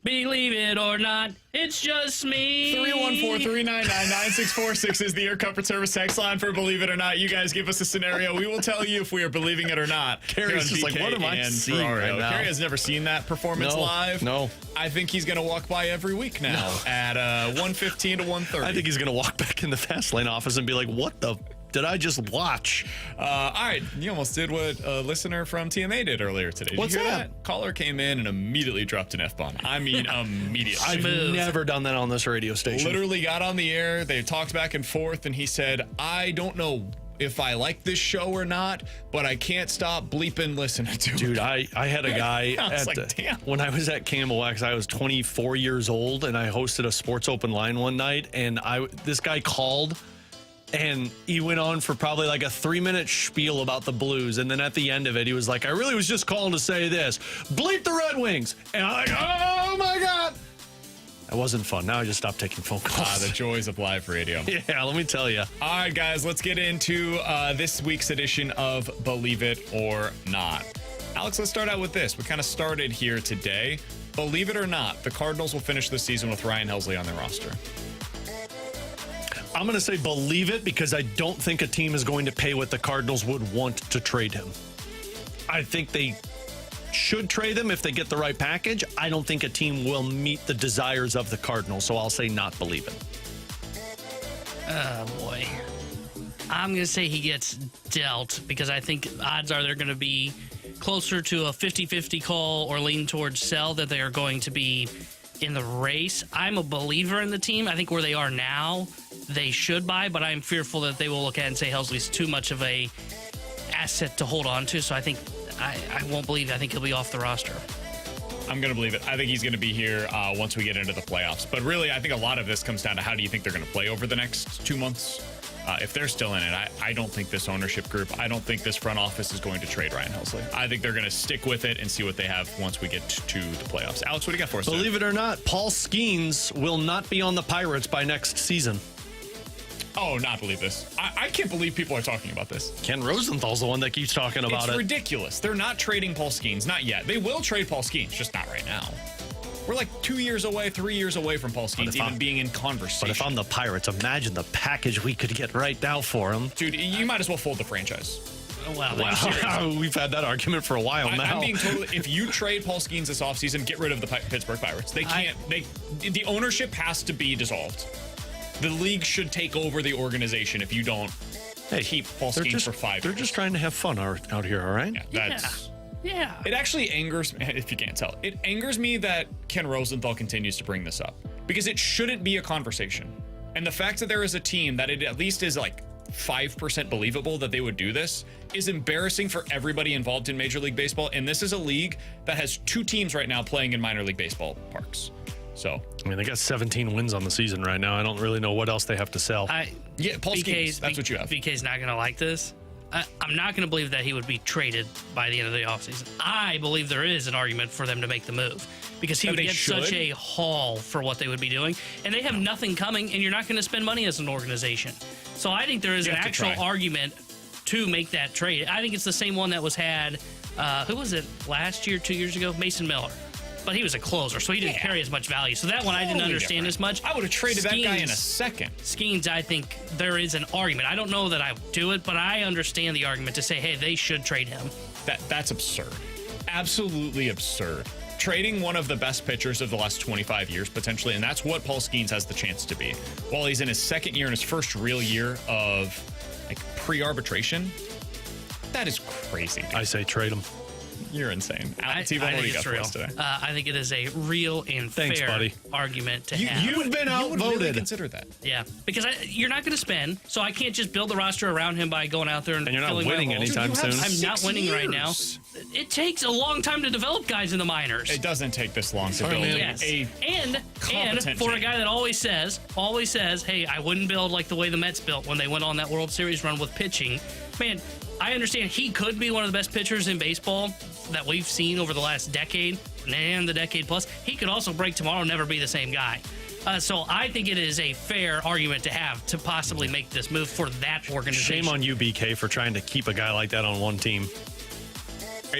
Believe it or not, it's just me. 314-399-9646 is the Air Comfort Service text line for Believe It or Not. You guys give us a scenario. We will tell you if we are believing it or not. Carrie's just like, what am I seeing right now? Carrie has never seen that performance live. No. I think he's going to walk by every week now at 1:15 to 1:30. I think he's going to walk back in the Fastlane office and be like, what the did I just watch? All right, you almost did what a listener from TMA did earlier today. Did What's you hear that? Caller came in and immediately dropped an F-bomb. I mean, immediately. I've never done that on this radio station. Literally got on the air. They talked back and forth, and he said, I don't know if I like this show or not, but I can't stop bleeping listening to it. Dude, I had a guy I was like, damn. when I was at Campbell X, I was 24 years old, and I hosted a sports open line one night, and this guy called, and he went on for probably like a 3-minute spiel about the Blues, and then at the end of it, he was like, I really was just calling to say this. Bleep the Red Wings. And I'm like, oh my God. That wasn't fun. Now I just stopped taking phone calls. The joys of live radio. Yeah, let me tell you. All right, guys, let's get into this week's edition of Believe It or Not. Alex, let's start out with this. We kind of started here today. Believe it or not, the Cardinals will finish the season with Ryan Helsley on their roster. I'm going to say believe it because I don't think a team is going to pay what the Cardinals would want to trade him. I think they should trade him if they get the right package. I don't think a team will meet the desires of the Cardinals, so I'll say not believe it. Oh, boy. I'm going to say he gets dealt because I think odds are they're going to be closer to a 50-50 call or lean towards sell than they are going to be in the race. I'm a believer in the team. I think where they are now, they should buy, but I'm fearful that they will look at it and say Helsley's too much of a asset to hold on to. So I think I won't believe it. I think he'll be off the roster. I'm going to believe it. I think he's going to be here once we get into the playoffs. But really, I think a lot of this comes down to how do you think they're going to play over the next 2 months? If they're still in it, I don't think this ownership group, I don't think this front office is going to trade Ryan Helsley. I think they're going to stick with it and see what they have once we get to the playoffs. Alex, what do you got for us today? Believe it or not, Paul Skeens will not be on the Pirates by next season. Oh, not believe this. I can't believe people are talking about this. Ken Rosenthal's the one that keeps talking about It's it. ridiculous. They're not trading Paul Skeens. Not yet. They will trade Paul Skeens, just not right now. We're like 2 years away, 3 years away from Paul Skeens even being in conversation. But if I'm the Pirates, imagine the package we could get right now for him. Dude, you might as well fold the franchise. Wow. Wow, we've had that argument for a while now. I'm being totally. If you trade Paul Skeens this offseason, get rid of the Pittsburgh Pirates. They can't. The ownership has to be dissolved. The league should take over the organization if you don't keep Paul Skeens for 5 years. They're just trying to have fun out here, all right? Yeah, that's. Yeah. It actually angers me, if you can't tell. It angers me that Ken Rosenthal continues to bring this up because it shouldn't be a conversation. And the fact that there is a team that it at least is like 5% believable that they would do this is embarrassing for everybody involved in Major League Baseball. And this is a league that has 2 teams right now playing in minor league baseball parks. So, I mean, they got 17 wins on the season right now. I don't really know what else they have to sell. yeah, Paul Skeens, that's what you have. BK's not going to like this. I'm not going to believe that he would be traded by the end of the offseason. I believe there is an argument for them to make the move because he would get such a haul for what they would be doing. And they have nothing coming, and you're not going to spend money as an organization. So I think there is an actual argument to make that trade. I think it's the same one that was had, who was it, last year, 2 years ago? Mason Miller. But he was a closer, so he didn't carry as much value. So that one I didn't understand as much. I would have traded that guy in a second. Skeens, I think there is an argument. I don't know that I would do it, but I understand the argument to say, hey, they should trade him. That's absurd. Absolutely absurd. Trading one of the best pitchers of the last 25 years, potentially, and that's what Paul Skeens has the chance to be. While he's in his second year and his first real year of like pre-arbitration, that is crazy. Dude. I say trade him. You're insane. Alex, I T-Bone, what think do you it's got for real. us today? I think it is a real and Thanks, fair buddy. argument to have. You've been You would really outvoted. consider that. Yeah, because you're not going to spend, so I can't just build the roster around him by going out there and And you're not filling my winning roles. anytime Dude, you have soon. I'm not 6 winning right now. years. It takes a long time to develop guys in the minors. It doesn't take this long to build man. Yes. a And competent for a team. guy that always says, hey, I wouldn't build like the way the Mets built when they went on that World Series run with pitching. Man, I understand he could be one of the best pitchers in baseball that we've seen over the last decade and the decade plus. He could also break tomorrow and never be the same guy. So I think it is a fair argument to have to possibly make this move for that organization. Shame on you, BK, for trying to keep a guy like that on one team.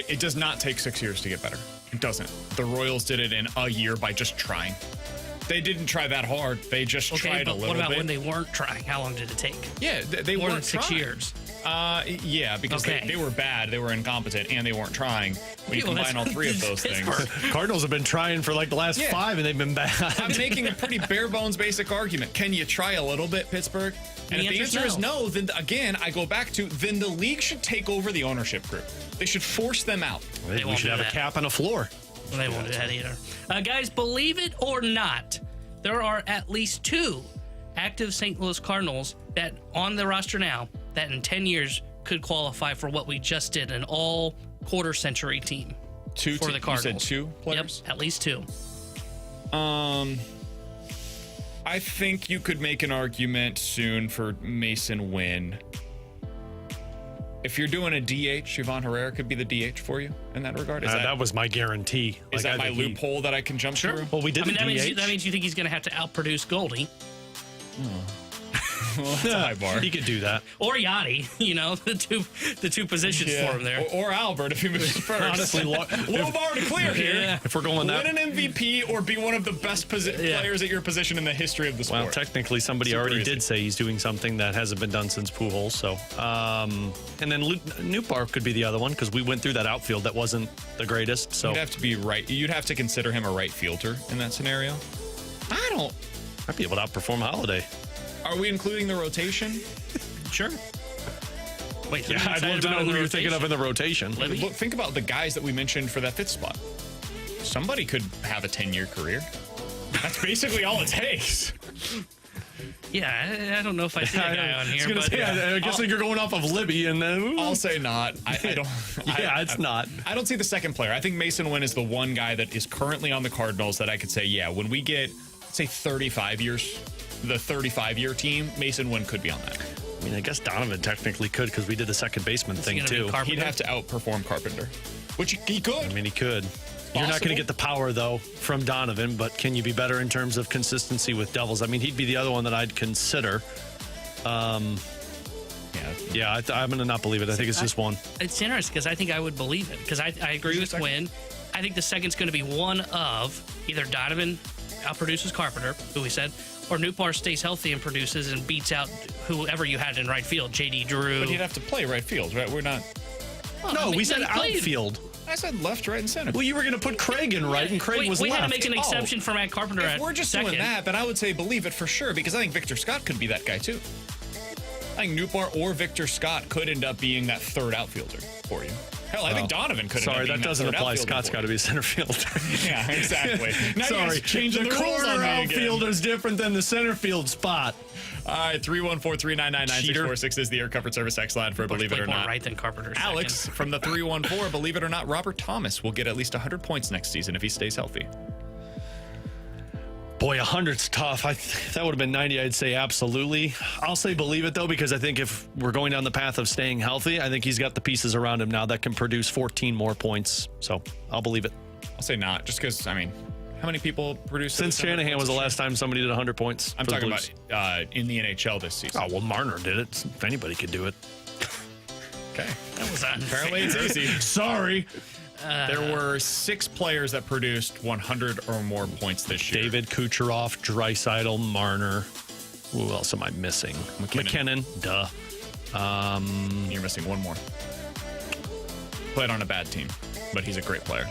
It does not take 6 years to get better. It doesn't. The Royals did it in a year by just trying. They didn't try that hard. They just Okay, tried a but little what about bit. when they weren't trying? How long did it take? Yeah, they More than weren't 6 trying. years. Yeah, because Okay. they were bad, they were incompetent, and they weren't trying. When you Well, combine all that's- three of those Pittsburgh. things. Cardinals have been trying for like the last Yeah. 5, and they've been bad. I'm making a pretty bare bones basic argument. Can you try a little bit, Pittsburgh? And The if the answer's answer is no, then again, I go back to then the league should take over the ownership group. They should force them out. we won't should do have a that. cap and a floor. They won't do that either. Guys, believe it or not, there are at least 2 active St. Louis Cardinals that on the roster now that in 10 years could qualify for what we just did, an all quarter century team Two for the Cardinals. You said 2 players? Yep, at least 2. I think you could make an argument soon for Mason Wynn. If you're doing a DH, Yvonne Herrera could be the DH for you in that regard. Is That was my guarantee. is that my I think he- loophole that I can jump through? Well, we did I mean, the that DH. means you think he's going to have to outproduce Goldie Well, that's a high bar. He could do that. or Yachty, the two positions for him there. Or Albert if he moves first. Honestly, low bar to clear here. Yeah. if we're going that, Win an MVP or be one of the best players at your position in the history of the sport. well, technically, somebody Super already easy. did say he's doing something that hasn't been done since Pujols. So, and then Newpark could be the other one because we went through that outfield that wasn't the greatest. So, You'd have to be right. You'd have to consider him a right fielder in that scenario. I don't. might be able to outperform Holiday. Are we including the rotation? Sure. Wait, Yeah, I'd love to know who you're thinking of in the rotation. Libby? Look, think about the guys that we mentioned for that 5th spot. Somebody could have a 10-year career. That's basically all it takes. Yeah, I don't know if I see that guy on I was here, gonna but say, I guess you're going off of Libby, and then I'll say not. I don't. yeah, it's not. I don't see the second player. I think Mason Wynn is the one guy that is currently on the Cardinals that I could say, yeah, when we get, say, 35 years, the 35-year team, Mason Wynn could be on that. I mean, I guess Donovan technically could because we did the second baseman thing gonna be too. Carpenter? He'd have to outperform Carpenter, which he could. I mean, he could. You're not Possible. going to get the power though from Donovan, but can you be better in terms of consistency with Devils? I mean, he'd be the other one that I'd consider. Yeah, I'm going to not believe it. I think it's just one. it's interesting because I think I would believe it because I agree with second? Wynn. I think the second's going to be one of either Donovan outproduces Carpenter, who we said, or Newpark stays healthy and produces and beats out whoever you had in right field, J.D. Drew. But he'd have to play right field, right? We're not. Well, No, I mean, we said he played. outfield. I said left, right, and center. Well, you were going to put Craig in right, and Craig was we left. had to make an exception for Matt Carpenter If at we're just second. doing that, then I would say believe it for sure because I think Victor Scott could be that guy too. I think Newport or Victor Scott could end up being that third outfielder for you. Hell, I think Donovan could. Sorry, end up that being doesn't third apply. outfielder Scott's for got to you. be center fielder. Yeah, exactly. Now you Sorry, guys changing the rules corner on me again. outfielder is different than the center field spot. All right, 314-399-9646 is the air covered service X line for Believe It or More Not. right than Carpenter. Alex from the 314, believe it or not, Robert Thomas will get at least 100 points next season if he stays healthy. Boy, 100's tough. If that would have been 90, I'd say absolutely. I'll say believe it, though, because I think if we're going down the path of staying healthy, I think he's got the pieces around him now that can produce 14 more points. So I'll believe it. I'll say not, just because, I mean, how many people produced Since Shanahan was the last time somebody did 100 points. I'm for the talking Blues. about in the NHL this season. Oh, well, Marner did it. If anybody could do it. Okay. That was unfair. Apparently it's easy. Sorry. There were 6 players that produced 100 or more points this year. David Kucherov, Draisaitl, Marner. Who else am I missing? McKinnon. Duh. You're missing one more. Played on a bad team, but he's a great player.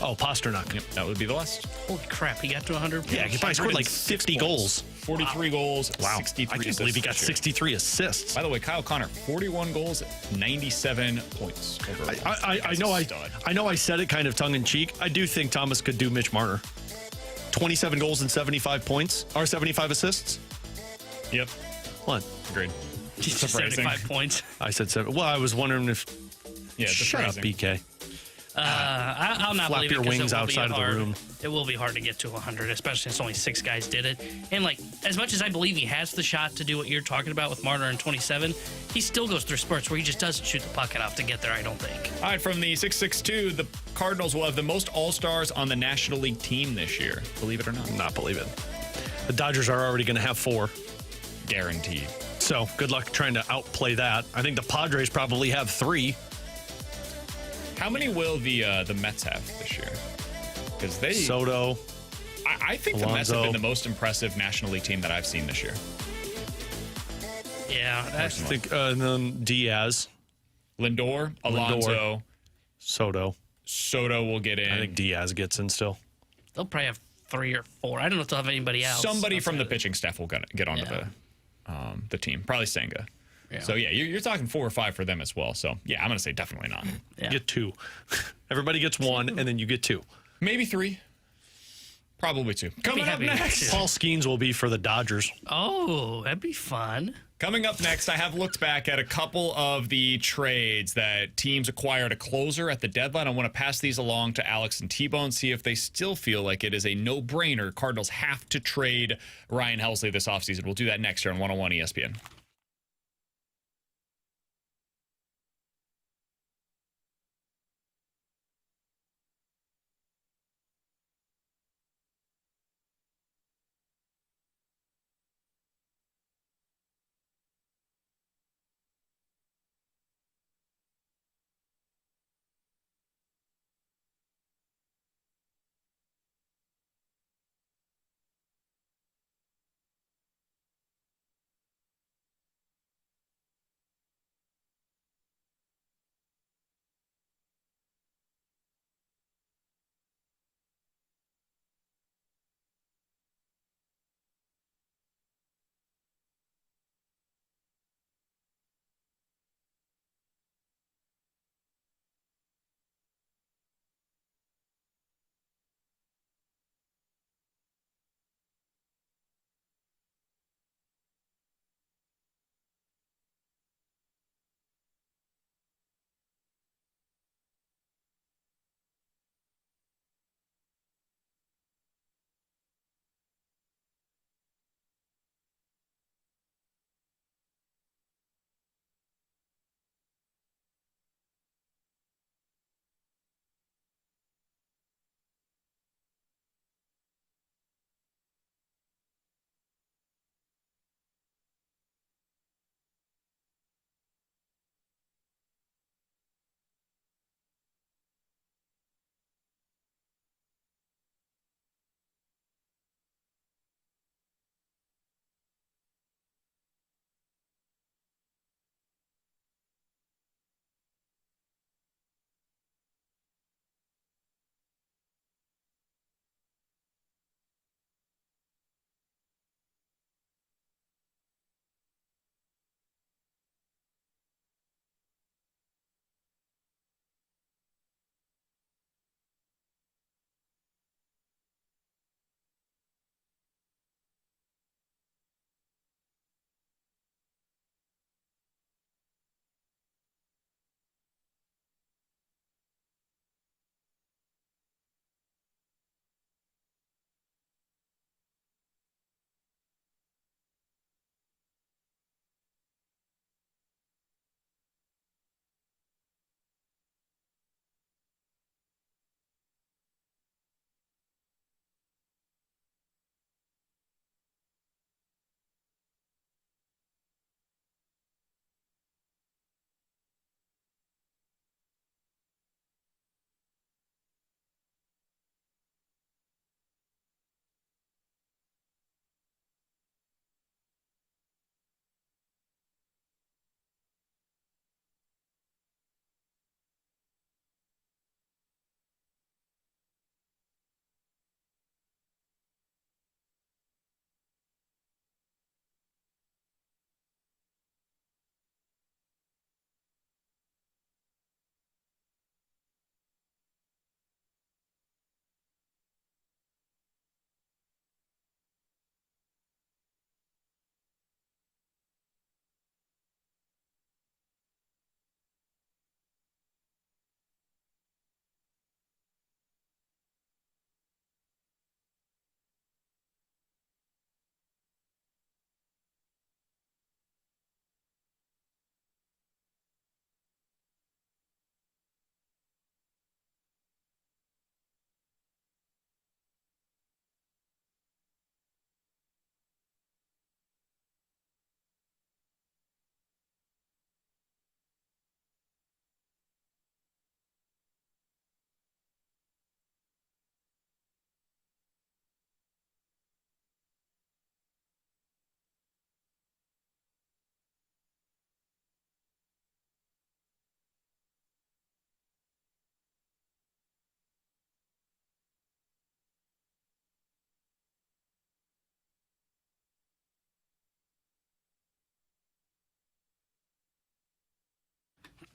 Oh, Pasternak. Yep, that would be the last. Holy crap, he got to 100 points. Yeah, he probably scored like 50 106 goals. 43 goals, Wow. 63 I can't assists. believe he got this year. 63 assists. By the way, Kyle Connor, 41 goals, 97 points overall. I know I said it kind of tongue in cheek. I do think Thomas could do Mitch Marner. 27 goals and 75 points, or 75 assists. Yep, What? agreed. Just Surprising. 75 points. I said 7. Well, I was wondering if. Yeah, it's Shut up, surprising. BK. I'll not Flap believe your it 'cause wings it will be outside of the hard. room. It will be hard to get to 100, especially since only 6 guys did it. And like, as much as I believe he has the shot to do what you're talking about with Marner in 27, he still goes through spurts where he just doesn't shoot the puck enough to get there, I don't think. All right, from the 662, the Cardinals will have the most All-Stars on the National League team this year. Believe it or not. Not believe it. The Dodgers are already going to have 4. Guaranteed. So good luck trying to outplay that. I think the Padres probably have 3. How many will the Mets have this year? Because they, Soto. I think the Mets have Alonso. been the most impressive National League team that I've seen this year. Yeah, that's I think and then Diaz, Lindor, Alonso, Soto. Soto will get in. I think Diaz gets in still. they'll probably have 3 or 4. I don't know if they'll have anybody else. Somebody from the outside of- pitching staff will get onto the team. Probably Senga. Yeah. So yeah, you're talking 4 or 5 for them as well. So yeah, I'm gonna say definitely not. Yeah. You get 2. Everybody gets 1, and then you get 2. Maybe 3. Probably 2. Coming up happy with next. 2. Paul Skeens will be for the Dodgers. Oh, that'd be fun. Coming up next, I have looked back at a couple of the trades that teams acquired a closer at the deadline. I want to pass these along to Alex and T-Bone, see if they still feel like it is a no-brainer. Cardinals have to trade Ryan Helsley this offseason. We'll do that next here on 101 ESPN.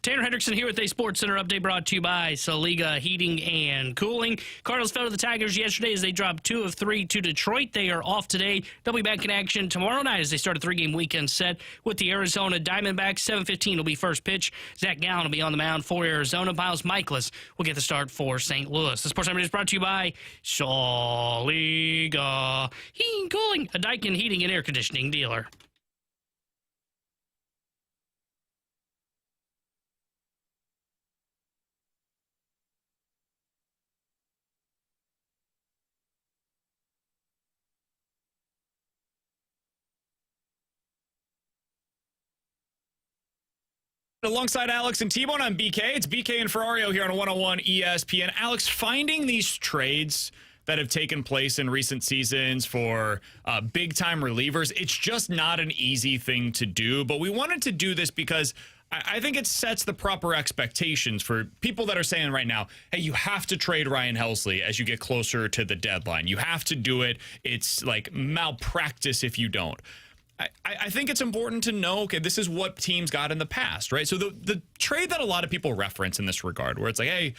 Tanner Hendrickson here with a Sports Center update brought to you by Saliga Heating and Cooling. Cardinals fell to the Tigers yesterday as they dropped 2 of 3 to Detroit. They are off today. They'll be back in action tomorrow night as they start a 3-game weekend set with the Arizona Diamondbacks. 7:15 will be first pitch. Zach Gallen will be on the mound for Arizona. Miles Michaelis will get the start for St. Louis. The Sports Center is brought to you by Saliga Heating and Cooling, a Daikin heating and air conditioning dealer. Alongside Alex and T-Bone, I'm BK. It's BK and Ferrario here on 101 ESPN. Alex, finding these trades that have taken place in recent seasons for big-time relievers, it's just not an easy thing to do. But we wanted to do this because I think it sets the proper expectations for people that are saying right now, hey, you have to trade Ryan Helsley as you get closer to the deadline. You have to do it. It's like malpractice if you don't. I think it's important to know, okay, this is what teams got in the past, right? So the trade that a lot of people reference in this regard, where it's like, hey,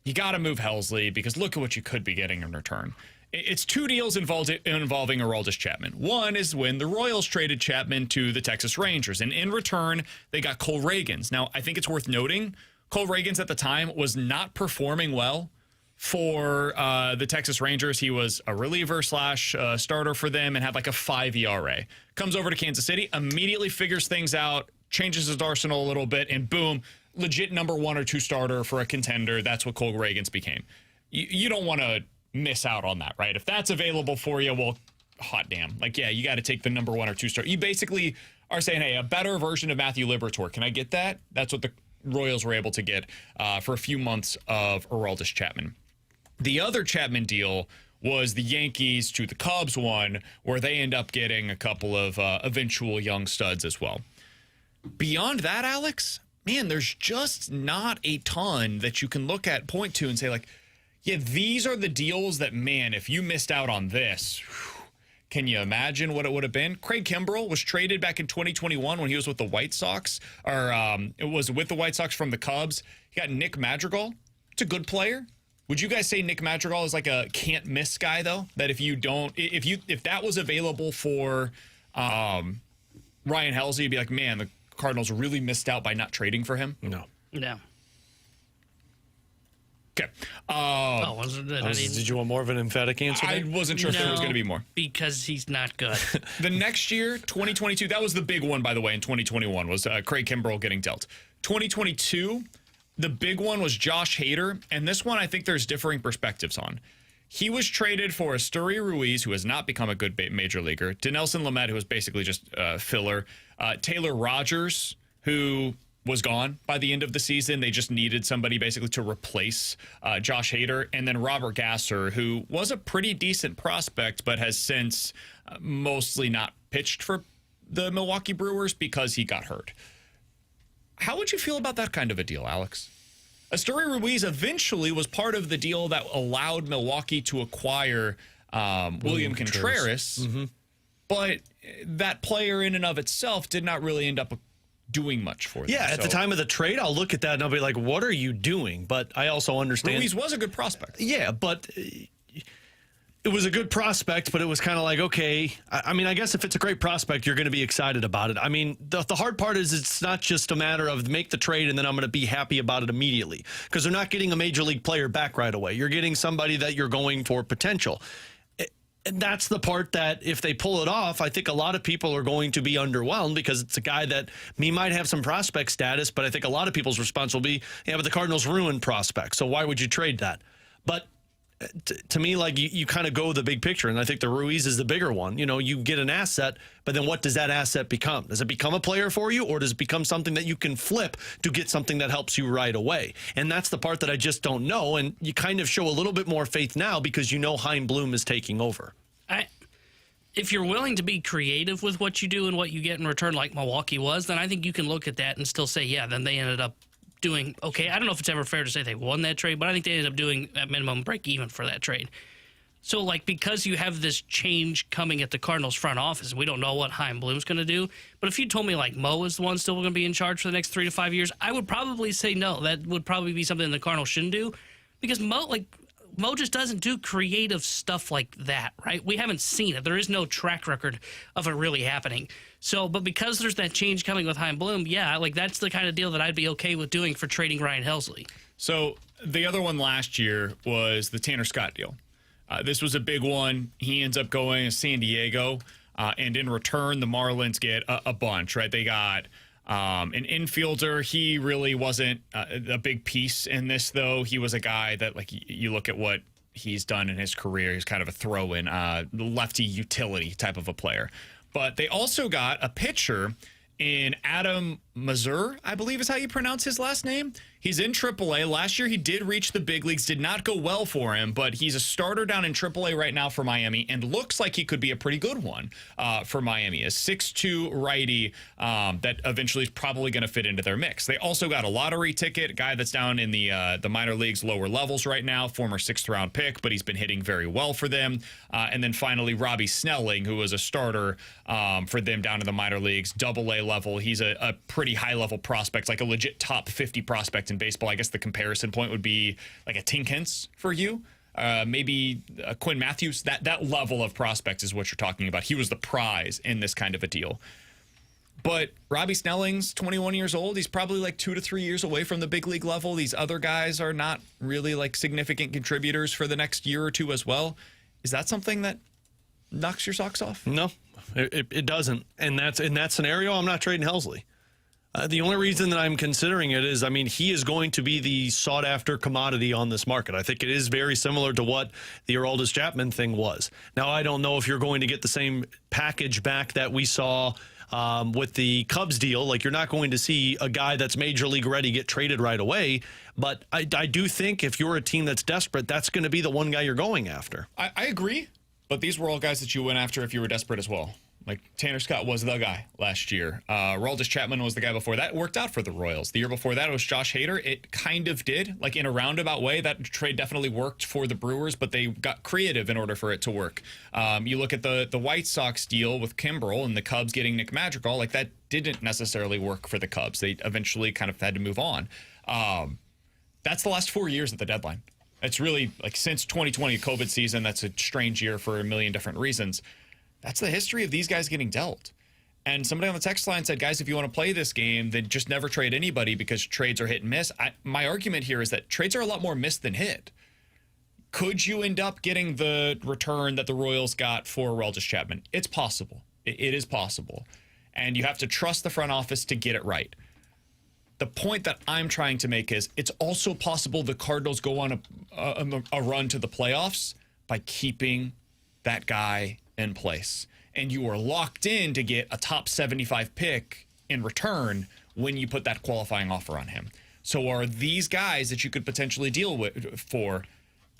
you got to move Helsley because look at what you could be getting in return. It's 2 deals involving Aroldis Chapman. One is when the Royals traded Chapman to the Texas Rangers, and in return, they got Cole Ragans. Now, I think it's worth noting, Cole Ragans at the time was not performing well for the Texas Rangers. He was a reliever / starter for them and had like a 5 ERA. Comes over to Kansas City, immediately figures things out, changes his arsenal a little bit, and boom, legit number 1 or 2 starter for a contender. That's what Cole Ragans became. You don't want to miss out on that, right? If that's available for you, well, hot damn. Like, yeah, you got to take the number 1 or 2 starter. You basically are saying, hey, a better version of Matthew Liberatore. Can I get that? That's what the Royals were able to get for a few months of Aroldis Chapman. The other Chapman deal was the Yankees to the Cubs one, where they end up getting a couple of eventual young studs as well. Beyond that, Alex, man, there's just not a ton that you can look at, point to, and say, like, yeah, these are the deals that, man, if you missed out on this, can you imagine what it would have been? Craig Kimbrell was traded back in 2021 when he was with the White Sox, or it was with the White Sox from the Cubs. You got Nick Madrigal. It's a good player. Would you guys say Nick Madrigal is like a can't miss guy though? That if that was available for Ryan Helsley, you'd be like, man, the Cardinals really missed out by not trading for him? No. Okay. Did you want more of an emphatic answer? I wasn't sure if there was going to be more. Because he's not good. The next year, 2022, that was the big one, by the way, in 2021, was Craig Kimbrell getting dealt. 2022, the big one was Josh Hader, and this one I think there's differing perspectives on. He was traded for Esteury Ruiz, who has not become a good major leaguer, Dinelson Lamet, who was basically just filler, Taylor Rogers, who was gone by the end of the season. They just needed somebody basically to replace Josh Hader, and then Robert Gasser, who was a pretty decent prospect, but has since mostly not pitched for the Milwaukee Brewers because he got hurt. How would you feel about that kind of a deal, Alex? Esteury Ruiz eventually was part of the deal that allowed Milwaukee to acquire William Contreras, but that player in and of itself did not really end up doing much for them. Yeah, at the time of the trade, I'll look at that and I'll be like, what are you doing? But I also understand. Ruiz was a good prospect. Yeah, but it was a good prospect, but it was kind of like, okay, I mean, I guess if it's a great prospect, you're going to be excited about it. I mean, the hard part is it's not just a matter of make the trade and then I'm going to be happy about it immediately, because they're not getting a major league player back right away. You're getting somebody that you're going for potential. And that's the part that if they pull it off, I think a lot of people are going to be underwhelmed, because it's a guy that might have some prospect status, but I think a lot of people's response will be, yeah, but the Cardinals ruined prospects, so why would you trade that? But to me, like, you kind of go the big picture, and I think the Ruiz is the bigger one. You know, you get an asset, but then what does that asset become? Does it become a player for you, or does it become something that you can flip to get something that helps you right away? And that's the part that I just don't know, and you kind of show a little bit more faith now because you know Chaim Bloom is taking over. If you're willing to be creative with what you do and what you get in return, like Milwaukee was, then I think you can look at that and still say, yeah, then they ended up doing okay. I don't know if it's ever fair to say they won that trade, but I think they ended up doing at minimum break even for that trade. So, like, because you have this change coming at the Cardinals front office, we don't know what Chaim Bloom's going to do. But if you told me, like, Mo is the one still going to be in charge for the next 3 to 5 years, I would probably say no. That would probably be something the Cardinals shouldn't do. Because Mo just doesn't do creative stuff like that, right? We haven't seen it. There is no track record of it really happening. So, but because there's that change coming with Chaim Bloom, yeah, like, that's the kind of deal that I'd be okay with doing for trading Ryan Helsley. So the other one last year was the Tanner Scott deal. This was a big one. He ends up going to San Diego, and in return, the Marlins get a bunch, right? They got an infielder. He really wasn't a big piece in this, though. He was a guy that, like, you look at what he's done in his career, he's kind of a throw-in, lefty utility type of a player. But they also got a pitcher in Adam Mazur, I believe is how you pronounce his last name. He's in AAA. Last year, he did reach the big leagues. Did not go well for him, but he's a starter down in AAA right now for Miami and looks like he could be a pretty good one for Miami. A 6'2 righty that eventually is probably going to fit into their mix. They also got a lottery ticket, a guy that's down in the minor leagues, lower levels right now, former 6th-round pick, but he's been hitting very well for them. And then finally, Robbie Snelling, who was a starter for them down in the minor leagues, AA level. He's a pretty high-level prospect, like a legit top 50 prospect in baseball. I guess the comparison point would be like a Tink Hence for you. Maybe Quinn Matthews. That level of prospect is what you're talking about. He was the prize in this kind of a deal. But Robbie Snelling's 21 years old. He's probably like 2 to 3 years away from the big league level. These other guys are not really like significant contributors for the next year or two as well. Is that something that knocks your socks off? No, it doesn't. And that's in that scenario, I'm not trading Helsley. The only reason that I'm considering it is, I mean, he is going to be the sought-after commodity on this market. I think it is very similar to what the Aroldis Chapman thing was. Now, I don't know if you're going to get the same package back that we saw with the Cubs deal. Like, you're not going to see a guy that's major league ready get traded right away. But I do think if you're a team that's desperate, that's going to be the one guy you're going after. I agree, but these were all guys that you went after if you were desperate as well. Like, Tanner Scott was the guy last year. Aroldis Chapman was the guy before that. It worked out for the Royals. The year before that, it was Josh Hader. It kind of did. Like, in a roundabout way, that trade definitely worked for the Brewers, but they got creative in order for it to work. You look at the White Sox deal with Kimbrel and the Cubs getting Nick Madrigal. Like, that didn't necessarily work for the Cubs. They eventually kind of had to move on. That's the last 4 years at the deadline. It's really, like, since 2020, COVID season, that's a strange year for a million different reasons. That's the history of these guys getting dealt. And somebody on the text line said, guys, if you want to play this game, then just never trade anybody because trades are hit and miss. My argument here is that trades are a lot more miss than hit. Could you end up getting the return that the Royals got for Aroldis Chapman? It's possible. It is possible. And you have to trust the front office to get it right. The point that I'm trying to make is it's also possible the Cardinals go on a run to the playoffs by keeping that guy in place. And you are locked in to get a top 75 pick in return when you put that qualifying offer on him. So are these guys that you could potentially deal with for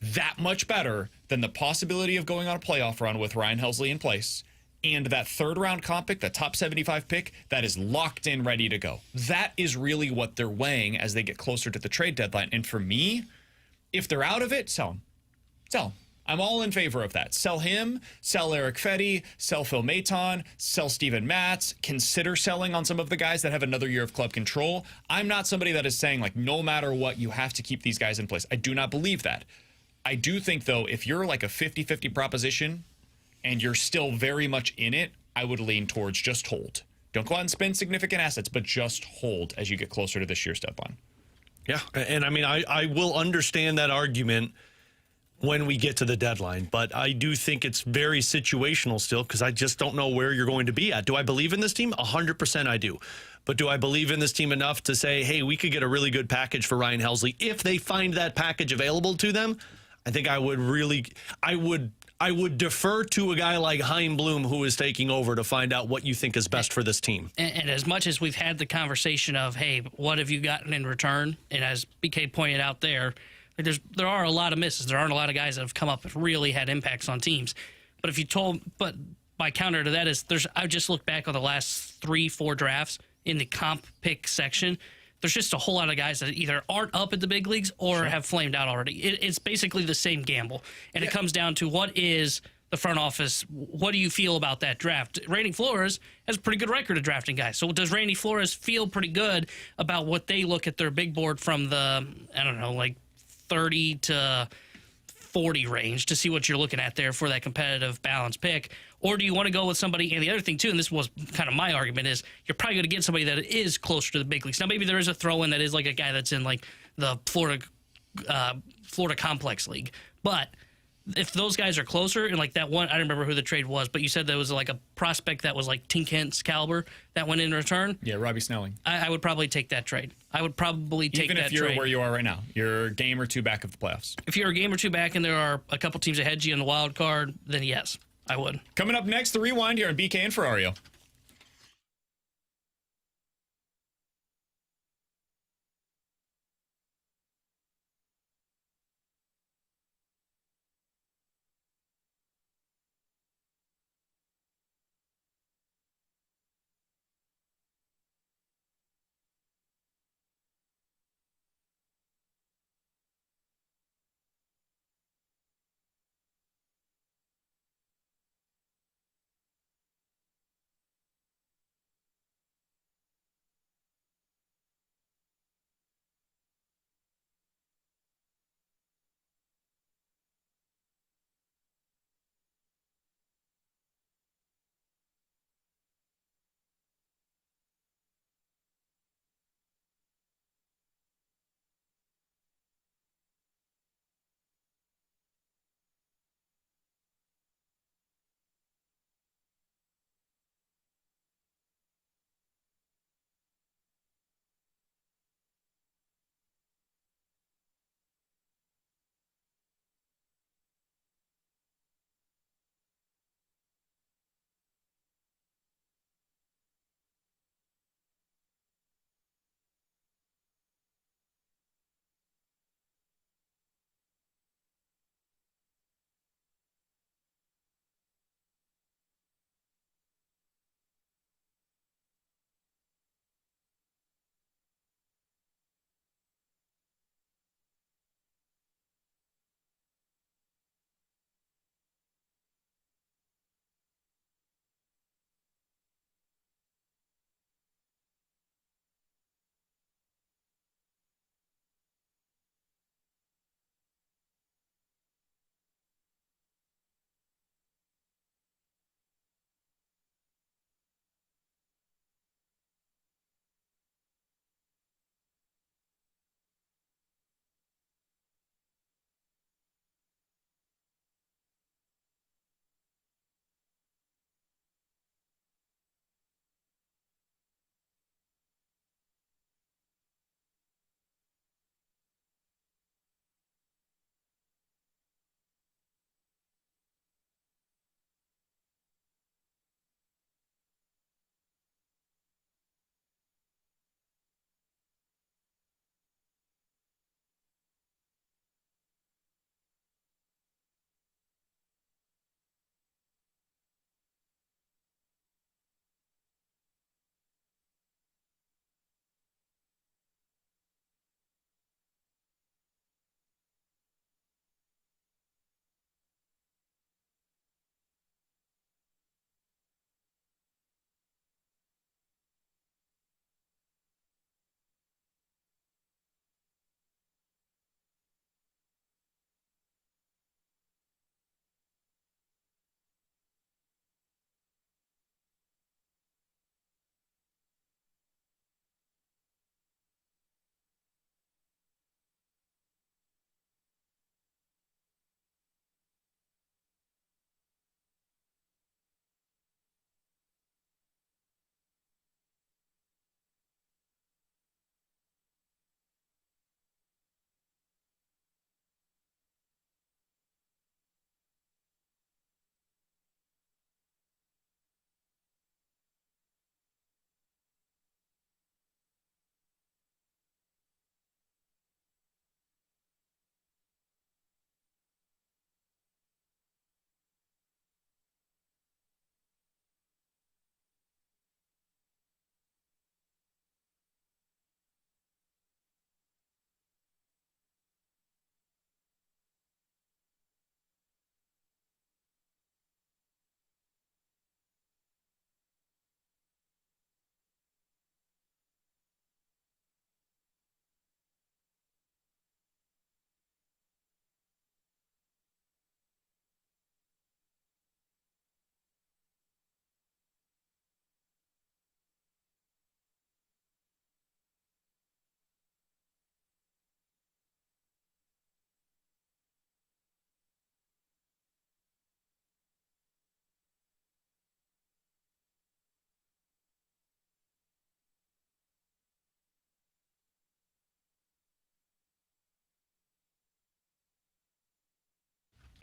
that much better than the possibility of going on a playoff run with Ryan Helsley in place and that 3rd round comp pick, that top 75 pick that is locked in, ready to go? That is really what they're weighing as they get closer to the trade deadline. And for me, if they're out of it, sell them. Sell them. I'm all in favor of that. Sell him, sell Eric Fetty, sell Phil Maton, sell Steven Matz. Consider selling on some of the guys that have another year of club control. I'm not somebody that is saying, like, no matter what, you have to keep these guys in place. I do not believe that. I do think, though, if you're like a 50-50 proposition and you're still very much in it, I would lean towards just hold. Don't go out and spend significant assets, but just hold as you get closer to this year's deadline. Yeah, and I mean, I will understand that argument when we get to the deadline, but I do think it's very situational still because I just don't know where you're going to be at. Do I believe in this team? 100% I do. But do I believe in this team enough to say, hey, we could get a really good package for Ryan Helsley if they find that package available to them? I think I would defer to a guy like Chaim Bloom who is taking over to find out what you think is best for this team. And as much as we've had the conversation of, hey, what have you gotten in return? And as BK pointed out there are a lot of misses. There aren't a lot of guys that have come up and really had impacts on teams. But my counter to that is I just look back on the last 3-4 drafts in the comp pick section. there's just a whole lot of guys that either aren't up at the big leagues or have flamed out already. It's basically the same gamble. And it comes down to what is the front office, what do you feel about that draft? Randy Flores has a pretty good record of drafting guys. So does Randy Flores feel pretty good about what they look at their big board from the, I don't know, like 30 to 40 range to see what you're looking at there for that competitive balance pick? Or do you want to go with somebody? And the other thing, too, and this was kind of my argument, is you're probably going to get somebody that is closer to the big leagues. Now, maybe there is a throw-in that is like a guy that's in like the Florida Complex League. But if those guys are closer, and like that one, I don't remember who the trade was, but you said there was like a prospect that was like Tink Hent's caliber that went in return. Yeah, Robbie Snelling. I would probably take that trade. I would probably take that trade. Even if you're where you are right now, you're a game or two back of the playoffs. If you're a game or two back and there are a couple teams ahead of you in the wild card, then yes, I would. Coming up next, the Rewind here on BK and Ferrario.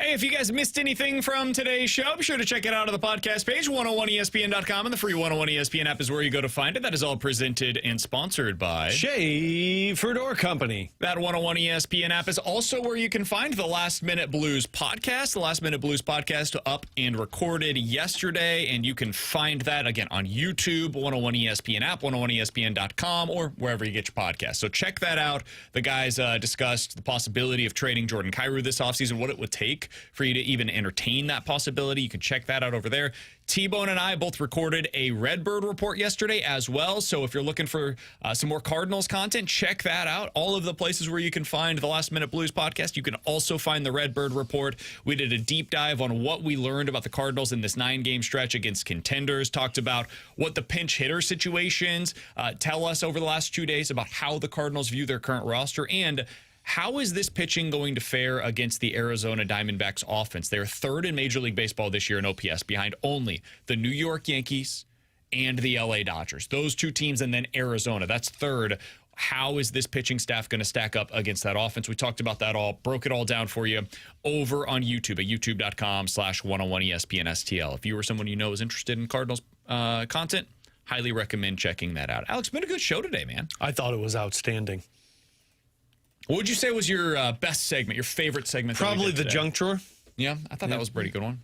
Hey, if you guys missed anything from today's show, be sure to check it out on the podcast page, 101ESPN.com, and the free 101 ESPN app is where you go to find it. That is all presented and sponsored by Schaefer Door Company. That 101 ESPN app is also where you can find the Last Minute Blues podcast. The Last Minute Blues podcast up and recorded yesterday, and you can find that, again, on YouTube, 101 ESPN app, 101ESPN.com, or wherever you get your podcasts. So check that out. The guys discussed the possibility of trading Jordan Kyrou this offseason, what it would take for you to even entertain that possibility. You can check that out over there. T-Bone and I both recorded a Redbird report yesterday as well. So if you're looking for some more Cardinals content, check that out. All of the places where you can find the Last Minute Blues podcast, you can also find the Redbird report. We did a deep dive on what we learned about the Cardinals in this 9-game stretch against contenders, talked about what the pinch hitter situations tell us over the last 2 days about how the Cardinals view their current roster, and how is this pitching going to fare against the Arizona Diamondbacks offense? They're third in Major League Baseball this year in OPS, behind only the New York Yankees and the LA Dodgers. Those two teams, and then Arizona. That's third. How is this pitching staff going to stack up against that offense? We talked about that all, broke it all down for you over on YouTube at youtube.com/101ESPNSTL. If you or someone you know is interested in Cardinals content, highly recommend checking that out. Alex, been a good show today, man. I thought it was outstanding. What would you say was your best segment, your favorite segment? Probably the junk drawer. Yeah, I thought that was a pretty good one.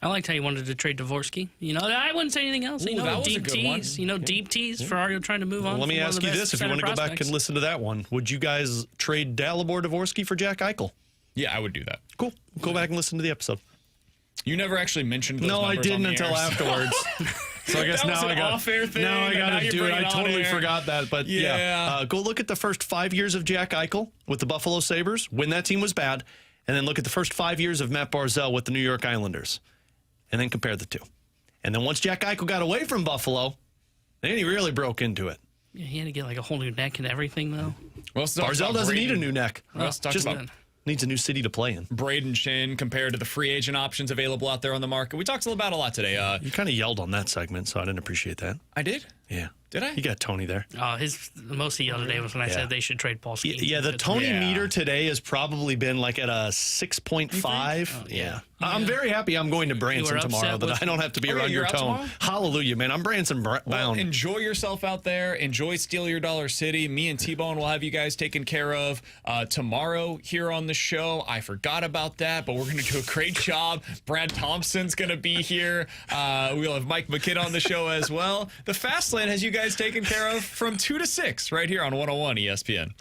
I liked how you wanted to trade Dvorsky. You know, I wouldn't say anything else. Ooh, you know, that was a deep good tease. one. You know, deep tease. Ferrario trying to move on. Let me ask you this: if you want to go back and listen to that one, would you guys trade Dalibor Dvorsky for Jack Eichel? Yeah, I would do that. Cool. Go back and listen to the episode. You never actually mentioned those No, I numbers on didn't the until air, afterwards. So I guess That was now an I got off-air thing, now I and now got to you're do it. bringing I it on totally air. forgot that, but Yeah. go look at the first 5 years of Jack Eichel with the Buffalo Sabres when that team was bad, and then look at the first 5 years of Matt Barzal with the New York Islanders, and then compare the two. And then once Jack Eichel got away from Buffalo, then he really broke into it. Yeah, he had to get like a whole new neck and everything, though. Well, let's talk Barzal about doesn't need a Brayden- new neck. Let's talk Just about needs a new city to play in. Brayden Schenn compared to the free agent options available out there on the market. We talked about a lot today. You kind of yelled on that segment, so I didn't appreciate that. I did? Yeah. Did I? You got Tony there. The most he yelled today was when I said they should trade Paul Skeens. Yeah, the Tony Yeah. meter today has probably been like at a 6.5. Yeah. I'm very happy I'm going to Branson were tomorrow, upset that with- I don't have to be Oh, yeah, around you're your out tone. tomorrow? Hallelujah, man. I'm Branson bound. Well, enjoy yourself out there. Enjoy Steal Your Dollar City. Me and T-Bone will have you guys taken care of tomorrow here on the show. I forgot about that, but we're going to do a great job. Brad Thompson's going to be here. We'll have Mike McKidd on the show as well. The Fast Lane has you guys taken care of from 2 to 6 right here on 101 ESPN.